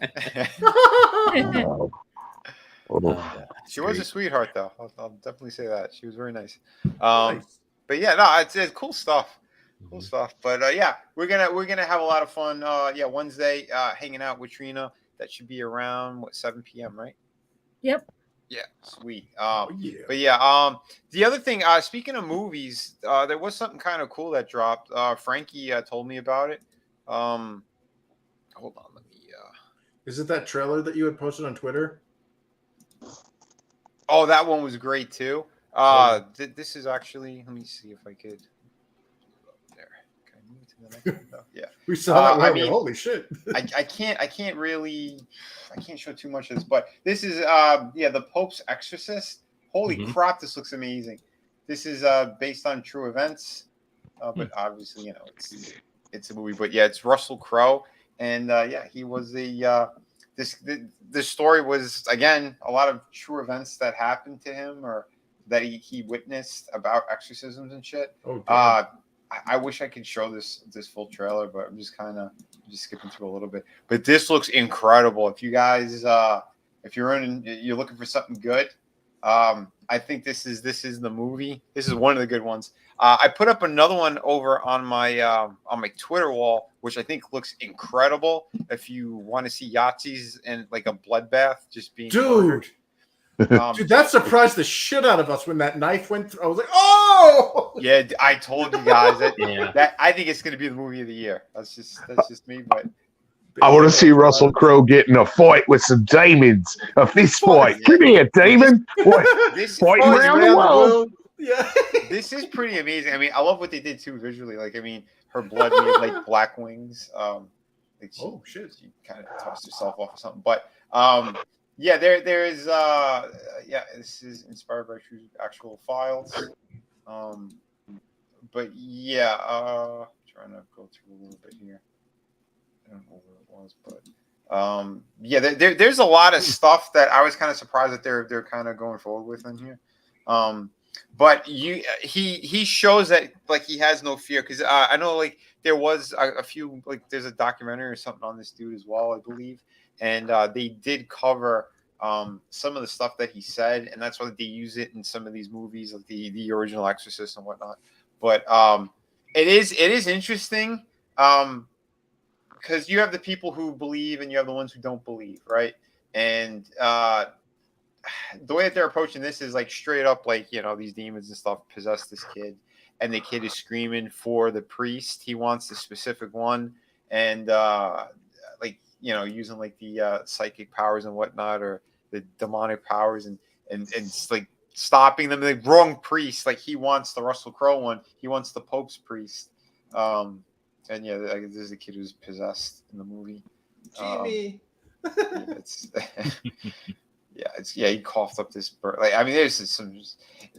She was a sweetheart, though. I'll definitely say that. She was very nice. But yeah, no, it's cool stuff. Cool stuff. But we're gonna have a lot of fun. Wednesday, hanging out with Trina. That should be around 7 p.m. right? Yep. Yeah, sweet. But yeah, the other thing, speaking of movies, there was something kind of cool that dropped. Frankie told me about it. Hold on, let me. Is it that trailer that you had posted on Twitter? Oh, that one was great too. This is actually. Let me see if I could. There. Can I move it to the next one? No. Yeah. We saw that. I mean, holy shit. I can't really. I can't show too much of this, but this is the Pope's Exorcist. Holy crap, this looks amazing. This is based on true events, but obviously it's a movie. But yeah, it's Russell Crowe, and he was this story was again a lot of true events that happened to him or that he witnessed about exorcisms and shit. I wish I could show this full trailer, but I'm just skipping through a little bit. But this looks incredible. If you guys, if you're you're looking for something good, I think this is the movie. This is one of the good ones. I put up another one over on my Twitter wall, which I think looks incredible. If you want to see Yahtzees and like a bloodbath, just being murdered. Dude, that surprised the shit out of us when that knife went through. I was like, "Oh!" Yeah, I told you guys that I think it's going to be the movie of the year. That's just me, but I want to see Russell Crowe get in a fight with some demons, a fist fight. Come here, demon! Fighting around the world. Yeah, this is pretty amazing. I mean, I love what they did too visually. Like, I mean, her blood made like black wings. She kind of tossed herself off or something, but yeah, there is this is inspired by true actual files. But yeah, trying to go through a little bit here. I don't know where it was, but there's a lot of stuff that I was kind of surprised that they're kind of going forward with in here. But he shows that like he has no fear because I know like there was a few like there's a documentary or something on this dude as well, I believe. And they did cover some of the stuff that he said, and that's why they use it in some of these movies, like the original Exorcist and whatnot. But it is interesting because you have the people who believe and you have the ones who don't believe, right? And the way that they're approaching this is like straight up, like these demons and stuff possess this kid, and the kid is screaming for the priest. He wants the specific one, and using like the psychic powers and whatnot, or the demonic powers, and it's like stopping them. The wrong priest. Like he wants the Russell Crowe one. He wants the Pope's priest. And yeah, there's a kid who's possessed in the movie. Jimmy. Yeah, he coughed up this bird. Like, I mean, there's some.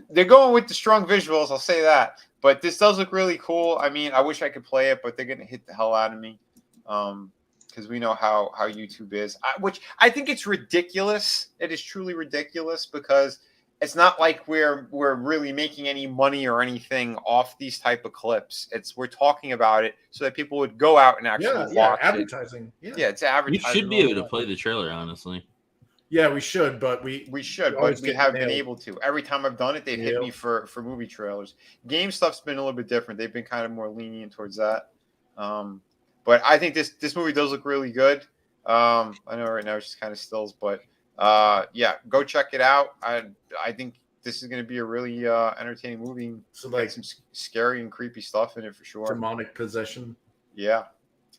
They're going with the strong visuals. I'll say that. But this does look really cool. I mean, I wish I could play it, but they're gonna hit the hell out of me, because we know how YouTube is. Which I think it's ridiculous. It is truly ridiculous because it's not like we're really making any money or anything off these type of clips. We're talking about it so that people would go out and actually watch advertising. it. Yeah, it's advertising. We should be able to play the trailer, honestly. Yeah, we should, but we haven't been able to. Every time I've done it, they've hit me for movie trailers. Game stuff's been a little bit different. They've been kind of more lenient towards that. But I think this movie does look really good. I know right now it's just kind of stills, but yeah, go check it out. I think this is going to be a really entertaining movie. So like some scary and creepy stuff in it for sure. Demonic possession. Yeah.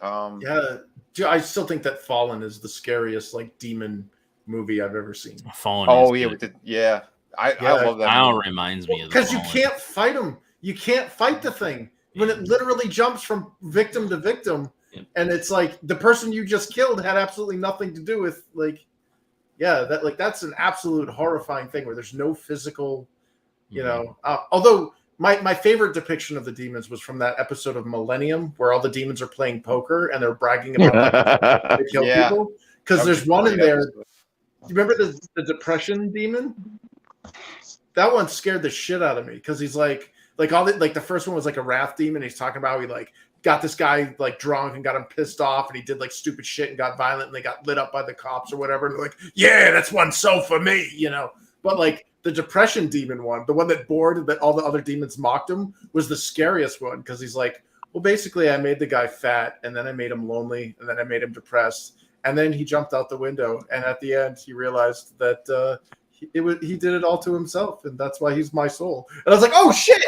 I still think that Fallen is the scariest like demon movie I've ever seen. Fallen. Oh yeah, I love that. Fallen reminds me of because you can't fight him. You can't fight the thing when it literally jumps from victim to victim, and it's like the person you just killed had absolutely nothing to do with that's an absolute horrifying thing where there's no physical, although my favorite depiction of the demons was from that episode of Millennium where all the demons are playing poker and they're bragging about they kill people. Because there's one in there. You remember the depression demon? That one scared the shit out of me because he's like the first one was like a wrath demon. He's talking about how he like got this guy like drunk and got him pissed off and he did like stupid shit and got violent and they got lit up by the cops or whatever. And they're like, yeah, that's one so for me, But like the depression demon one, the one that bored that all the other demons mocked him, was the scariest one because he's like, well, basically I made the guy fat and then I made him lonely and then I made him depressed. And then he jumped out the window, and at the end, he realized that he did it all to himself, and that's why he's my soul. And I was like, "Oh shit!"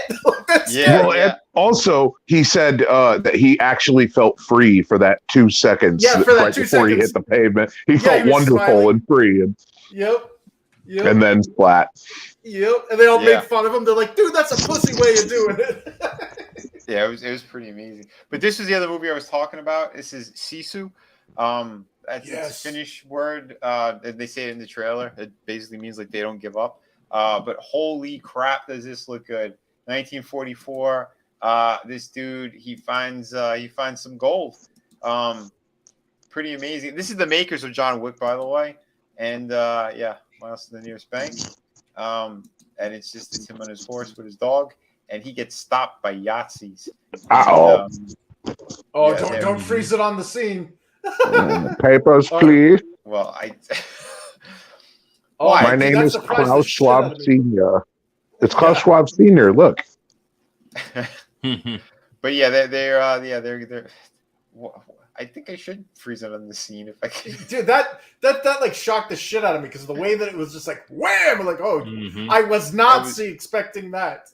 And also, he said that he actually felt free for that 2 seconds. Yeah, for that right 2 before seconds. he hit the pavement, he felt wonderful smiling. and free. And, Yep. And then flat. Yep. And they all made fun of him. They're like, "Dude, that's a pussy way of doing it." Yeah, it was pretty amazing. But this is the other movie I was talking about. This is Sisu. It's a Finnish word. They say it in the trailer. It basically means like they don't give up. But holy crap, does this look good? 1944. This dude he finds some gold. Pretty amazing. This is the makers of John Wick, by the way. And miles to the nearest bank. And it's him on his horse with his dog, and he gets stopped by Yahtzees. Don't freeze it on the scene. Papers, please. Well, my name is Klaus Schwab Sr. It's Klaus Schwab Sr. Look. But yeah, they're. I think I should freeze it on the scene if I can. Dude, that like shocked the shit out of me because the way that it was just like wham, like I was not expecting that.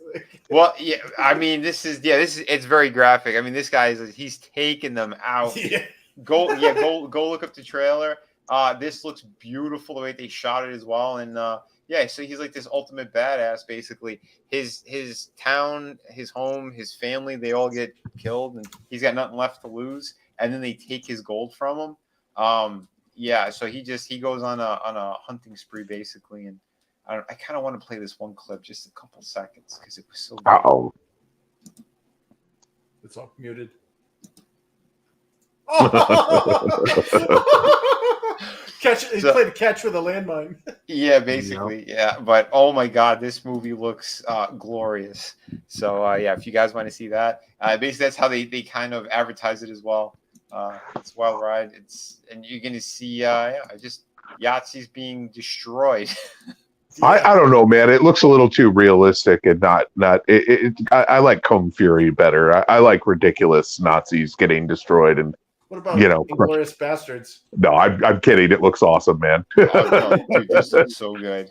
Well, yeah, I mean this is it's very graphic. I mean this guy he's taking them out. Yeah. Go look up the trailer. This looks beautiful the way they shot it as well, and so he's like this ultimate badass basically. His town, his home, his family, they all get killed, and he's got nothing left to lose. And then they take his gold from him. So he goes on a hunting spree basically, and I kind of want to play this one clip just a couple seconds because it was so good. It's all muted. He played catch with a landmine. Yeah, basically, yeah. But oh my god, this movie looks glorious. So if you guys want to see that, basically that's how they kind of advertise it as well. It's a wild ride. And you're gonna see just Yahtzees being destroyed. I don't know, man. It looks a little too realistic and not. I like Kung Fury better. I like ridiculous Nazis getting destroyed and. What about Inglourious Bastards? No, I'm kidding. It looks awesome, man. Dude, this looks so good.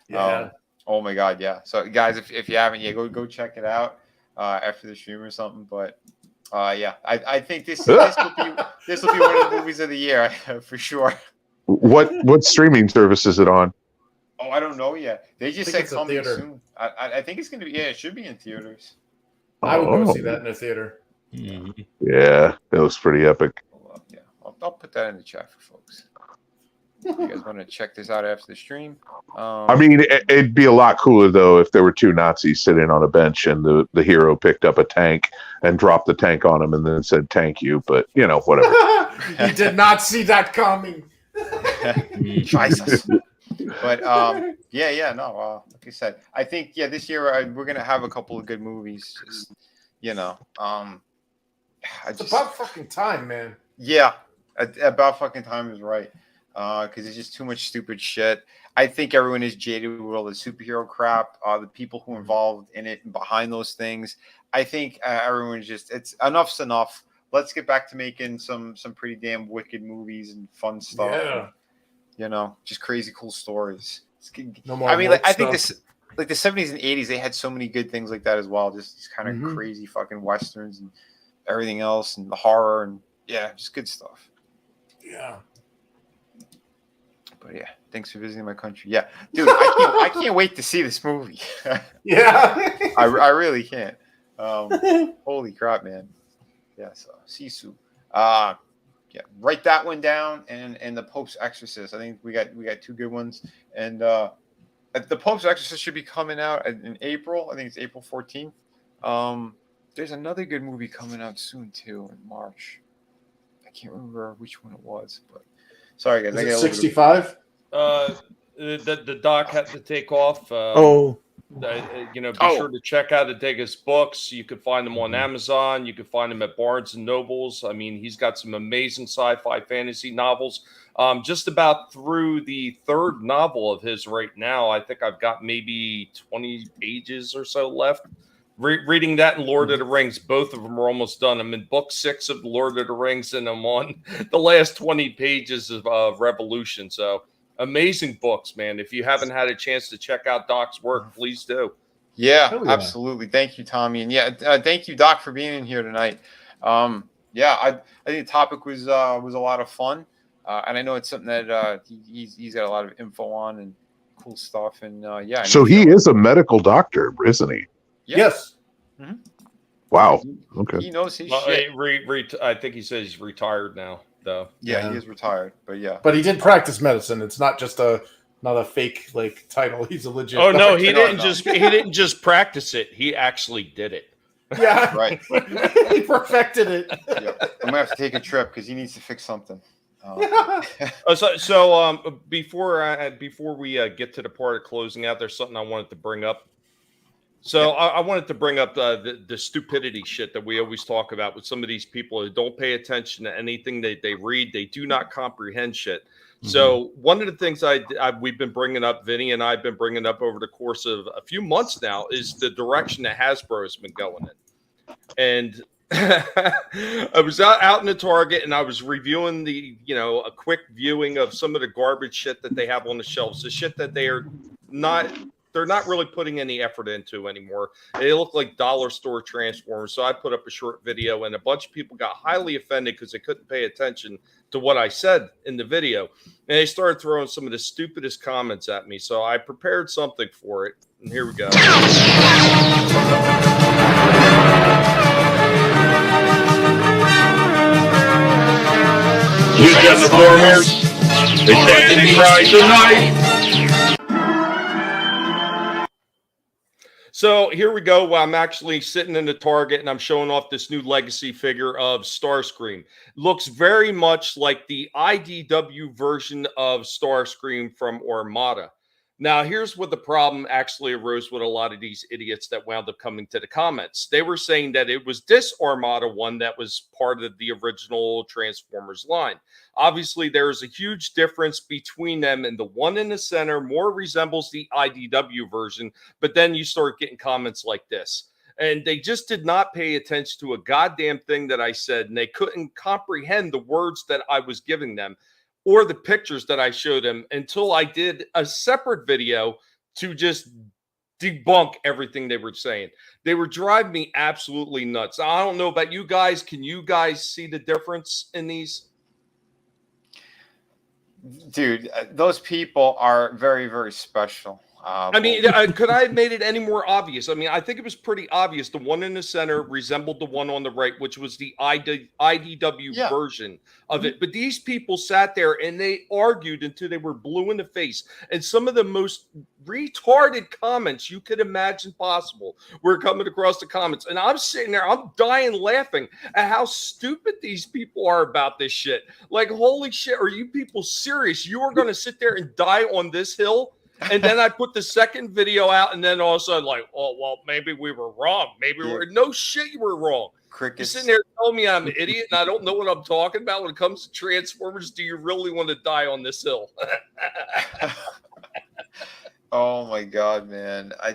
Yeah. Oh my god, yeah. So guys, if you haven't, go check it out after the stream or something. But I think this will be one of the movies of the year for sure. What streaming service is it on? Oh, Oh, I don't know yet. They just said it's a coming theater. soon. I think it's going to be. Yeah, it should be in theaters. I would go see that in a theater. Yeah, it was pretty epic. Yeah, I'll put that in the chat for folks. You guys want to check this out after the stream? I mean, it'd be a lot cooler though if there were two Nazis sitting on a bench and the hero picked up a tank and dropped the tank on him and then said "thank you." But you know, whatever. He did not see that coming. Jesus. But no. Like I said, I think this year we're gonna have a couple of good movies. Just, It's about fucking time, man. Yeah, about fucking time is right. Because it's just too much stupid shit. I think everyone is jaded with all the superhero crap. The people who are involved in it and behind those things. I think everyone's just enough's enough. Let's get back to making some pretty damn wicked movies and fun stuff. Yeah. Just crazy cool stories. No more. I mean, I think this, like the 70s and 80s, they had so many good things like that as well. Just these kind of crazy fucking westerns and everything else, and the horror, and just good stuff. Yeah. But thanks for visiting my country. Yeah, dude, I can't wait to see this movie. Yeah, I really can't. Holy crap, man. Yeah, so Sisu. Write that one down, and the Pope's Exorcist. I think we got two good ones, and the Pope's Exorcist should be coming out in April. I think it's April 14th. There's another good movie coming out soon too in March. I can't remember which one it was, but sorry guys. Is it 65? The doc had to take off. Be sure to check out Adega's books. You can find them on Amazon. You can find them at Barnes and Nobles. I mean, he's got some amazing sci-fi fantasy novels. Just about through the third novel of his right now. I think I've got maybe 20 pages or so left. Reading that and Lord of the Rings, both of them are almost done. I'm in book 6 of Lord of the Rings, and I'm on the last 20 pages of Revolution. So amazing books, man. If you haven't had a chance to check out Doc's work, please do. Yeah, absolutely. Thank you, Tommy. And thank you, Doc, for being in here tonight. I think the topic was a lot of fun. And I know it's something that he's got a lot of info on and cool stuff. And So he is a medical doctor, isn't he? Yes. Mm-hmm. Wow. Okay. He knows his shit. I think he says he's retired now, though. Yeah, he is retired, but But he did practice medicine. It's not just not a fake title. He's a legit. Oh no, he didn't just practice it. He actually did it. Yeah, right. He perfected it. Yep. I'm gonna have to take a trip because he needs to fix something. Before we get to the part of closing out, there's something I wanted to bring up. So I wanted to bring up the stupidity shit that we always talk about with some of these people who don't pay attention to anything they read. They do not comprehend shit. Mm-hmm. So one of the things we've been bringing up, Vinny and I have been bringing up over the course of a few months now, is the direction that Hasbro has been going in. And I was out in the Target and I was reviewing a quick viewing of some of the garbage shit that they have on the shelves, the shit that they're not really putting any effort into anymore. They look like dollar store Transformers. So I put up a short video and a bunch of people got highly offended because they couldn't pay attention to what I said in the video. And they started throwing some of the stupidest comments at me. So I prepared something for it. And here we go. You Transformers, they stand and cry tonight. So here we go. I'm actually sitting in the Target and I'm showing off this new legacy figure of Starscream. Looks very much like the IDW version of Starscream from Armada. Now, here's what the problem actually arose with a lot of these idiots that wound up coming to the comments. They were saying that it was this Armada one that was part of the original Transformers line. Obviously, there's a huge difference between them, and the one in the center more resembles the IDW version, but then you start getting comments like this. And they just did not pay attention to a goddamn thing that I said, and they couldn't comprehend the words that I was giving them or the pictures that I showed them until I did a separate video to just debunk everything they were saying. They were driving me absolutely nuts. I don't know about you guys. Can you guys see the difference in these? Dude, those people are very, very special. I mean, could I have made it any more obvious? I mean, I think it was pretty obvious. The one in the center resembled the one on the right, which was the IDW version of it. But these people sat there and they argued until they were blue in the face. And some of the most retarded comments you could imagine possible were coming across the comments. And I'm sitting there, I'm dying laughing at how stupid these people are about this shit. Like, holy shit, are you people serious? You are going to sit there and die on this hill? And then I put the second video out, and then all of a sudden, like, oh, well, maybe we were wrong. Maybe we were. No shit, you were wrong. You're sitting there telling me I'm an idiot and I don't know what I'm talking about when it comes to Transformers. Do you really want to die on this hill? Oh, my God, man. I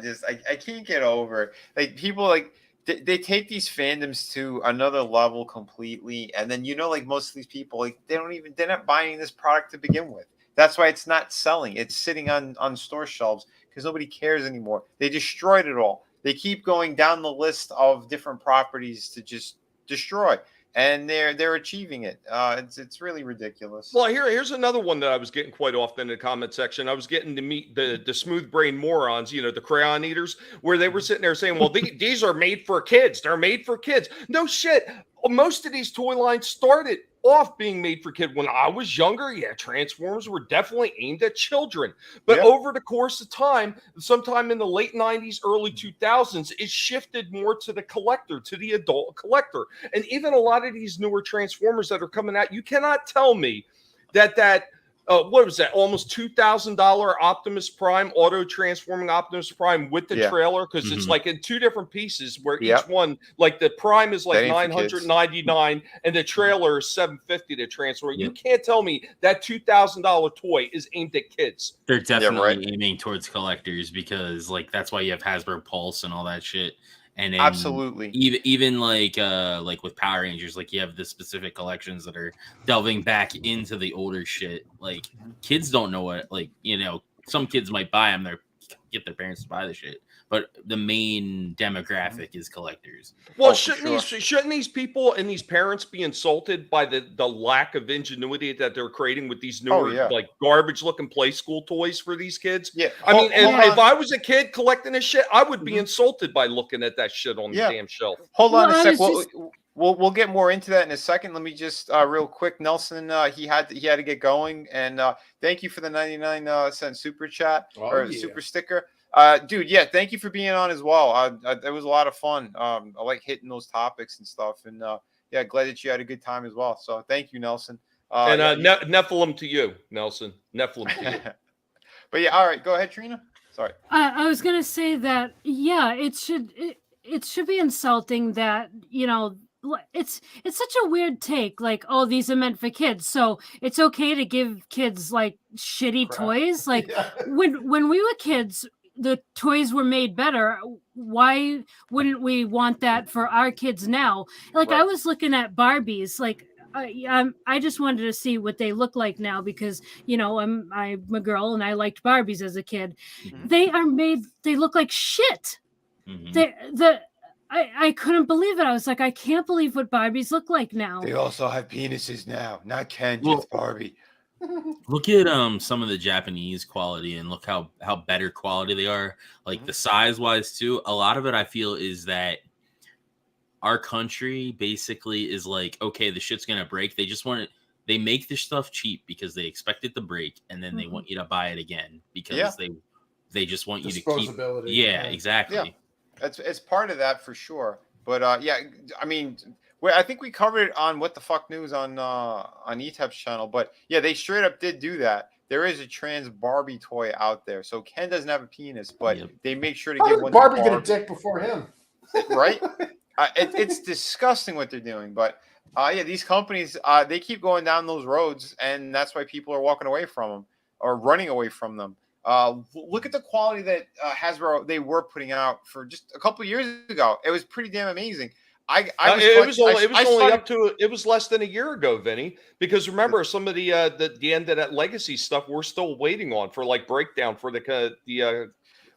can't get over it. Like, people, like, they take these fandoms to another level completely. And then, like, most of these people, like, they're not buying this product to begin with. That's why it's not selling. It's sitting on store shelves because nobody cares anymore. They destroyed it all. They keep going down the list of different properties to just destroy, and they're achieving it. It's really ridiculous. Well, here's another one that I was getting quite often in the comment section. I was getting to meet the smooth brain morons, the crayon eaters, where they were sitting there saying, well, these are made for kids. They're made for kids. No shit. Most of these toy lines started off being made for kids. When I was younger, Transformers were definitely aimed at children. But over the course of time, sometime in the late 90s, early 2000s, it shifted more to the collector, to the adult collector. And even a lot of these newer Transformers that are coming out, you cannot tell me that what was that? Almost $2,000 Optimus Prime, auto transforming Optimus Prime with the trailer, because it's like in two different pieces where each one, like the Prime is like $999 and the trailer is $750 to transform. You can't tell me that $2,000 toy is aimed at kids. They're definitely aiming towards collectors because like that's why you have Hasbro Pulse and all that shit. And then absolutely, even like with Power Rangers, like you have the specific collections that are delving back into the older shit. Like kids don't know what, some kids might buy them, get their parents to buy the shit, but the main demographic is collectors. Well, shouldn't these people and these parents be insulted by the lack of ingenuity that they're creating with these newer like garbage looking play school toys for these kids? Yeah, I mean, if I was a kid collecting this shit, I would be insulted by looking at that shit on the damn shelf. Hold on a sec. We'll get more into that in a second. Let me just real quick, Nelson. He had to get going, and thank you for the 99 cent super chat super sticker. Dude, thank you for being on as well. It was a lot of fun. I like hitting those topics and stuff, and glad that you had a good time as well. So thank you, Nelson. Nephilim to you, Nelson. Nephilim to you. But all right, go ahead, Trina. Sorry. I was gonna say that it should be insulting that it's such a weird take, like, oh, these are meant for kids, so it's okay to give kids like shitty toys. Like when we were kids, the toys were made better. Why wouldn't we want that for our kids now? Like I was looking at Barbies, like I just wanted to see what they look like now because I'm a girl and I liked Barbies as a kid. They look like shit. I couldn't believe it. I was like, I can't believe what Barbies look like now. They also have penises now, not Ken, just Barbie. Look at some of the Japanese quality and look how better quality they are. Like the size wise too. A lot of it I feel is that our country basically is like, okay, the shit's gonna break. They just want it. They make this stuff cheap because they expect it to break, and then they want you to buy it again because they just want you to keep. Yeah, exactly. Yeah. It's part of that for sure. But I mean, I think we covered it on What the Fuck News on ETEP's channel. But they straight up did do that. There is a trans Barbie toy out there. So Ken doesn't have a penis, but they make sure to give one. Barbie get a dick before him, right? It's disgusting what they're doing. But these companies they keep going down those roads, and that's why people are walking away from them or running away from them. Look at the quality that Hasbro they were putting out for just a couple of years ago. It was pretty damn amazing. It was less than a year ago, Vinny, because remember some of the end of that legacy stuff we're still waiting on for like breakdown for the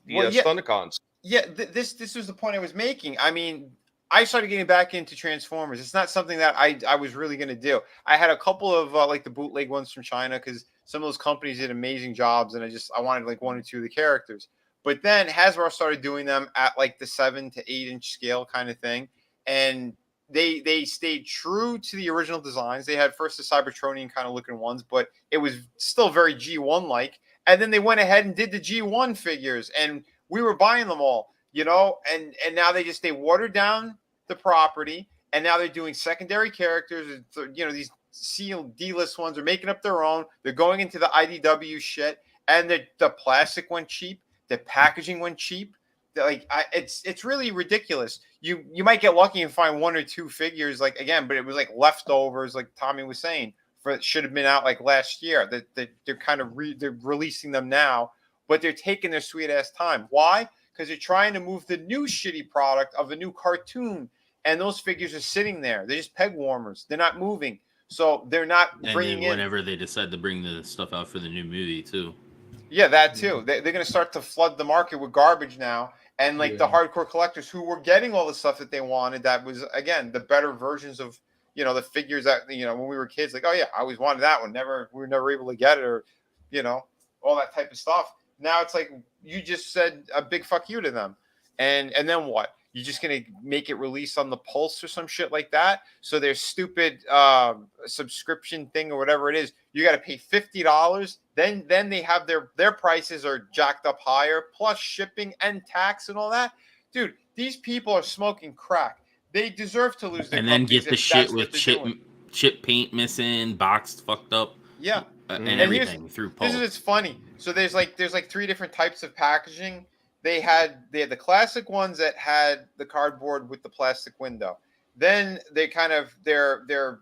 Stunticons. Yeah, this was the point I was making. I mean, I started getting back into Transformers. It's not something that I was really going to do. I had a couple of like the bootleg ones from China because Some of those companies did amazing jobs, and I wanted like 1 or 2 of the characters. But then Hasbro started doing them at like the 7 to 8 inch scale kind of thing, and they stayed true to the original designs. They had first the Cybertronian kind of looking ones, but it was still very G1 like. And then they went ahead and did the G1 figures, and we were buying them all, and now they watered down the property, and now they're doing secondary characters. These D-list ones are making up their own. They're going into the IDW shit, and the plastic went cheap. The packaging went cheap. It's really ridiculous. You might get lucky and find 1 or 2 figures, but it was like leftovers, like Tommy was saying, should have been out like last year. That they're kind of they're releasing them now, but they're taking their sweet ass time. Why? Because they're trying to move the new shitty product of a new cartoon, and those figures are sitting there. They're just peg warmers. They're not moving, so they're not bringing in. Whenever they decide to bring the stuff out for the new movie too. Yeah, that too. They're going to start to flood the market with garbage now. And the hardcore collectors who were getting all the stuff that they wanted, that was, again, the better versions of, the figures that, when we were kids, like, oh yeah, I always wanted that one. We were never able to get it, or, all that type of stuff. Now it's like, you just said a big fuck you to them. And then what? You're just going to make it release on the Pulse or some shit like that. So their stupid subscription thing or whatever it is, you got to pay $50. Then they have their prices are jacked up higher, plus shipping and tax and all that. Dude, these people are smoking crack. They deserve to lose their and then get the shit with chip paint missing, boxed, fucked up. Yeah. And everything through Pulse. It's funny. So there's like 3 different types of packaging. They had the classic ones that had the cardboard with the plastic window. Then they they're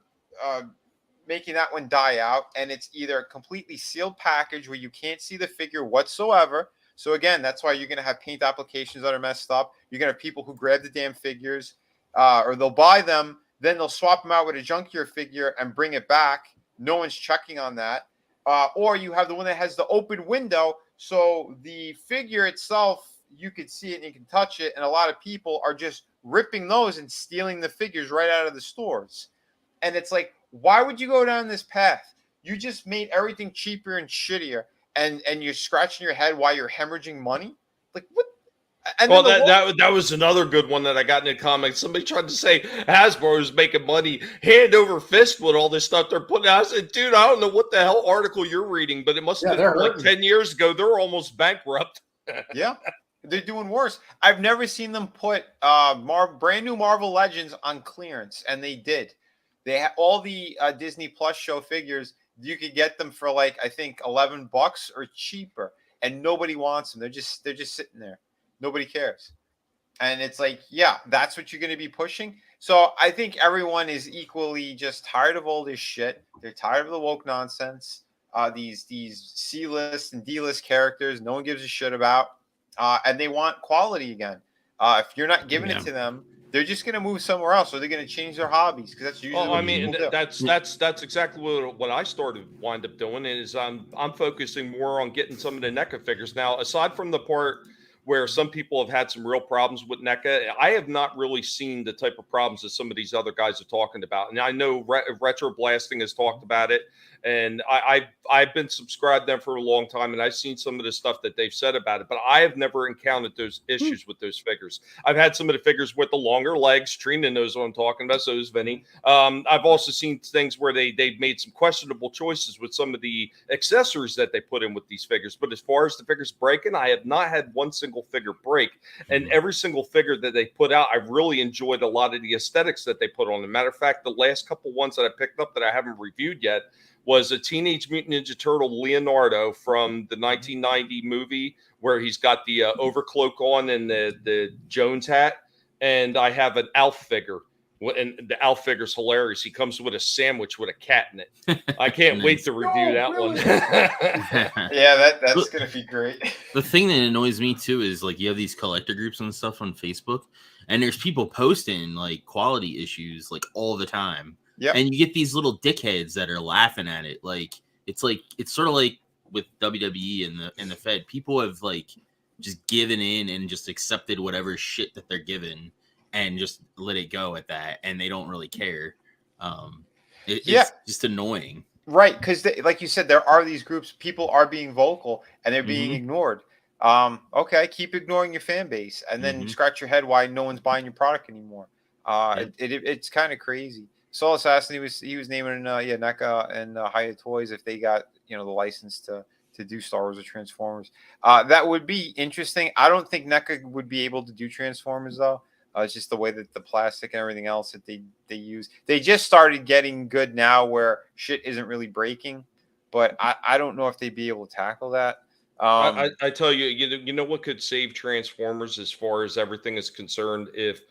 making that one die out, and it's either a completely sealed package where you can't see the figure whatsoever. So again, that's why you're going to have paint applications that are messed up. You're going to have people who grab the damn figures, or they'll buy them, then they'll swap them out with a junkier figure and bring it back. No one's checking on that. Or you have the one that has the open window, so the figure itself, you can see it and you can touch it, and a lot of people are just ripping those and stealing the figures right out of the stores. And it's like, why would you go down this path? You just made everything cheaper and shittier, and you're scratching your head while you're hemorrhaging money. Like, what? And well, that was another good one that I got in the comments. Somebody tried to say Hasbro is making money hand over fist with all this stuff they're putting out. I said, dude, I don't know what the hell article you're reading, but it must have been like 10 years ago. They're almost bankrupt. Yeah. They're doing worse. I've never seen them put brand new Marvel Legends on clearance, and they did. They have all the Disney Plus show figures. You could get them for like, I think $11 or cheaper, and nobody wants them. They're just sitting there. Nobody cares. And it's like, yeah, that's what you're going to be pushing. So I think everyone is equally just tired of all this shit. They're tired of the woke nonsense. These C-list and D-list characters no one gives a shit about. And they want quality again. If you're not giving it to them, they're just going to move somewhere else, or they're going to change their hobbies, because that's usually. Well, I mean, that's exactly what I wind up doing is I'm focusing more on getting some of the NECA figures now. Aside from the part where some people have had some real problems with NECA, I have not really seen the type of problems that some of these other guys are talking about. And I know Retro Blasting has talked about it, and I've been subscribed to them for a long time, and I've seen some of the stuff that they've said about it, but I have never encountered those issues with those figures. I've had some of the figures with the longer legs. Trina knows what I'm talking about, so does Vinny. I've also seen things where they've made some questionable choices with some of the accessories that they put in with these figures. But as far as the figures breaking, I have not had one single figure break. And every single figure that they put out, I really enjoyed a lot of the aesthetics that they put on. As a matter of fact, the last couple ones that I picked up that I haven't reviewed yet was a Teenage Mutant Ninja Turtle Leonardo from the 1990 movie, where he's got the overcloak on and the Jones hat. And I have an Alf figure, and the Alf figure's hilarious. He comes with a sandwich with a cat in it. I can't wait to review that one. Yeah, that's going to be great. The thing that annoys me too is, like, you have these collector groups and stuff on Facebook, and there's people posting like quality issues like all the time. Yeah, and you get these little dickheads that are laughing at it. Like it's sort of like with WWE and the Fed. People have like just given in and just accepted whatever shit that they're given and just let it go at that, and they don't really care. It's just annoying. Right, because like you said, there are these groups. People are being vocal and they're being ignored. Okay, keep ignoring your fan base, and then scratch your head why no one's buying your product anymore. It's kind of crazy. Soul Assassin, he was naming NECA and Hiya Toys if they got the license to do Star Wars or Transformers. That would be interesting. I don't think NECA would be able to do Transformers though. It's just the way that the plastic and everything else that they use. They just started getting good now where shit isn't really breaking, but I don't know if they'd be able to tackle that. I tell you, you know what could save Transformers as far as everything is concerned? If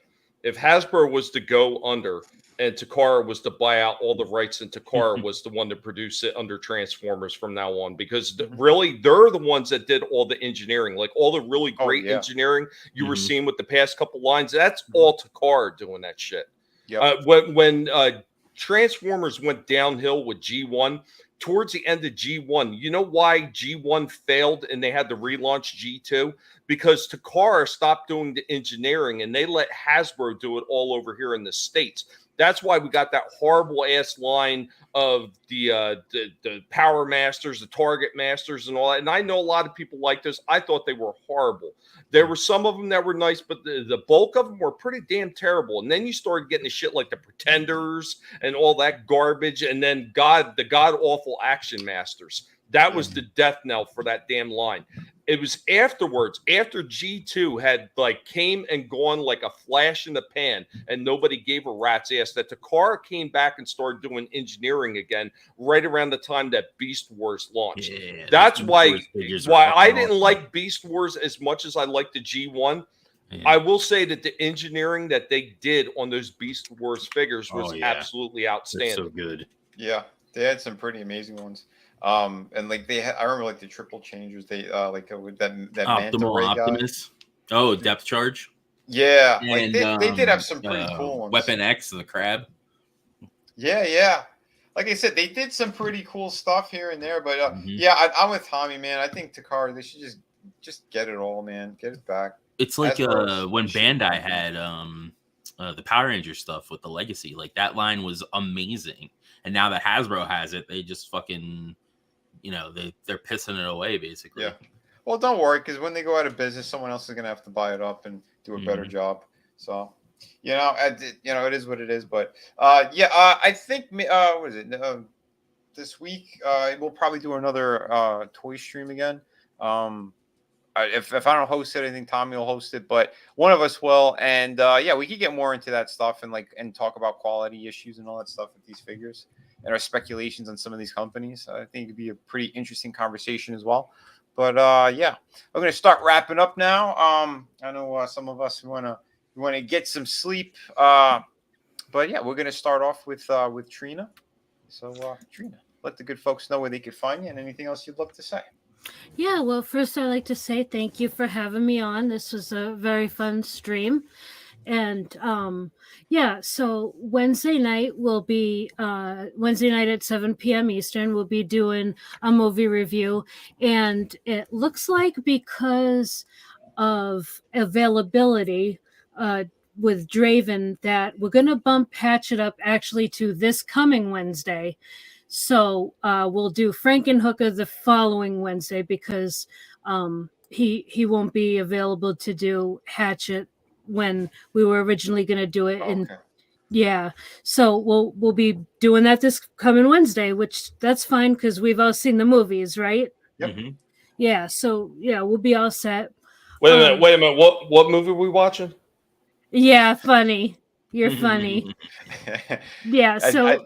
Hasbro was to go under and Takara was to buy out all the rights and Takara was the one to produce it under Transformers from now on, because really they're the ones that did all the engineering, like all the really great engineering you were seeing with the past couple lines. That's all Takara doing that shit. When Transformers went downhill with G1, towards the end of G1, you know why G1 failed and they had to relaunch G2? Because Takara stopped doing the engineering and they let Hasbro do it all over here in the States. That's why we got that horrible ass line of the Power Masters, the Target Masters, and all that. And I know a lot of people like this. I thought they were horrible. There were some of them that were nice, but the bulk of them were pretty damn terrible. And then you started getting the shit like the Pretenders and all that garbage, and then the god awful Action Masters. That was the death knell for that damn line. It was afterwards, after G2 had came and gone like a flash in the pan and nobody gave a rat's ass, that Takara came back and started doing engineering again right around the time that Beast Wars launched. Yeah, that's why I didn't like Beast Wars as much as I liked the G1. Yeah. I will say that the engineering that they did on those Beast Wars figures was absolutely outstanding. That's so good. Yeah, they had some pretty amazing ones. And I remember the triple changers. They with that Optimal Ray Optimus. Guy. Oh, depth charge. Yeah, and, they did have some pretty cool ones. Weapon X and the crab. Yeah. Like I said, they did some pretty cool stuff here and there. But I'm with Tommy, man. I think Takara, they should just get it all, man. Get it back. It's like when Bandai had the Power Ranger stuff with the Legacy. Like that line was amazing. And now that Hasbro has it, they just fucking, they're pissing it away basically. Yeah. Well, don't worry, because when they go out of business, someone else is gonna have to buy it up and do a better job. So, it is what it is. But I think what is it? This week we'll probably do another toy stream again. If I don't host it, I think Tommy will host it, but one of us will. And we could get more into that stuff and talk about quality issues and all that stuff with these figures and our speculations on some of these companies. I think it'd be a pretty interesting conversation as well. But I'm going to start wrapping up now. I know some of us want to get some sleep. But we're going to start off with Trina. So Trina, let the good folks know where they could find you and anything else you'd love to say. Yeah, well, first I'd like to say thank you for having me on. This was a very fun stream. And so Wednesday night at 7 p.m. Eastern, we'll be doing a movie review. And it looks like because of availability with Draven that we're going to bump Hatchet up actually to this coming Wednesday. So we'll do Frankenhooker the following Wednesday because he won't be available to do Hatchet when we were originally going to do it. So we'll be doing that this coming Wednesday, which that's fine because we've all seen the movies, right? Yep. Yeah. So we'll be all set. Wait a minute. What movie are we watching? Yeah, funny. You're funny. Yeah. So.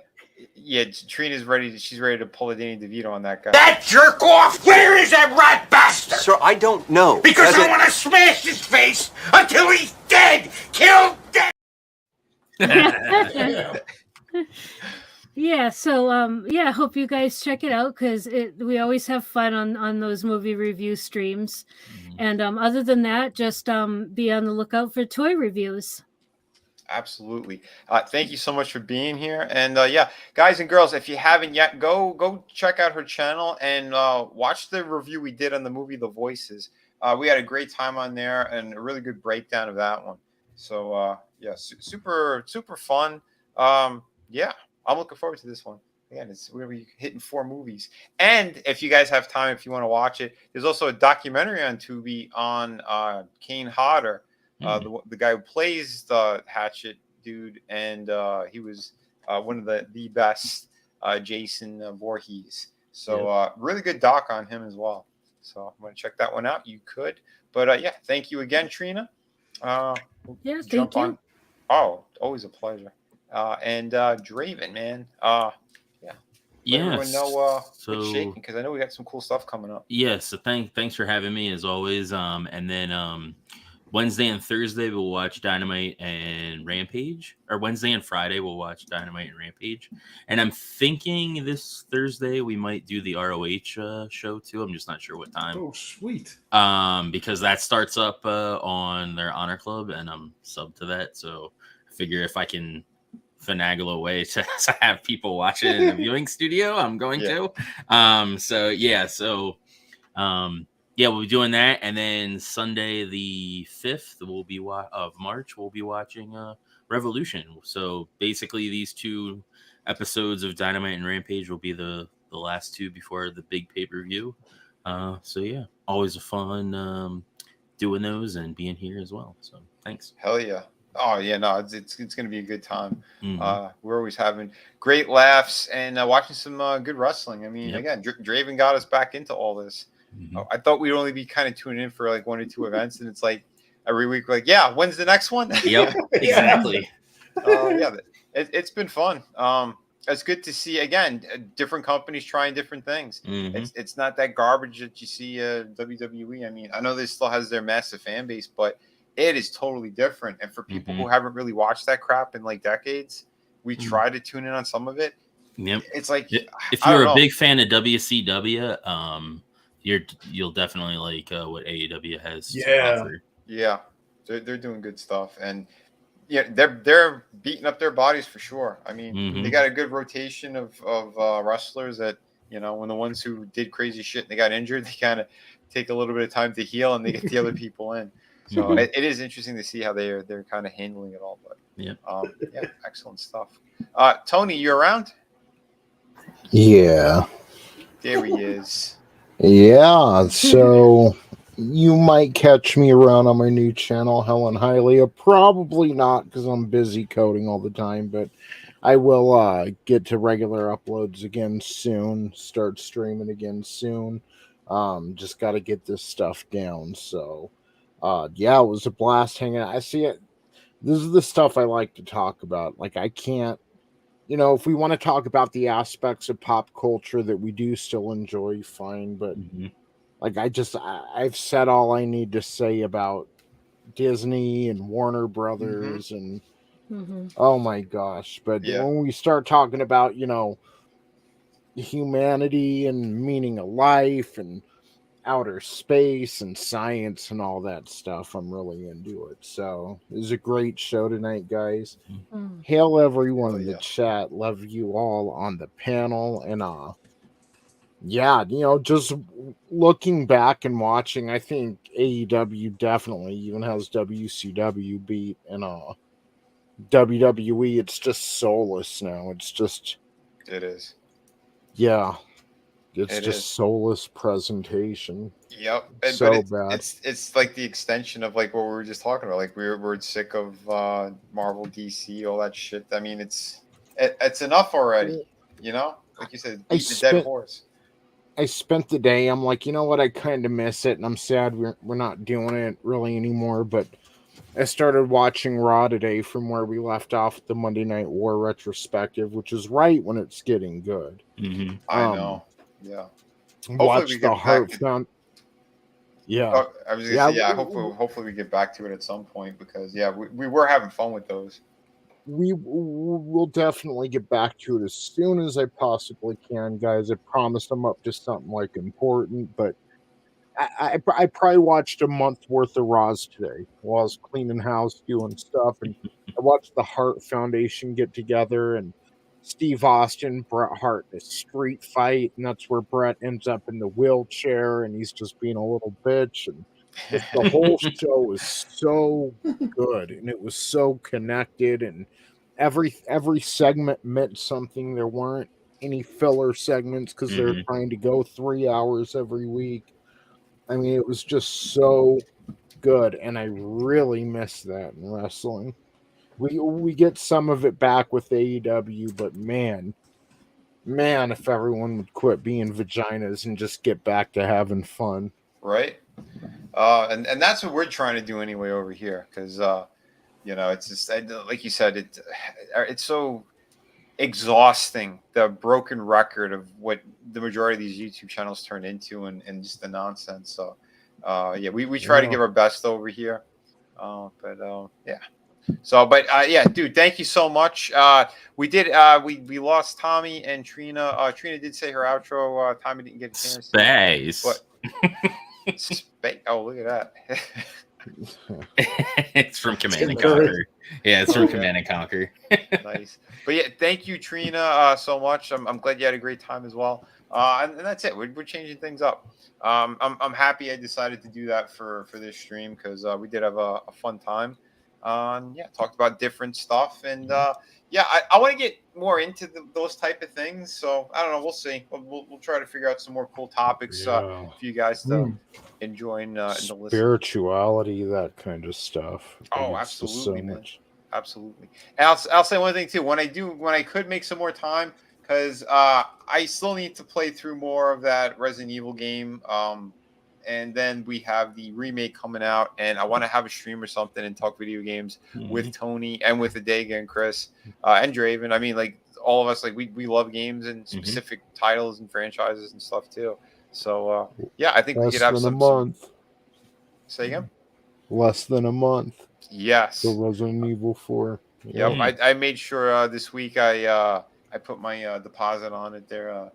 Trina's ready. She's ready to pull a Danny DeVito on that guy. That jerk off! Where is that rat bastard? Sir, I don't know. Because I want to smash his face until he's dead! Killed dead! So hope you guys check it out because we always have fun on those movie review streams. And other than that, just be on the lookout for toy reviews. Absolutely. Thank you so much for being here. And guys and girls, if you haven't yet, go check out her channel and watch the review we did on the movie The Voices. We had a great time on there and a really good breakdown of that one. So super fun. I'm looking forward to this one. again, it's where we hitting 4 movies. And if you guys have time, if you want to watch it, there's also a documentary on Tubi on Kane Hodder, the guy who plays the Hatchet dude, and he was one of the best Jason Voorhees. So really good doc on him as well. So I'm going to check that one out. You could. But yeah, thank you again, Trina. Yeah, thank you. Oh, always a pleasure. And Draven, man. Yeah. Let everyone know what's shaking, because I know we got some cool stuff coming up. Yeah, so thanks for having me as always. And then Wednesday and Thursday we'll watch Dynamite and Rampage, or Wednesday and Friday we'll watch Dynamite and Rampage. And I'm thinking this Thursday we might do the ROH show too. I'm just not sure what time. Oh, sweet. Because that starts up on their Honor Club, and I'm sub to that, so I figure if I can finagle a way to have people watch it in the viewing studio, I'm going to. We'll be doing that, and then Sunday the 5th of March we'll be watching Revolution. So basically these 2 episodes of Dynamite and Rampage will be the last 2 before the big pay-per-view. Always a fun doing those and being here as well, so thanks. Hell yeah. Oh yeah, no, it's going to be a good time. We're always having great laughs and watching some good wrestling. I mean, again, Draven got us back into all this. I thought we'd only be kind of tuning in for like 1 or 2 events, and it's like every week, like, yeah, when's the next one? Yep, exactly. It's been fun. It's good to see, again, different companies trying different things. It's not that garbage that you see WWE. I mean, I know this still has their massive fan base, but it is totally different. And for people who haven't really watched that crap in like decades, we try to tune in on some of it. Yep. It's like, if you're a big fan of WCW, you'll definitely like what AEW has to offer. Yeah, they're doing good stuff, and they're beating up their bodies for sure. I mean, they got a good rotation of wrestlers that, when the ones who did crazy shit and they got injured, they kind of take a little bit of time to heal, and they get the other people in. So it is interesting to see how they're kind of handling it all. But excellent stuff. Tony, you around? Yeah. There he is. Yeah. So you might catch me around on my new channel, Helen Hylia. Probably not, because I'm busy coding all the time. But I will get to regular uploads again soon. Start streaming again soon. Just got to get this stuff down. So. It was a blast hanging out. I see it. This is the stuff I like to talk about. Like, I can't, if we want to talk about the aspects of pop culture that we do still enjoy, fine. But like, I've said all I need to say about Disney and Warner Brothers and oh my gosh. But when we start talking about, humanity and meaning of life and outer space and science and all that stuff, I'm really into it. So it was a great show tonight, guys. Hail everyone in the chat. Love you all on the panel. And just looking back and watching, I think AEW definitely even has WCW beat, and WWE, it's just soulless now. It is. Yeah. It's just soulless presentation. Yep. But bad. It's like the extension of like what we were just talking about. Like we're sick of Marvel, DC, all that shit. I mean, it's enough already. Like you said, beat the dead horse. I spent the day. I'm like, you know what? I kind of miss it, and I'm sad we're not doing it really anymore. But I started watching Raw today from where we left off the Monday Night War retrospective, which is right when it's getting good. I know. Yeah. Watch the Heart Found. Yeah. Oh, I was gonna say, hopefully we get back to it at some point, because we were having fun with those. We will definitely get back to it as soon as I possibly can, guys. I promise I'm up to something like important, but I probably watched a month worth of Raws today while I was cleaning house, doing stuff, and I watched the Hart Foundation get together, and Steve Austin, Bret Hart in a street fight, and that's where Bret ends up in the wheelchair, and he's just being a little bitch. And the whole show was so good, and it was so connected, and every segment meant something. There weren't any filler segments because they're trying to go 3 hours every week. I mean, it was just so good, and I really miss that in wrestling. We get some of it back with AEW, but man, if everyone would quit being vaginas and just get back to having fun. Right. And that's what we're trying to do anyway over here, because it's just like you said, it's so exhausting, the broken record of what the majority of these YouTube channels turn into, and just the nonsense. So we try to give our best over here. Dude, thank you so much. We lost Tommy and Trina. Trina did say her outro. Tommy didn't get a chance. Space. Space. Oh, look at that. It's from Command and Conquer. Yeah, it's from Command and Conquer. Nice. But yeah, thank you, Trina, so much. I'm glad you had a great time as well. And that's it. We're changing things up. I'm happy I decided to do that for this stream, because we did have a fun time. Talked about different stuff, and I want to get more into those type of things. So I don't know. We'll see. We'll try to figure out some more cool topics for you guys to enjoy in the listen. Spirituality, that kind of stuff. Oh, absolutely, man. Absolutely. And I'll say one thing too. When I could make some more time, because I still need to play through more of that Resident Evil game. And then we have the remake coming out, and I want to have a stream or something and talk video games with Tony and with Adega and Chris and Draven. I mean, like, all of us, like, we love games and specific titles and franchises and stuff too. So I think we could have some month. Say again? Less than a month. Yes. So Resident Evil 4. Yep. I made sure this week I put my deposit on it there.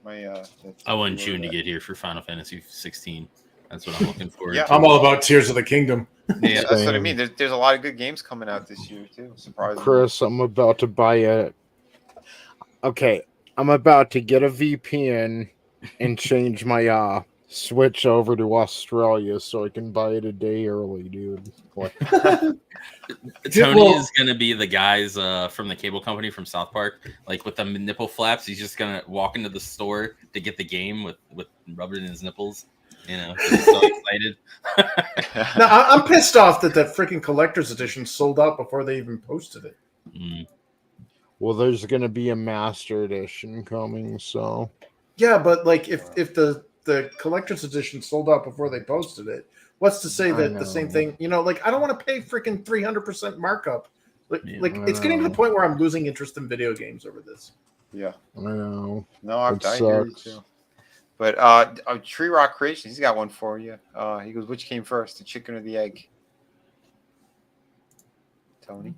I want June to get here for Final Fantasy 16. That's what I'm looking for. Yeah, I'm all about Tears of the Kingdom. Yeah, that's what I mean. There's a lot of good games coming out this year too. Surprisingly. Chris, I'm about to buy I'm about to get a VPN and change my switch over to Australia so I can buy it a day early, dude. Tony is going to be the guys from the cable company from South Park, like with the nipple flaps. He's just going to walk into the store to get the game with rubber in his nipples. You know, he's so excited. No, I'm pissed off that freaking collector's edition sold out before they even posted it. Well, there's going to be a master edition coming, so. Yeah, but like if the collector's edition sold out before they posted it, what's to say that the same thing, like, I don't want to pay freaking 300% markup. It's getting to the point where I'm losing interest in video games over this. Yeah. I know. No, I hear you too. But Tree Rock Creations, he's got one for you. He goes, which came first, the chicken or the egg? Tony?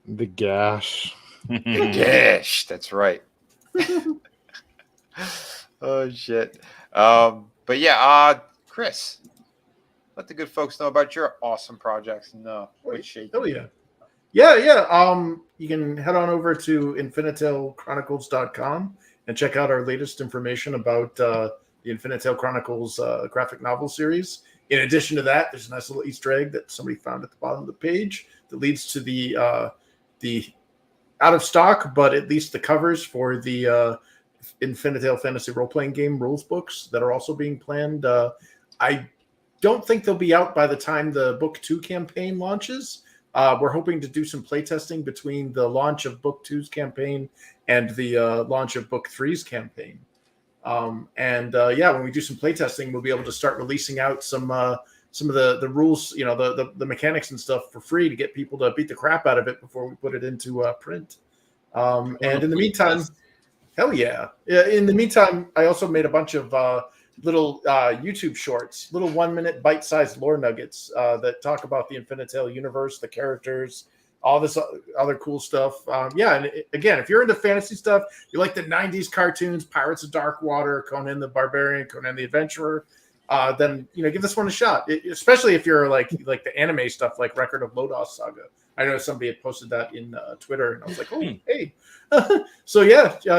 The gash. Gash, that's right. Oh, shit. But yeah, Chris, let the good folks know about your awesome projects and what's shaking. Oh, yeah. Yeah. You can head on over to InfiniteTaleChronicles.com and check out our latest information about the Infinitale Chronicles graphic novel series. In addition to that, there's a nice little Easter egg that somebody found at the bottom of the page that leads to the out of stock, but at least the covers for the Infinitale Fantasy role-playing game rules books that are also being planned. I don't think they'll be out by the time the Book 2 campaign launches. We're hoping to do some playtesting between the launch of Book 2's campaign and the launch of Book 3's campaign. When we do some playtesting, we'll be able to start releasing out some of the rules, the mechanics and stuff for free to get people to beat the crap out of it before we put it into print. And in the meantime, hell yeah. In the meantime, I also made a bunch of little YouTube shorts, little 1-minute bite-sized lore nuggets that talk about the Infinitale universe, the characters, all this other cool stuff. And again, if you're into fantasy stuff, you like the 90s cartoons, Pirates of Darkwater, Conan the Barbarian, Conan the Adventurer, then give this one a shot. Especially if you're like the anime stuff, like Record of Lodos Saga. I know somebody had posted that in Twitter, and I was like, oh, hey. So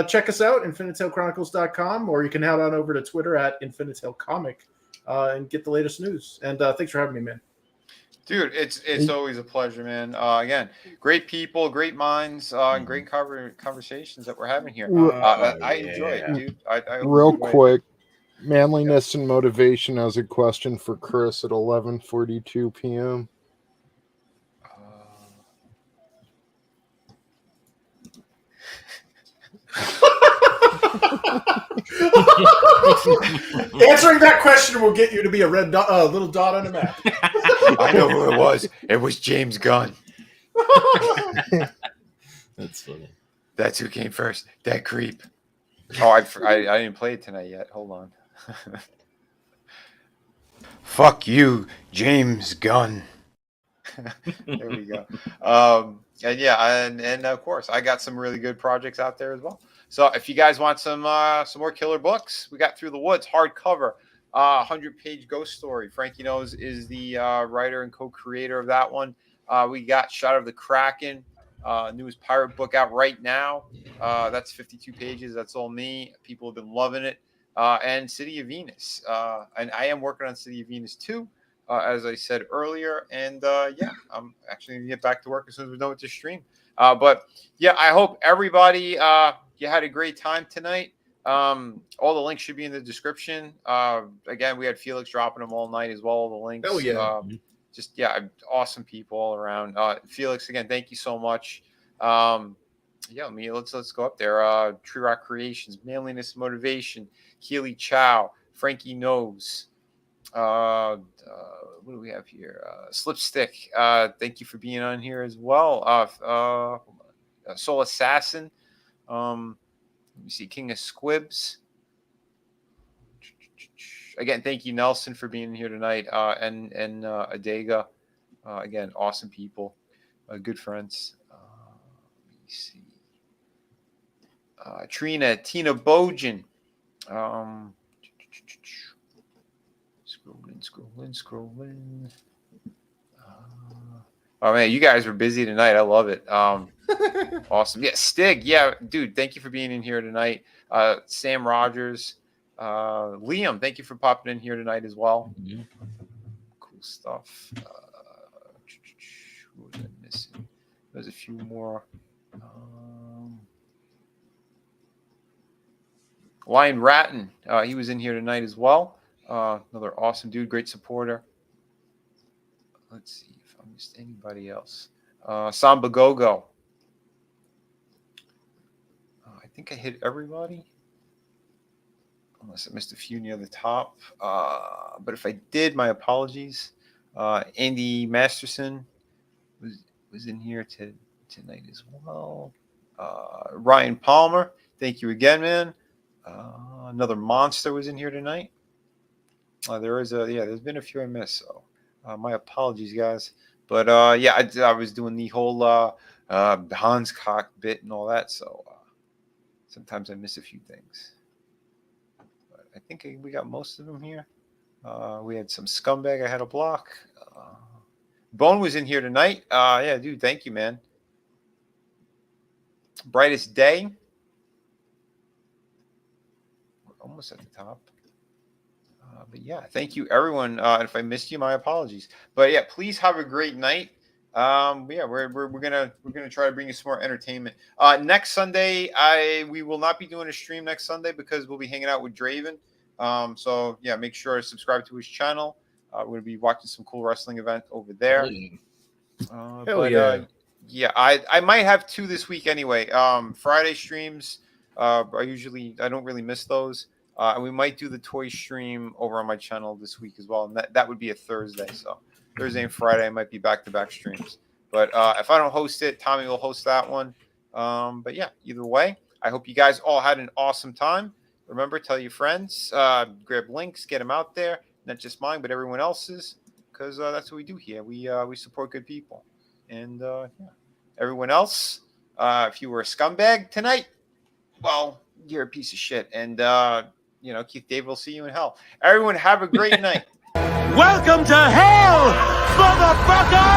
check us out, InfinitaleChronicles.com, or you can head on over to Twitter at InfinitaleComic and get the latest news. And thanks for having me, man. Dude, it's always a pleasure, man. Again, great people, great minds, and great conversations that we're having here. I enjoy it, dude. I Real quick, manliness and motivation as a question for Chris at 11:42 p.m. Answering that question will get you to be a red little dot on a map. I know who it was. It was James Gunn. That's funny. That's who came first. That creep. Oh, I didn't play it tonight yet. Hold on. Fuck you, James Gunn. There we go. And yeah, and of course, I got some really good projects out there as well. So if you guys want some more killer books, we got Through the Woods hardcover, 100-page ghost story. Frankie Knows is the writer and co-creator of that one. We got Shot of the Kraken, newest pirate book out right now. That's 52 pages. That's all me. People have been loving it. And City of Venus. And I am working on City of Venus too, as I said earlier. And yeah, I'm actually going to get back to work as soon as we're done with the stream. But yeah, I hope everybody you had a great time tonight. All the links should be in the description. Again, we had Felix dropping them all night as well. All the links. Oh yeah. Just yeah, awesome people all around. Felix, again, thank you so much. Yeah, let's go up there. Tree Rock Creations, Manliness and Motivation, Keely Chow, Frankie Knows. What do we have here? Slipstick. Thank you for being on here as well. Soul Assassin. Let me see, King of Squibs. Again, thank you, Nelson, for being here tonight. And Adega. Again, awesome people, good friends. Let me see. Tina Bojan. Scrolling. Oh man, you guys were busy tonight. I love it. Awesome. Yeah, Stig. Yeah, dude, thank you for being in here tonight. Sam Rogers. Liam, thank you for popping in here tonight as well. Mm-hmm. Cool stuff. Who was I missing? There's a few more. Lion Ratton, he was in here tonight as well. Another awesome dude, great supporter. Let's see if I missed anybody else. Samba Gogo. I think I hit everybody. Unless I missed a few near the top. But if I did, my apologies. Andy Masterson was in here tonight as well. Ryan Palmer, thank you again, man. Another monster was in here tonight. There's been a few I missed, so my apologies, guys. But yeah, I was doing the whole Jonescock bit and all that, so sometimes I miss a few things. But I think we got most of them here. We had some scumbag I had to block. Bone was in here tonight. Yeah, dude, thank you, man. Brightest Day. Almost at the top, but yeah, thank you everyone. If I missed you, my apologies. But yeah, please have a great night. Yeah, we're gonna try to bring you some more entertainment. Next Sunday, we will not be doing a stream next Sunday because we'll be hanging out with Draven. So yeah, make sure to subscribe to his channel. We're gonna be watching some cool wrestling event over there. Yeah, I might have 2 this week anyway. Friday streams. I don't really miss those. And we might do the toy stream over on my channel this week as well. And that would be a Thursday. So Thursday and Friday, I might be back-to-back streams. But if I don't host it, Tommy will host that one. But yeah, either way, I hope you guys all had an awesome time. Remember, tell your friends, grab links, get them out there. Not just mine, but everyone else's. Because that's what we do here. We support good people. And yeah, everyone else, if you were a scumbag tonight, well, you're a piece of shit. And, Keith David will see you in hell. Everyone, have a great night. Welcome to hell, motherfucker!